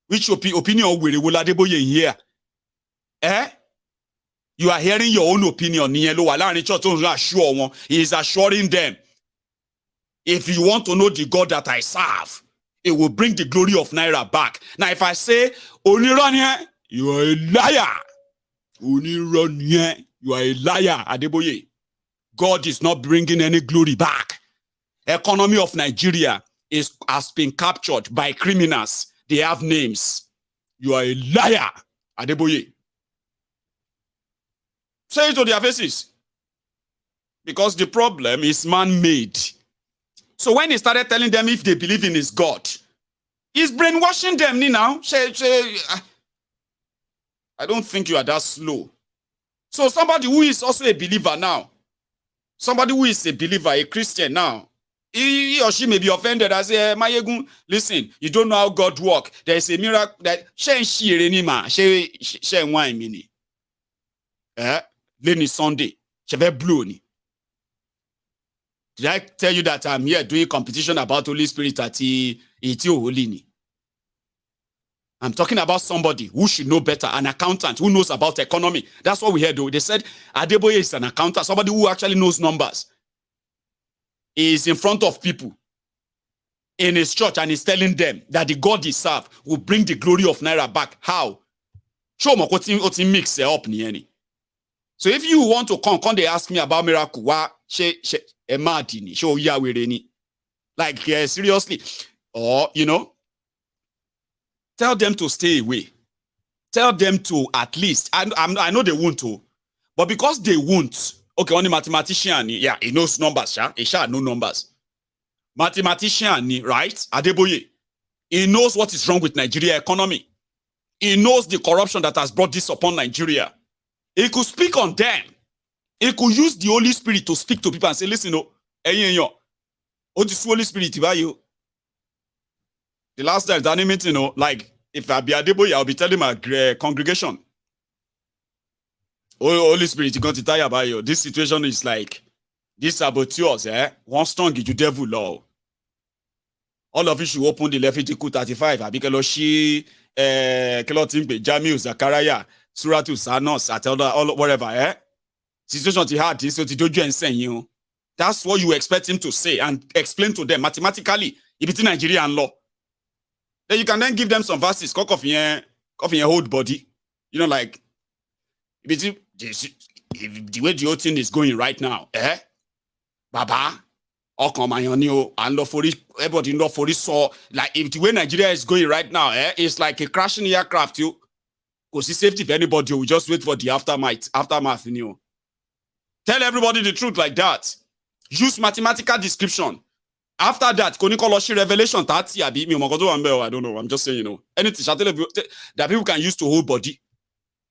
Which opinion will Adeboye hear? You are hearing your own opinion. He is assuring them. If you want to know the God that I serve, it will bring the glory of Naira back. Now, if I say, Oniranye, you are a liar. Oniranye, you are a liar, Adeboye. God is not bringing any glory back. Economy of Nigeria has been captured by criminals. They have names. You are a liar, Adeboye. Say it to their faces. Because the problem is man-made. So when he started telling them if they believe in his God, he's brainwashing them now. I don't think you are that slow. So somebody who is also a believer now, somebody who is a believer, a Christian now, he or she may be offended. I say, Maiyegun, listen, you don't know how God works. There is a miracle that Lenny Sunday, blue. Did I tell you that I'm here doing competition about Holy Spirit at Holy? I'm talking about somebody who should know better, an accountant who knows about economy. That's what we heard. They said Adeboye is an accountant, somebody who actually knows numbers. He is in front of people in his church and he's telling them that the God he serves will bring the glory of Naira back. How? Show me what mix up. So if you want to come, they ask me about miracle. Like, seriously. Or, tell them to stay away. Tell them to at least, I know they won't to, but because they won't, okay, only mathematician, yeah, he knows numbers, he shall know numbers. Mathematician, right? Adeboye, he knows what is wrong with Nigeria economy. He knows the corruption that has brought this upon Nigeria. He could speak on them. He could use the Holy Spirit to speak to people and say, listen, this Holy Spirit, the last time that meeting, like, if I be Adeboye, I'll be telling my congregation, Holy Spirit, you're going to tell you about you. This situation is like, this saboteurs, one strong you devil law. All of you should open the Leviticus 35. Because she, Kelotimpe, Jamil, Zachariah, Suratu, Sanos, all whatever, Situation to hard, so to do and send you. That's what you expect him to say and explain to them mathematically. If it's Nigerian law, then you can then give them some verses. Cock off your whole body. You know, like if the way the whole thing is going right now, Baba, and everybody know for this. So, like if the way Nigeria is going right now, it's like a crashing aircraft. You, because it's safety for anybody. We just wait for the aftermath. You know, tell everybody the truth like that. Use mathematical description. After that, revelation 30, I don't know. I'm just saying, you know, anything that people can use to hold body.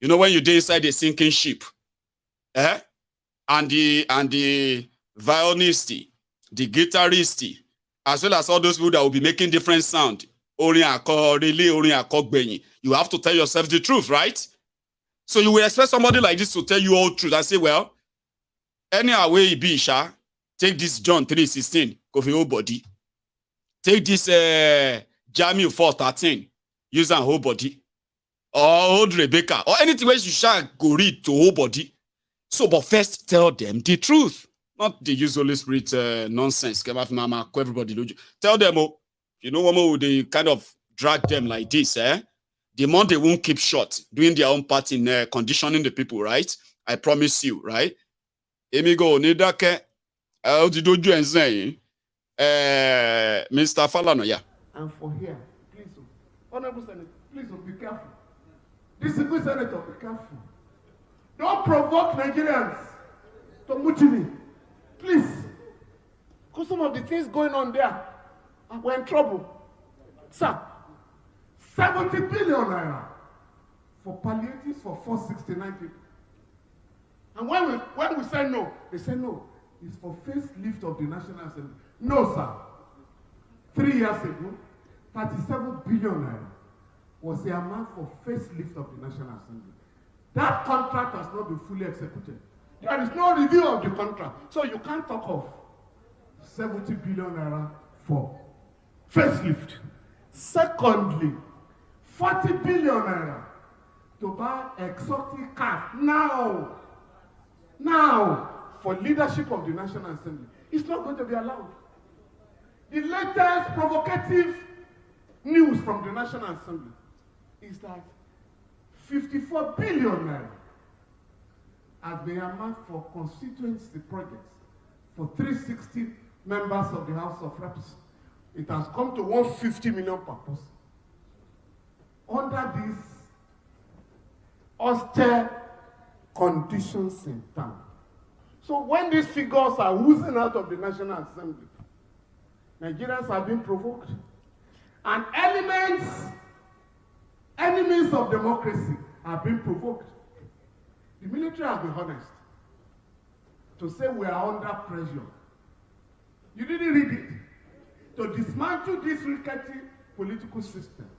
You know, when you're inside a sinking ship, and the violinist, the guitarist, as well as all those people that will be making different sound. You have to tell yourself the truth, right? So you will expect somebody like this to tell you all truth and say, well, any way it be, take this John 3:16, go for your body. Take this Jamie 4:13, use an whole body. Or hold Rebecca, or anything where you shall go read to whole body. So, but first tell them the truth, not the use Holy Spirit nonsense. Everybody, tell them, oh, you know, one they kind of drag them like this, the more they won't keep short, doing their own part in conditioning the people, right? I promise you, right? Emigo, Nidake, how did you say, Mr. Paranoia? And for here, please, Honorable Senator, please be careful. Discipline Senator, be careful. Don't provoke Nigerians to mutiny. Please. Because some of the things going on there, we're in trouble. Sir, 70 billion naira for palliatives for 469 people. And when we say no, they say no. It's for facelift of the National Assembly. No, sir. 3 years ago, 37 billion naira was the amount for facelift of the National Assembly. That contract has not been fully executed. There is no review of the contract. So you can't talk of 70 billion naira for facelift. Secondly, 40 billion naira to buy exotic cars now for leadership of the National Assembly. It's not going to be allowed. The latest provocative news from the National Assembly is that 54 billion naira has been earmarked for constituency projects for 360 members of the House of Reps. It has come to 150 million per person. Under these austere conditions in town. So when these figures are oozing out of the National Assembly, Nigerians are being provoked. And enemies of democracy are being provoked. The military has been honest to say we are under pressure. You didn't read it. To dismantle this rickety political system.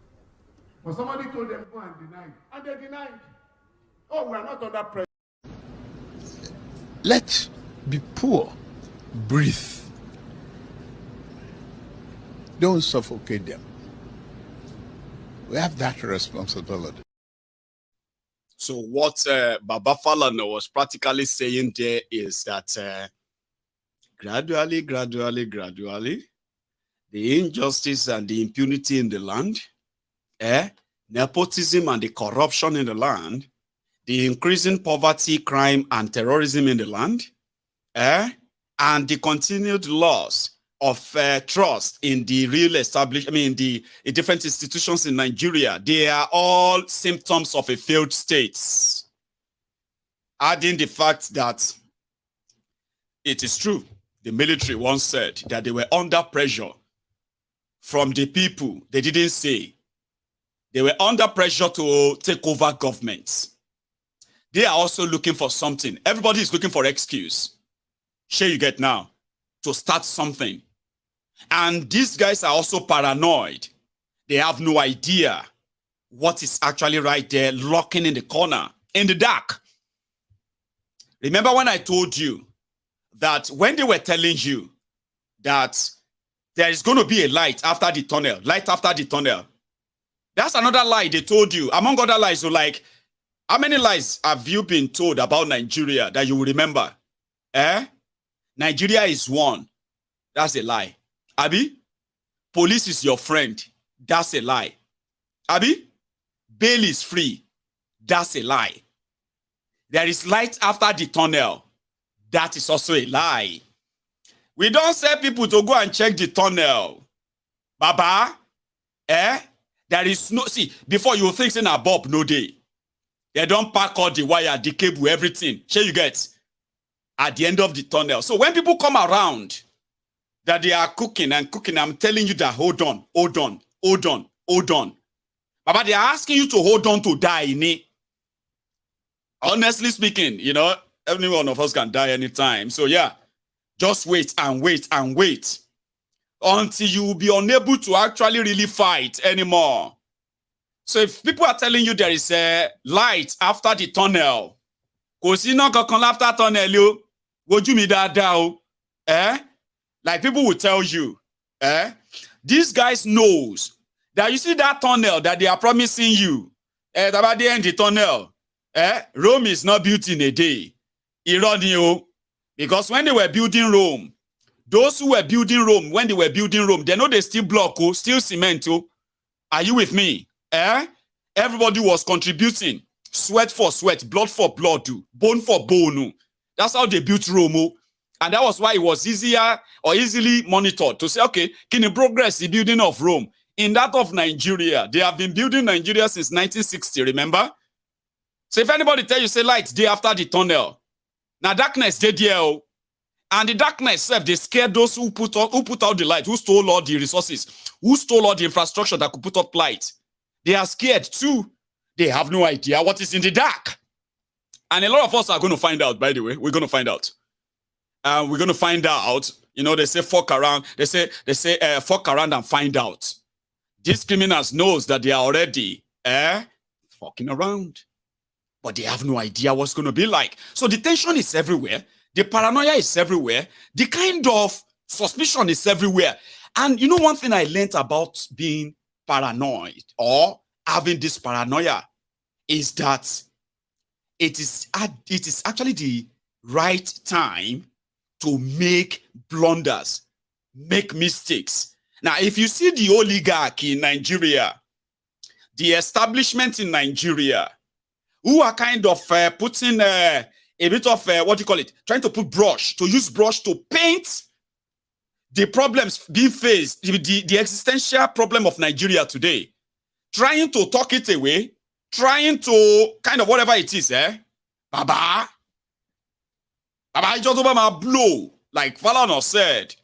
But somebody told them go and deny it. And they denied. Oh, we are not under pressure. Let be poor. Breathe. Don't suffocate them. We have that responsibility. So what Baba Falana was practically saying there is that gradually, the injustice and the impunity in the land, nepotism and the corruption in the land, the increasing poverty, crime, and terrorism in the land, and the continued loss of trust in the real established, the different institutions in Nigeria, they are all symptoms of a failed state. Adding the fact that it is true, the military once said that they were under pressure from the people. They didn't say. They were under pressure to take over government. They are also looking for something. Everybody is looking for excuse. Sure you get now, to start something. And these guys are also paranoid. They have no idea what is actually right there, lurking in the corner, in the dark. Remember when I told you that when they were telling you that there is going to be a light after the tunnel, that's another lie they told you. Among other lies, so like, how many lies have you been told about Nigeria that you will remember? Nigeria is one. That's a lie. Abi? Police is your friend. That's a lie. Abi? Bail is free. That's a lie. There is light after the tunnel. That is also a lie. We don't say people to go and check the tunnel. Baba, there is no, see, before you think in a bob, no day. They don't pack all the wire, the cable, everything. Sure you get at the end of the tunnel. So when people come around that they are cooking and cooking, I'm telling you that hold on. Baba, they are asking you to hold on to die in it. Honestly speaking, you know, any one of us can die anytime. So yeah, just wait until you will be unable to actually really fight anymore. So if people are telling you there is a light after the tunnel, after tunnel, would you mean that like people will tell you, these guys knows that you see that tunnel that they are promising you, about the end of the tunnel, Rome is not built in a day. Because when they were building Rome, those who were building Rome, when they were building Rome, they know they still block, still cement. Are you with me? Everybody was contributing. Sweat for sweat, blood for blood, bone for bone. That's how they built Rome. And that was why it was easier or easily monitored to say, okay, can you progress the building of Rome? In that of Nigeria, they have been building Nigeria since 1960, remember? So if anybody tell you, say light day after the tunnel, now darkness day there, and the darkness, they scared those who put out the light, who stole all the resources, who stole all the infrastructure that could put up light. They are scared too. They have no idea what is in the dark. And a lot of us are going to find out, by the way. We're going to find out. We're going to find out. You know, they say fuck around. They say fuck around and find out. These criminals knows that they are already fucking around. But they have no idea what's going to be like. So the tension is everywhere. The paranoia is everywhere. The kind of suspicion is everywhere. And you know one thing I learned about being paranoid or having this paranoia is that it is actually the right time to make blunders, make mistakes. Now, if you see the oligarch in Nigeria, the establishment in Nigeria, who are kind of putting a bit of, trying to put use brush to paint the problems being faced, the existential problem of Nigeria today, trying to talk it away, trying to kind of whatever it is, Baba, I just over my blow, like Falana said,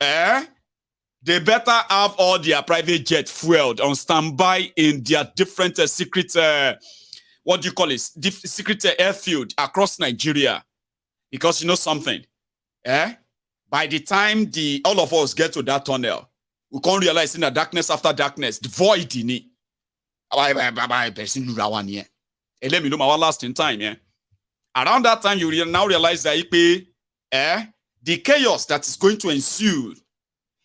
they better have all their private jet fueled on standby in their different secret, secret airfield across Nigeria. Because you know something, by the time all of us get to that tunnel, we can't realize in the darkness after darkness, the void in it. And let me know my last in time, Around that time, you now realize that the chaos that is going to ensue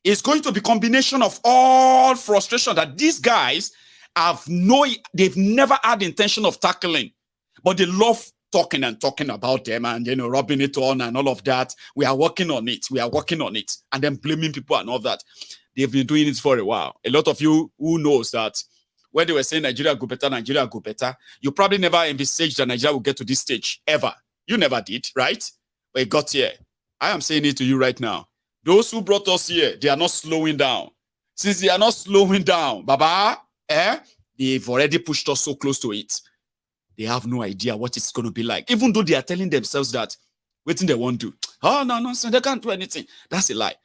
is going to be a combination of all frustration that these guys they've never had the intention of tackling, but they love talking about them and, you know, rubbing it on and all of that. We are working on it. And then blaming people and all that. They've been doing it for a while. A lot of you who knows that when they were saying Nigeria go better, you probably never envisaged that Nigeria will get to this stage, ever. You never did, right? But it got here. I am saying it to you right now. Those who brought us here, they are not slowing down. Since they are not slowing down, Baba, they've already pushed us so close to it. They have no idea what it's going to be like. Even though they are telling themselves that, waiting they won't do. Oh, no, they can't do anything. That's a lie.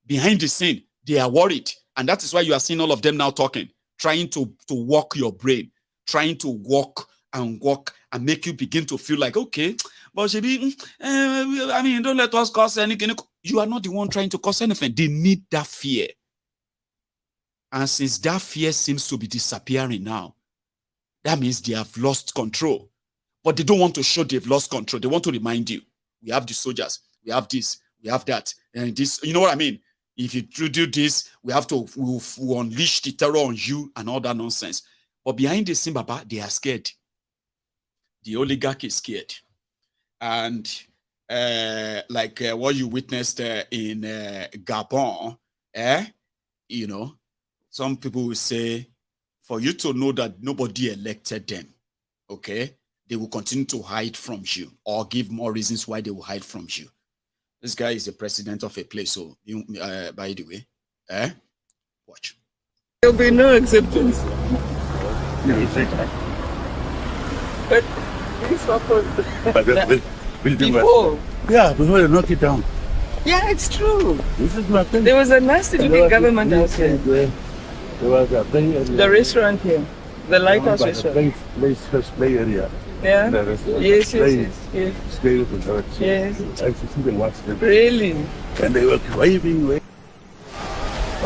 Behind the scene, they are worried. And that is why you are seeing all of them now talking, trying to walk your brain, trying to walk and make you begin to feel like, okay, but don't let us cause anything. You are not the one trying to cause anything. They need that fear. And since that fear seems to be disappearing now, that means they have lost control. But they don't want to show they've lost control. They want to remind you, we have the soldiers, we have this, we have that, and this, you know what I mean? If you do this, we'll unleash the terror on you and all that nonsense. But behind the scene, Baba, they are scared. The oligarch is scared. And like what you witnessed in Gabon, you know, some people will say, for you to know that nobody elected them, okay, they will continue to hide from you or give more reasons why they will hide from you. This guy is the president of a place, so you, by the way, watch. There'll be no acceptance. But this happened before. Yeah, before they knock it down. Yeah, it's true. This is my thing. There was a nasty looking government house here. There was a play area. The restaurant here. The lighthouse restaurant. Play area. Yeah. Yes. Stay with the church. Yes. I used to see them watch them. Really? And they were waving.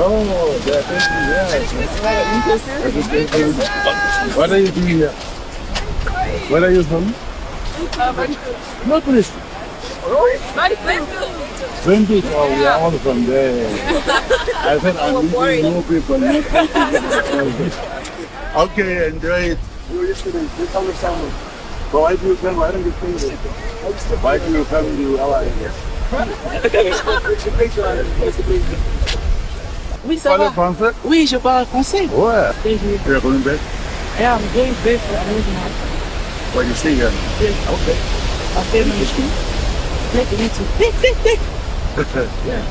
Oh, they're yeah. What are you doing here? Where are you from? No police. Twenty. Oh, we are all from there. I said I'm meeting new people. Okay, enjoy it. You're yesterday. Let's understand. But why do you come? Why don't you stay there? Why do you come to our area? Oui, ça va. Français? Oui, je parle français. Ouais. Tu es coming back? Yeah, I'm going back for America. Why you stay here? Yeah. Okay. Okay, Yeah.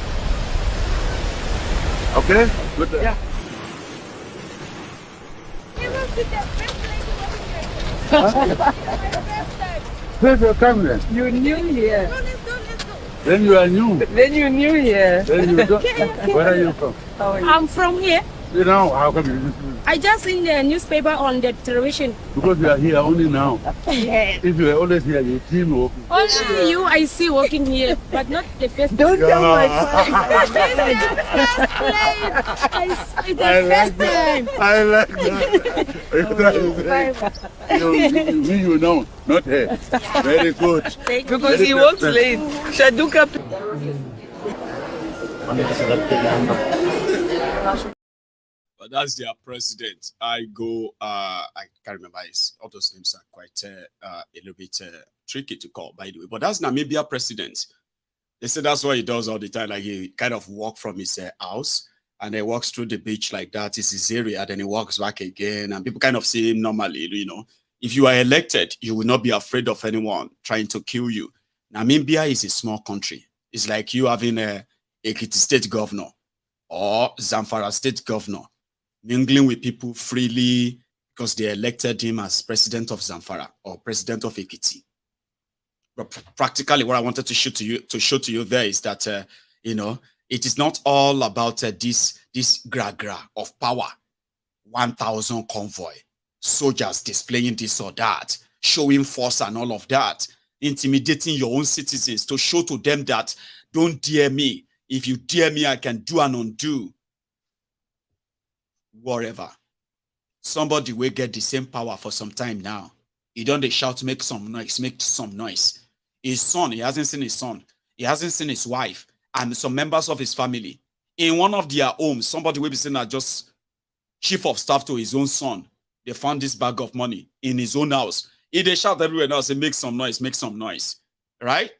Okay? Good. Yeah. Where's your camera? You're new here. Then you are new. Then you're new here. Then you don't. Where are you from? I'm from here. You know, how come you I just in the newspaper on the television. Because you are here only now. Yeah. If you were always here, you see me walking. Only you I see walking here, but not the first. Don't tell my It's the first time. I like that. You know, not her. Very good. Because he works late. Shaduka. But that's their president. I can't remember all those names are quite a little bit tricky to call, by the way. But that's Namibia president. They say that's what he does all the time. Like he kind of walks from his house and he walks through the beach like that. It's his area. Then he walks back again. And people kind of see him normally, you know. If you are elected, you will not be afraid of anyone trying to kill you. Namibia is a small country. It's like you having a Ekiti state governor or Zamfara state governor mingling with people freely because they elected him as president of Zamfara or president of Ekiti. But practically what I wanted to show to you there is that, you know, it is not all about this gra of power, 1,000 convoy, soldiers displaying this or that, showing force and all of that, intimidating your own citizens to show to them that don't dare me. If you dare me, I can do and undo. Whatever. Somebody will get the same power for some time now. He don't they shout, make some noise. His son, he hasn't seen his son. He hasn't seen his wife and some members of his family. In one of their homes, somebody will be saying that just chief of staff to his own son. They found this bag of money in his own house. If they shout everywhere now, say, make some noise, right?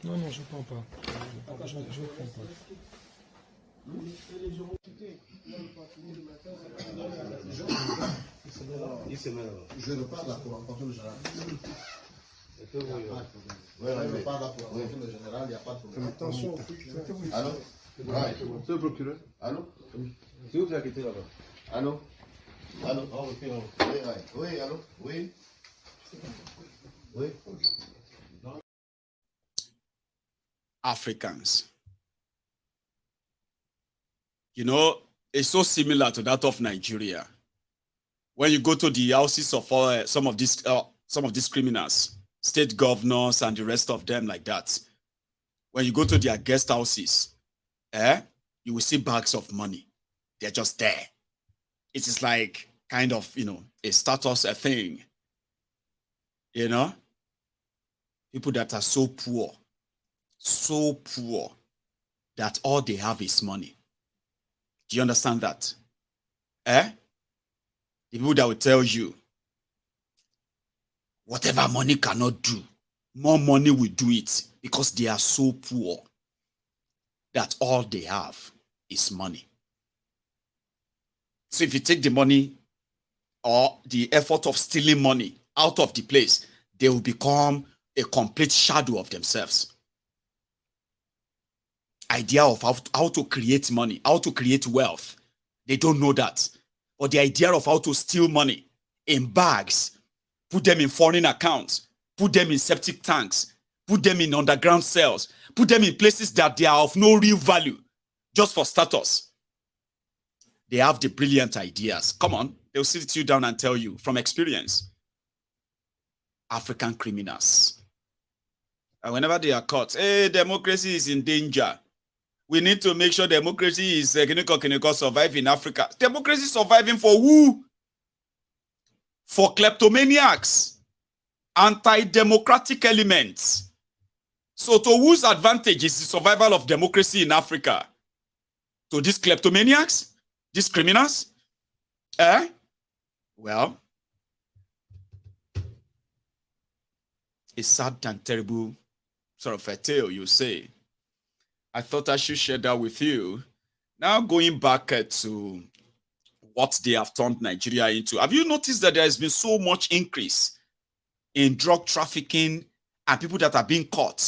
Non, je ne prends pas. Je ne prends pas. Je ne parle pas pour rencontrer le général. Je ne parle pas pour rencontrer le général, il n'y a pas de problème. Attention. Allô? Monsieur le procureur. Allô? C'est où vous avez quitté là-bas? Allô? Allô? Oui, allô? Oui? Oui? Africans. You know, it's so similar to that of Nigeria. When you go to the houses of some of these criminals, state governors and the rest of them like that, when you go to their guest houses, you will see bags of money. They're just there. It is like kind of, you know, a status, a thing. You know? People that are so poor that all they have is money. Do you understand that? The people that will tell you, whatever money cannot do, more money will do it, because they are so poor that all they have is money. So if you take the money or the effort of stealing money out of the place, they will become a complete shadow of themselves. Idea of how to create money, how to create wealth, they don't know that. But the idea of how to steal money in bags, put them in foreign accounts, put them in septic tanks, put them in underground cells, put them in places that they are of no real value, just for status. They have the brilliant ideas. Come on, they'll sit you down and tell you from experience. African criminals. And whenever they are caught, hey, democracy is in danger. We need to make sure democracy is survive in Africa. Democracy surviving for who? For kleptomaniacs, anti-democratic elements. So to whose advantage is the survival of democracy in Africa? To these kleptomaniacs? These criminals? Well, a sad and terrible sort of a tale, you say. I thought I should share that with you. Now going back to what they have turned Nigeria into. Have you noticed that there has been so much increase in drug trafficking and people that are being caught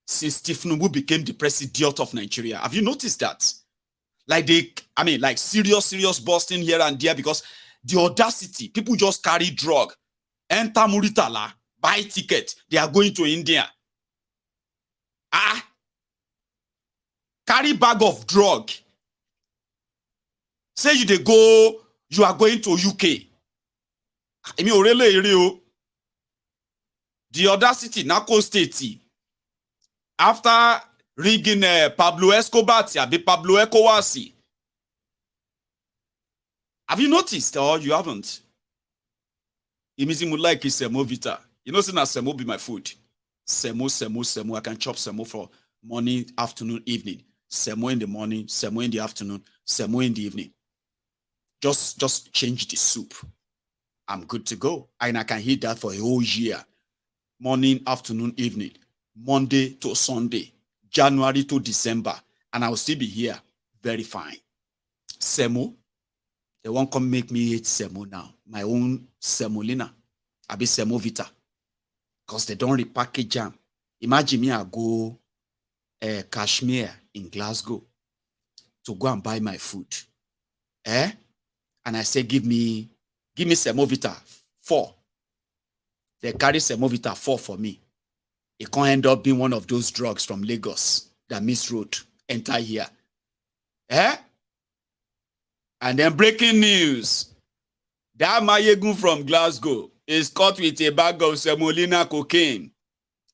since Tinubu became the president of Nigeria? Have you noticed that? Like serious busting here and there, because the audacity, people just carry drug, enter Muritala, buy ticket, they are going to India. Carry bag of drug. Say you are going to UK. The audacity, Narco State. After rigging Pablo Escobar, Pablo Ecowasi. Have you noticed, or you haven't? It means you like semo vita. You know, saying that semo be my food. Semo. I can chop semo for morning, afternoon, evening. Semo in the morning, semo in the afternoon, semo in the evening. Just change the soup. I'm good to go. And I can eat that for a whole year. Morning, afternoon, evening. Monday to Sunday. January to December. And I will still be here. Very fine. Semo. They won't come make me eat semo now. My own semolina. I be semo vita. Because they don't repackage jam. Imagine me, I go Kashmir in Glasgow to go and buy my food. And I say, give me semovita 4. They carry semovita 4 for me. It can't end up being one of those drugs from Lagos that misroad enter here. And then breaking news. That Maiyegun from Glasgow is caught with a bag of semolina cocaine.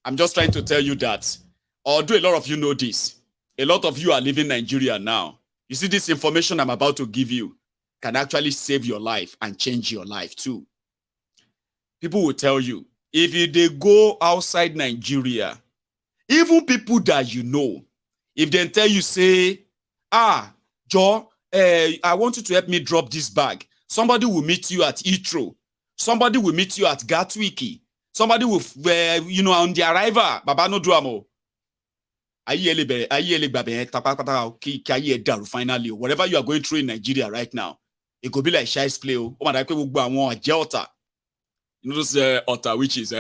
I'm just trying to tell you that. Although a lot of you know this, a lot of you are living in Nigeria now. You see, this information I'm about to give you can actually save your life and change your life too. People will tell you, if they go outside Nigeria, even people that you know, if they tell you, say, Joe, I want you to help me drop this bag. Somebody will meet you at Heathrow. Somebody will meet you at Gatwick. Somebody will, on the arrival, Baba no drama. Finally, whatever you are going through in Nigeria right now, it could be like Shai's play. You know those otter witches,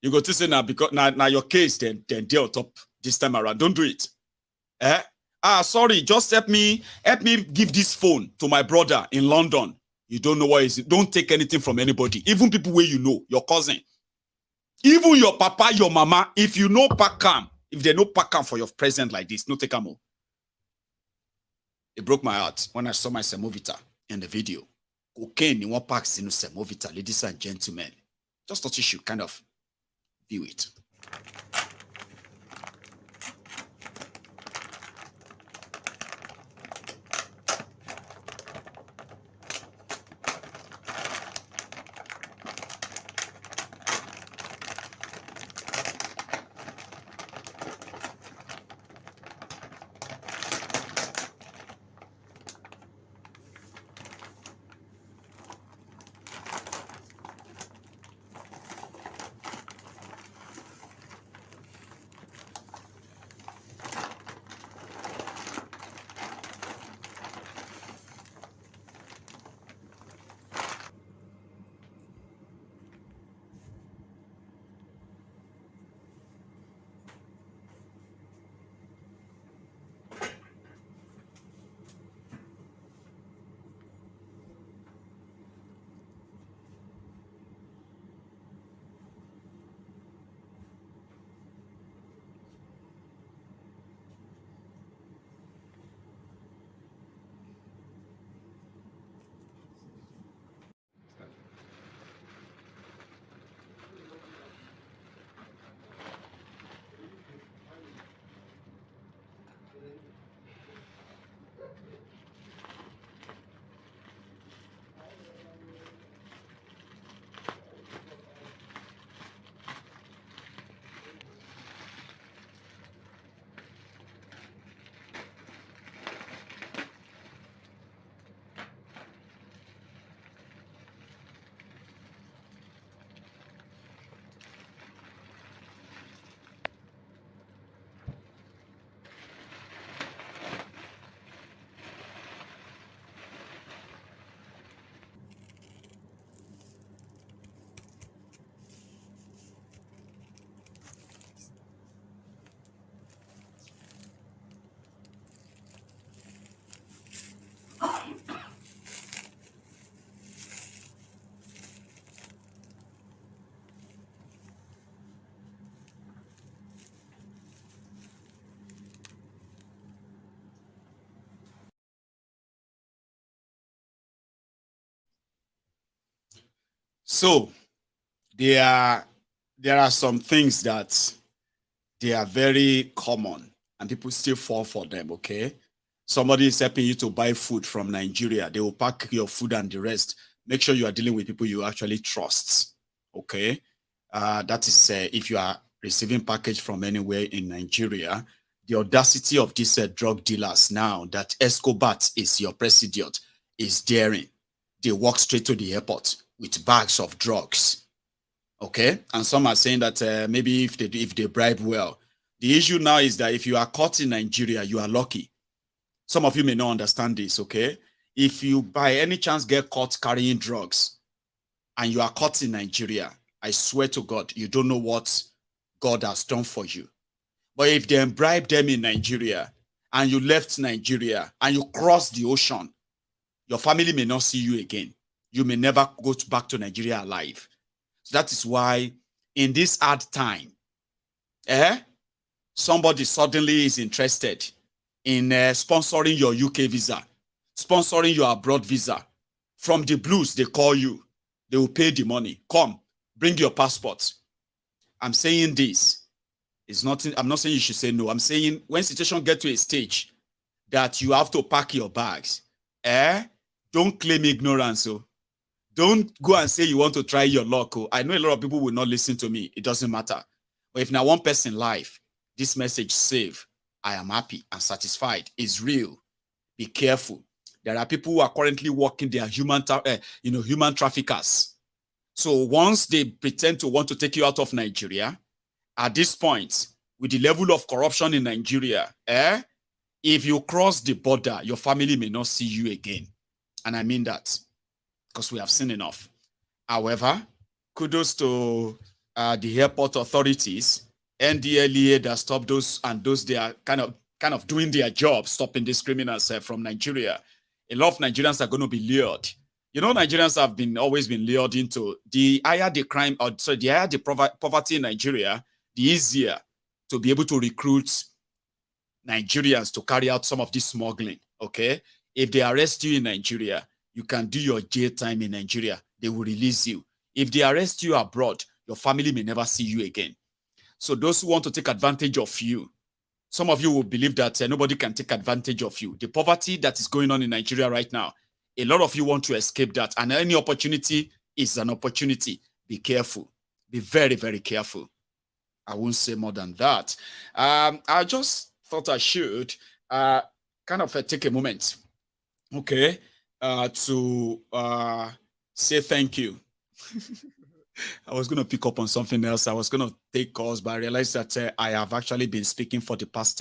You go to say now because now your case then they're on top this time around. Don't do it. Sorry, just help me give this phone to my brother in London. You don't know what is it. Don't take anything from anybody, even people where you know, your cousin, even your papa, your mama. If you know Pakam, if they know Pakam for your present like this, no take them. It broke my heart when I saw my semovita in the video. Cocaine in what packs in semovita, ladies and gentlemen. Just thought you should kind of view it. So there are some things that they are very common and people still fall for them, okay? Somebody is helping you to buy food from Nigeria. They will pack your food and the rest. Make sure you are dealing with people you actually trust, okay? That is if you are receiving package from anywhere in Nigeria, the audacity of these drug dealers now that Escobar is your president is daring. They walk straight to the airport with bags of drugs, okay? And some are saying that maybe if they bribe well. The issue now is that if you are caught in Nigeria, you are lucky. Some of you may not understand this, okay? If you by any chance get caught carrying drugs and you are caught in Nigeria, I swear to God, you don't know what God has done for you. But if they bribe them in Nigeria and you left Nigeria and you cross the ocean, your family may not see you again. You may never go back to Nigeria alive. So that is why in this hard time, somebody suddenly is interested in sponsoring your UK visa, sponsoring your abroad visa. From the blues, they call you. They will pay the money. Come, bring your passport. I'm saying this. It's nothing. I'm not saying you should say no. I'm saying when situation get to a stage that you have to pack your bags, don't claim ignorance. So don't go and say you want to try your luck. I know a lot of people will not listen to me. It doesn't matter. But if now one person life, this message save, I am happy and satisfied, is real. Be careful. There are people who are currently working. They are human traffickers. So once they pretend to want to take you out of Nigeria, at this point, with the level of corruption in Nigeria, if you cross the border, your family may not see you again. And I mean that because we have seen enough. However, kudos to the airport authorities, NDLEA that stopped those they are kind of doing their job, stopping these criminals from Nigeria. A lot of Nigerians are going to be lured. You know, Nigerians have always been lured into the higher the crime, the higher the poverty in Nigeria, the easier to be able to recruit Nigerians to carry out some of this smuggling, okay? If they arrest you in Nigeria, you can do your jail time in Nigeria. They will release you. If they arrest you abroad, your family may never see you again. So those who want to take advantage of you, some of you will believe that nobody can take advantage of you. The poverty that is going on in Nigeria right now, a lot of you want to escape that. And any opportunity is an opportunity. Be careful. Be very, very careful. I won't say more than that. I just thought I should kind of take a moment, okay, to say thank you. I was going to pick up on something else. I was going to take calls, but I realized that I have actually been speaking for the past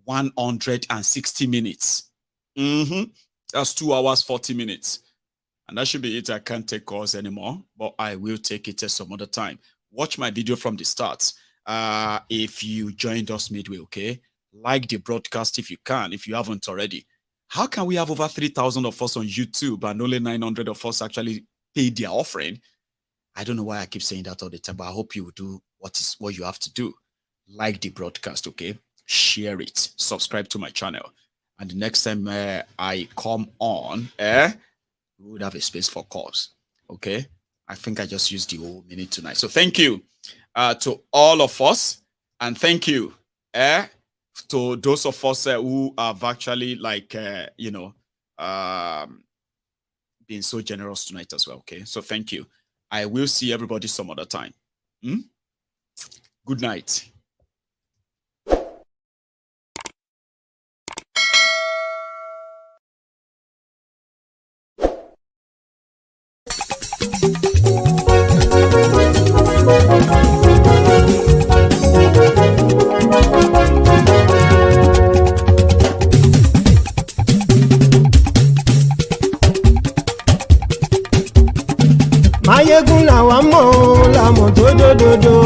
160 minutes. That's 2 hours, 40 minutes. And that should be it. I can't take calls anymore, but I will take it some other time. Watch my video from the start. If you joined us midway, okay? Like the broadcast if you can, if you haven't already. How can we have over 3,000 of us on YouTube and only 900 of us actually pay their offering? I don't know why I keep saying that all the time, but I hope you will do what you have to do. Like the broadcast, okay? Share it. Subscribe to my channel. And the next time I come on, we would have a space for calls, okay? I think I just used the whole minute tonight. So thank you to all of us. And thank you to those of us who have actually, been so generous tonight as well, okay? So thank you. I will see everybody some other time. Good night. Maiyegun làwa mọ̀ làmọ̀ tó dòdòdò.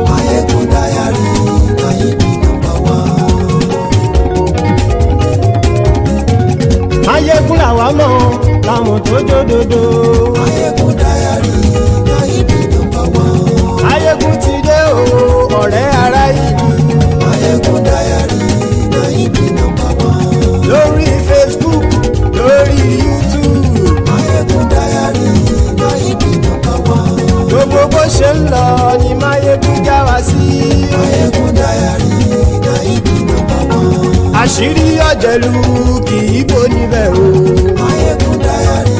Maiyegun Diary, Maiyegun number one. Maiyegun làwa mọ̀ làmọ̀ tó dòdòdò. Maiyegun Diary, Maiyegun number one. Maiyegun ti dé o, ọ̀rẹ́ ara ìlú. Maiyegun Diary, Maiyegun number one. Lórí Facebook, lórí YouTube. Maiyegun Diary, Maiyegun number one. àṣírí ọ̀jẹ̀lú kì í bò níbẹ̀ o. Maiyegun Diary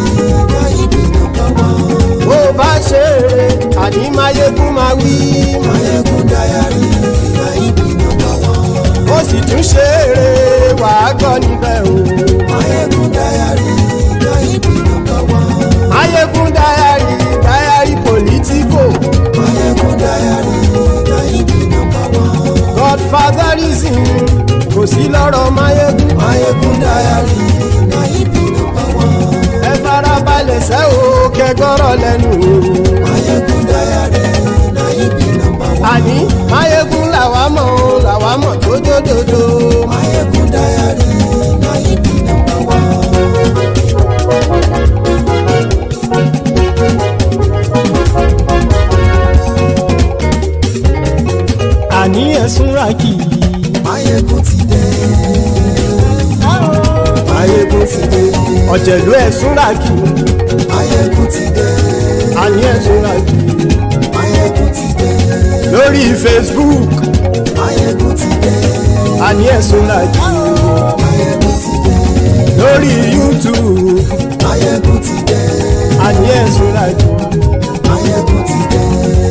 náà ibi nọ́mbà one. bó bá ṣe eré àní Maiyegun máa wí. Maiyegun Diary náà ibi nọ́mbà one. ó sì tún ṣe eré wàá gbọ́ níbẹ̀ o. Maiyegun Diary náà ibi nọ́mbà one. Maiyegun Diary Politico. Maiyegun Diary náà ibi nọ́mbà one. Godfatherism kò sí lọ́rọ̀ Maiyegun. Maiyegun Diary náà ibi nọ́mbà one. ẹ farabalẹ̀ sẹ́ o kẹgọ́rọ̀ lẹ́nu o. Maiyegun Diary náà ibi nọ́mbà one. àní Maiyegun làwa mọ̀ tó dódòdó. Maiyegun Diary náà ibi nọ́mbà one. àní ẹ̀sùn ràkì. Maiyegun ti dé. Maiyegun ti dé. ọ̀jẹ̀lú ẹ̀sùn ràkì. Maiyegun ti dé. àní ẹ̀sùn ràkì. Maiyegun ti dé. lórí Facebook. Maiyegun ti dé. àní ẹ̀sùn ràkì. Maiyegun ti dé. lórí YouTube. Maiyegun ti dé. àní ẹ̀sùn ràkì. Maiyegun ti dé.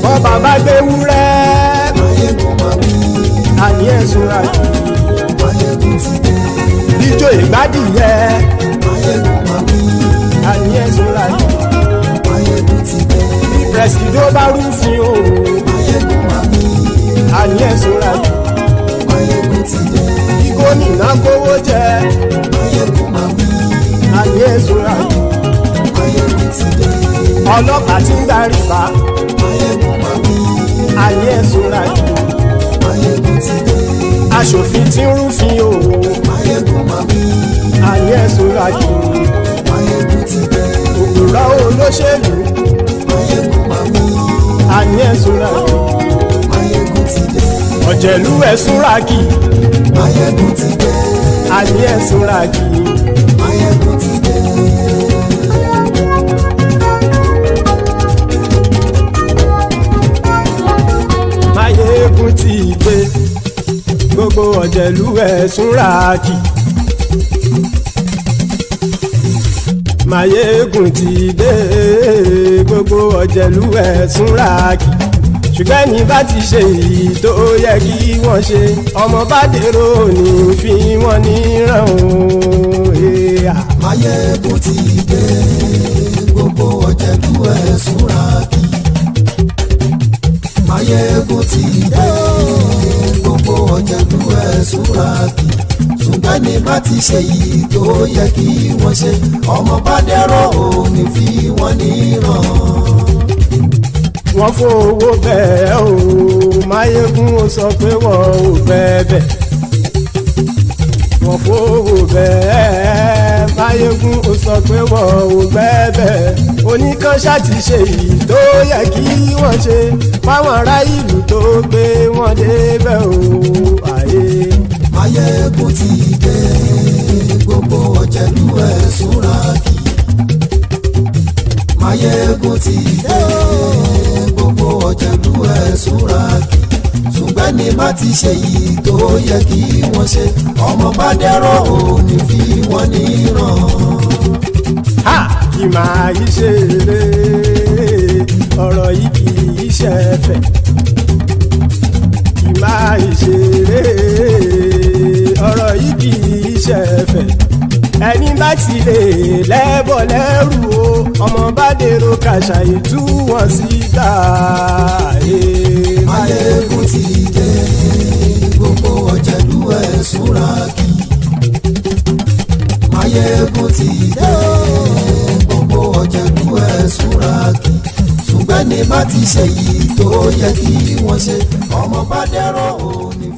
bọ́ bàbá gbé wúrẹ́. Maiyegun máa wí. àní ẹ̀sùn ràkì. Maiyegun ti dé. ijó ìgbádìyẹ. Maiyegun máa wí. àní ẹ̀sùn ràkì. Maiyegun ti dé. pẹ̀sìdó bá rúfin o. Maiyegun máa wí. àní ẹ̀sùn ràkì. Maiyegun ti dé. kí gómìnà kówó jẹ. Maiyegun máa wí. àní ẹ̀sùn ràkì. Maiyegun ti dé. ọlọ́pàá tí ń gba rìbá. Maiyegun máa wí. àní ẹ̀sùn ràkì. Maiyegun ti dé. aṣòfin tí ń rúfin o. Maiyegun máa wí. àní ẹ̀sùn ràkì. Maiyegun ti dé. òpùrọ́ olóṣèlú. Maiyegun máa wí. àní ẹ̀sùn ràkì. Maiyegun ti dé. ọ̀jẹ̀lú ẹ̀sùn ràkì. Maiyegun ti dé. àní ẹ̀sùn ràkì. Maiyegun ti dé. Maiyegun ti dé. gbogbo ọ̀jẹ̀lú ẹ̀sùn ràkì. Maiyegun ti dé. gbogbo ọ̀jẹ̀lú ẹ̀sùn ràkì. ṣùgbọ́n ní bá ti ṣe èyí tó yẹ kí wọ́n ṣe ọmọ bá dèrò ní fi wọ́n níran o. Maiyegun ti dé. Gbogbo ọ̀jẹ̀lú ẹ̀sùn ràkì. Maiyegun ti dé. Gbogbo ọ̀jẹ̀lú ẹ̀sùn ràkì. ṣùgbọ́n ní bá ti ṣe yìí tó yẹ kí wọ́n ṣe ọmọ bá dẹ́rọ̀ òní fi wọ́n níran. wọ́n fowó bẹ́ẹ̀ o Maiyegun ó sọ pé wọ́n ò fẹ́ bẹ́ẹ̀. wọ́n fowó bẹ́ẹ̀ Maiyegun ó sọ pé wọ́n ò fẹ́ bẹ́ẹ̀. oníkan ṣáàtì ṣe yìí tó yẹ kí wọ́n ṣe fáwọn ará ìlú tó gbé wọn débẹ̀ o. Maiyegun ti dé gbogbo ọ̀jẹ̀lú ẹ̀sùn ràkì. Maiyegun ti dé gbogbo ọ̀jẹ̀lú ẹ̀sùn ràkì. ṣùgbọ́n ní bá ti ṣe yìí tó yẹ kí wọ́n ṣe ọmọ bá dẹ́rọ̀ òní fi wọ́n níran. kì máa yí ṣe eré ọ̀rọ̀ yìí kì í ṣe ẹ̀fẹ̀. kì máa yí ṣe eré ọ̀rọ̀ yìí kì í ṣe ẹ̀fẹ̀. ẹni bá ti lè lẹ́bọ̀ lẹ́rù o ọmọ bá dèrò kàṣàyè tú wọn síta. Maiyegun ti dé gbogbo ọ̀jẹ̀lú ẹ̀sùn ràkì. Maiyegun ti dé gbogbo ọ̀jẹ̀lú ẹ̀sùn ràkì. ṣùgbọ́n ní bá ti ṣe yìí tó yẹ kí wọ́n ṣe ọmọ bá dẹ́rọ̀ òní.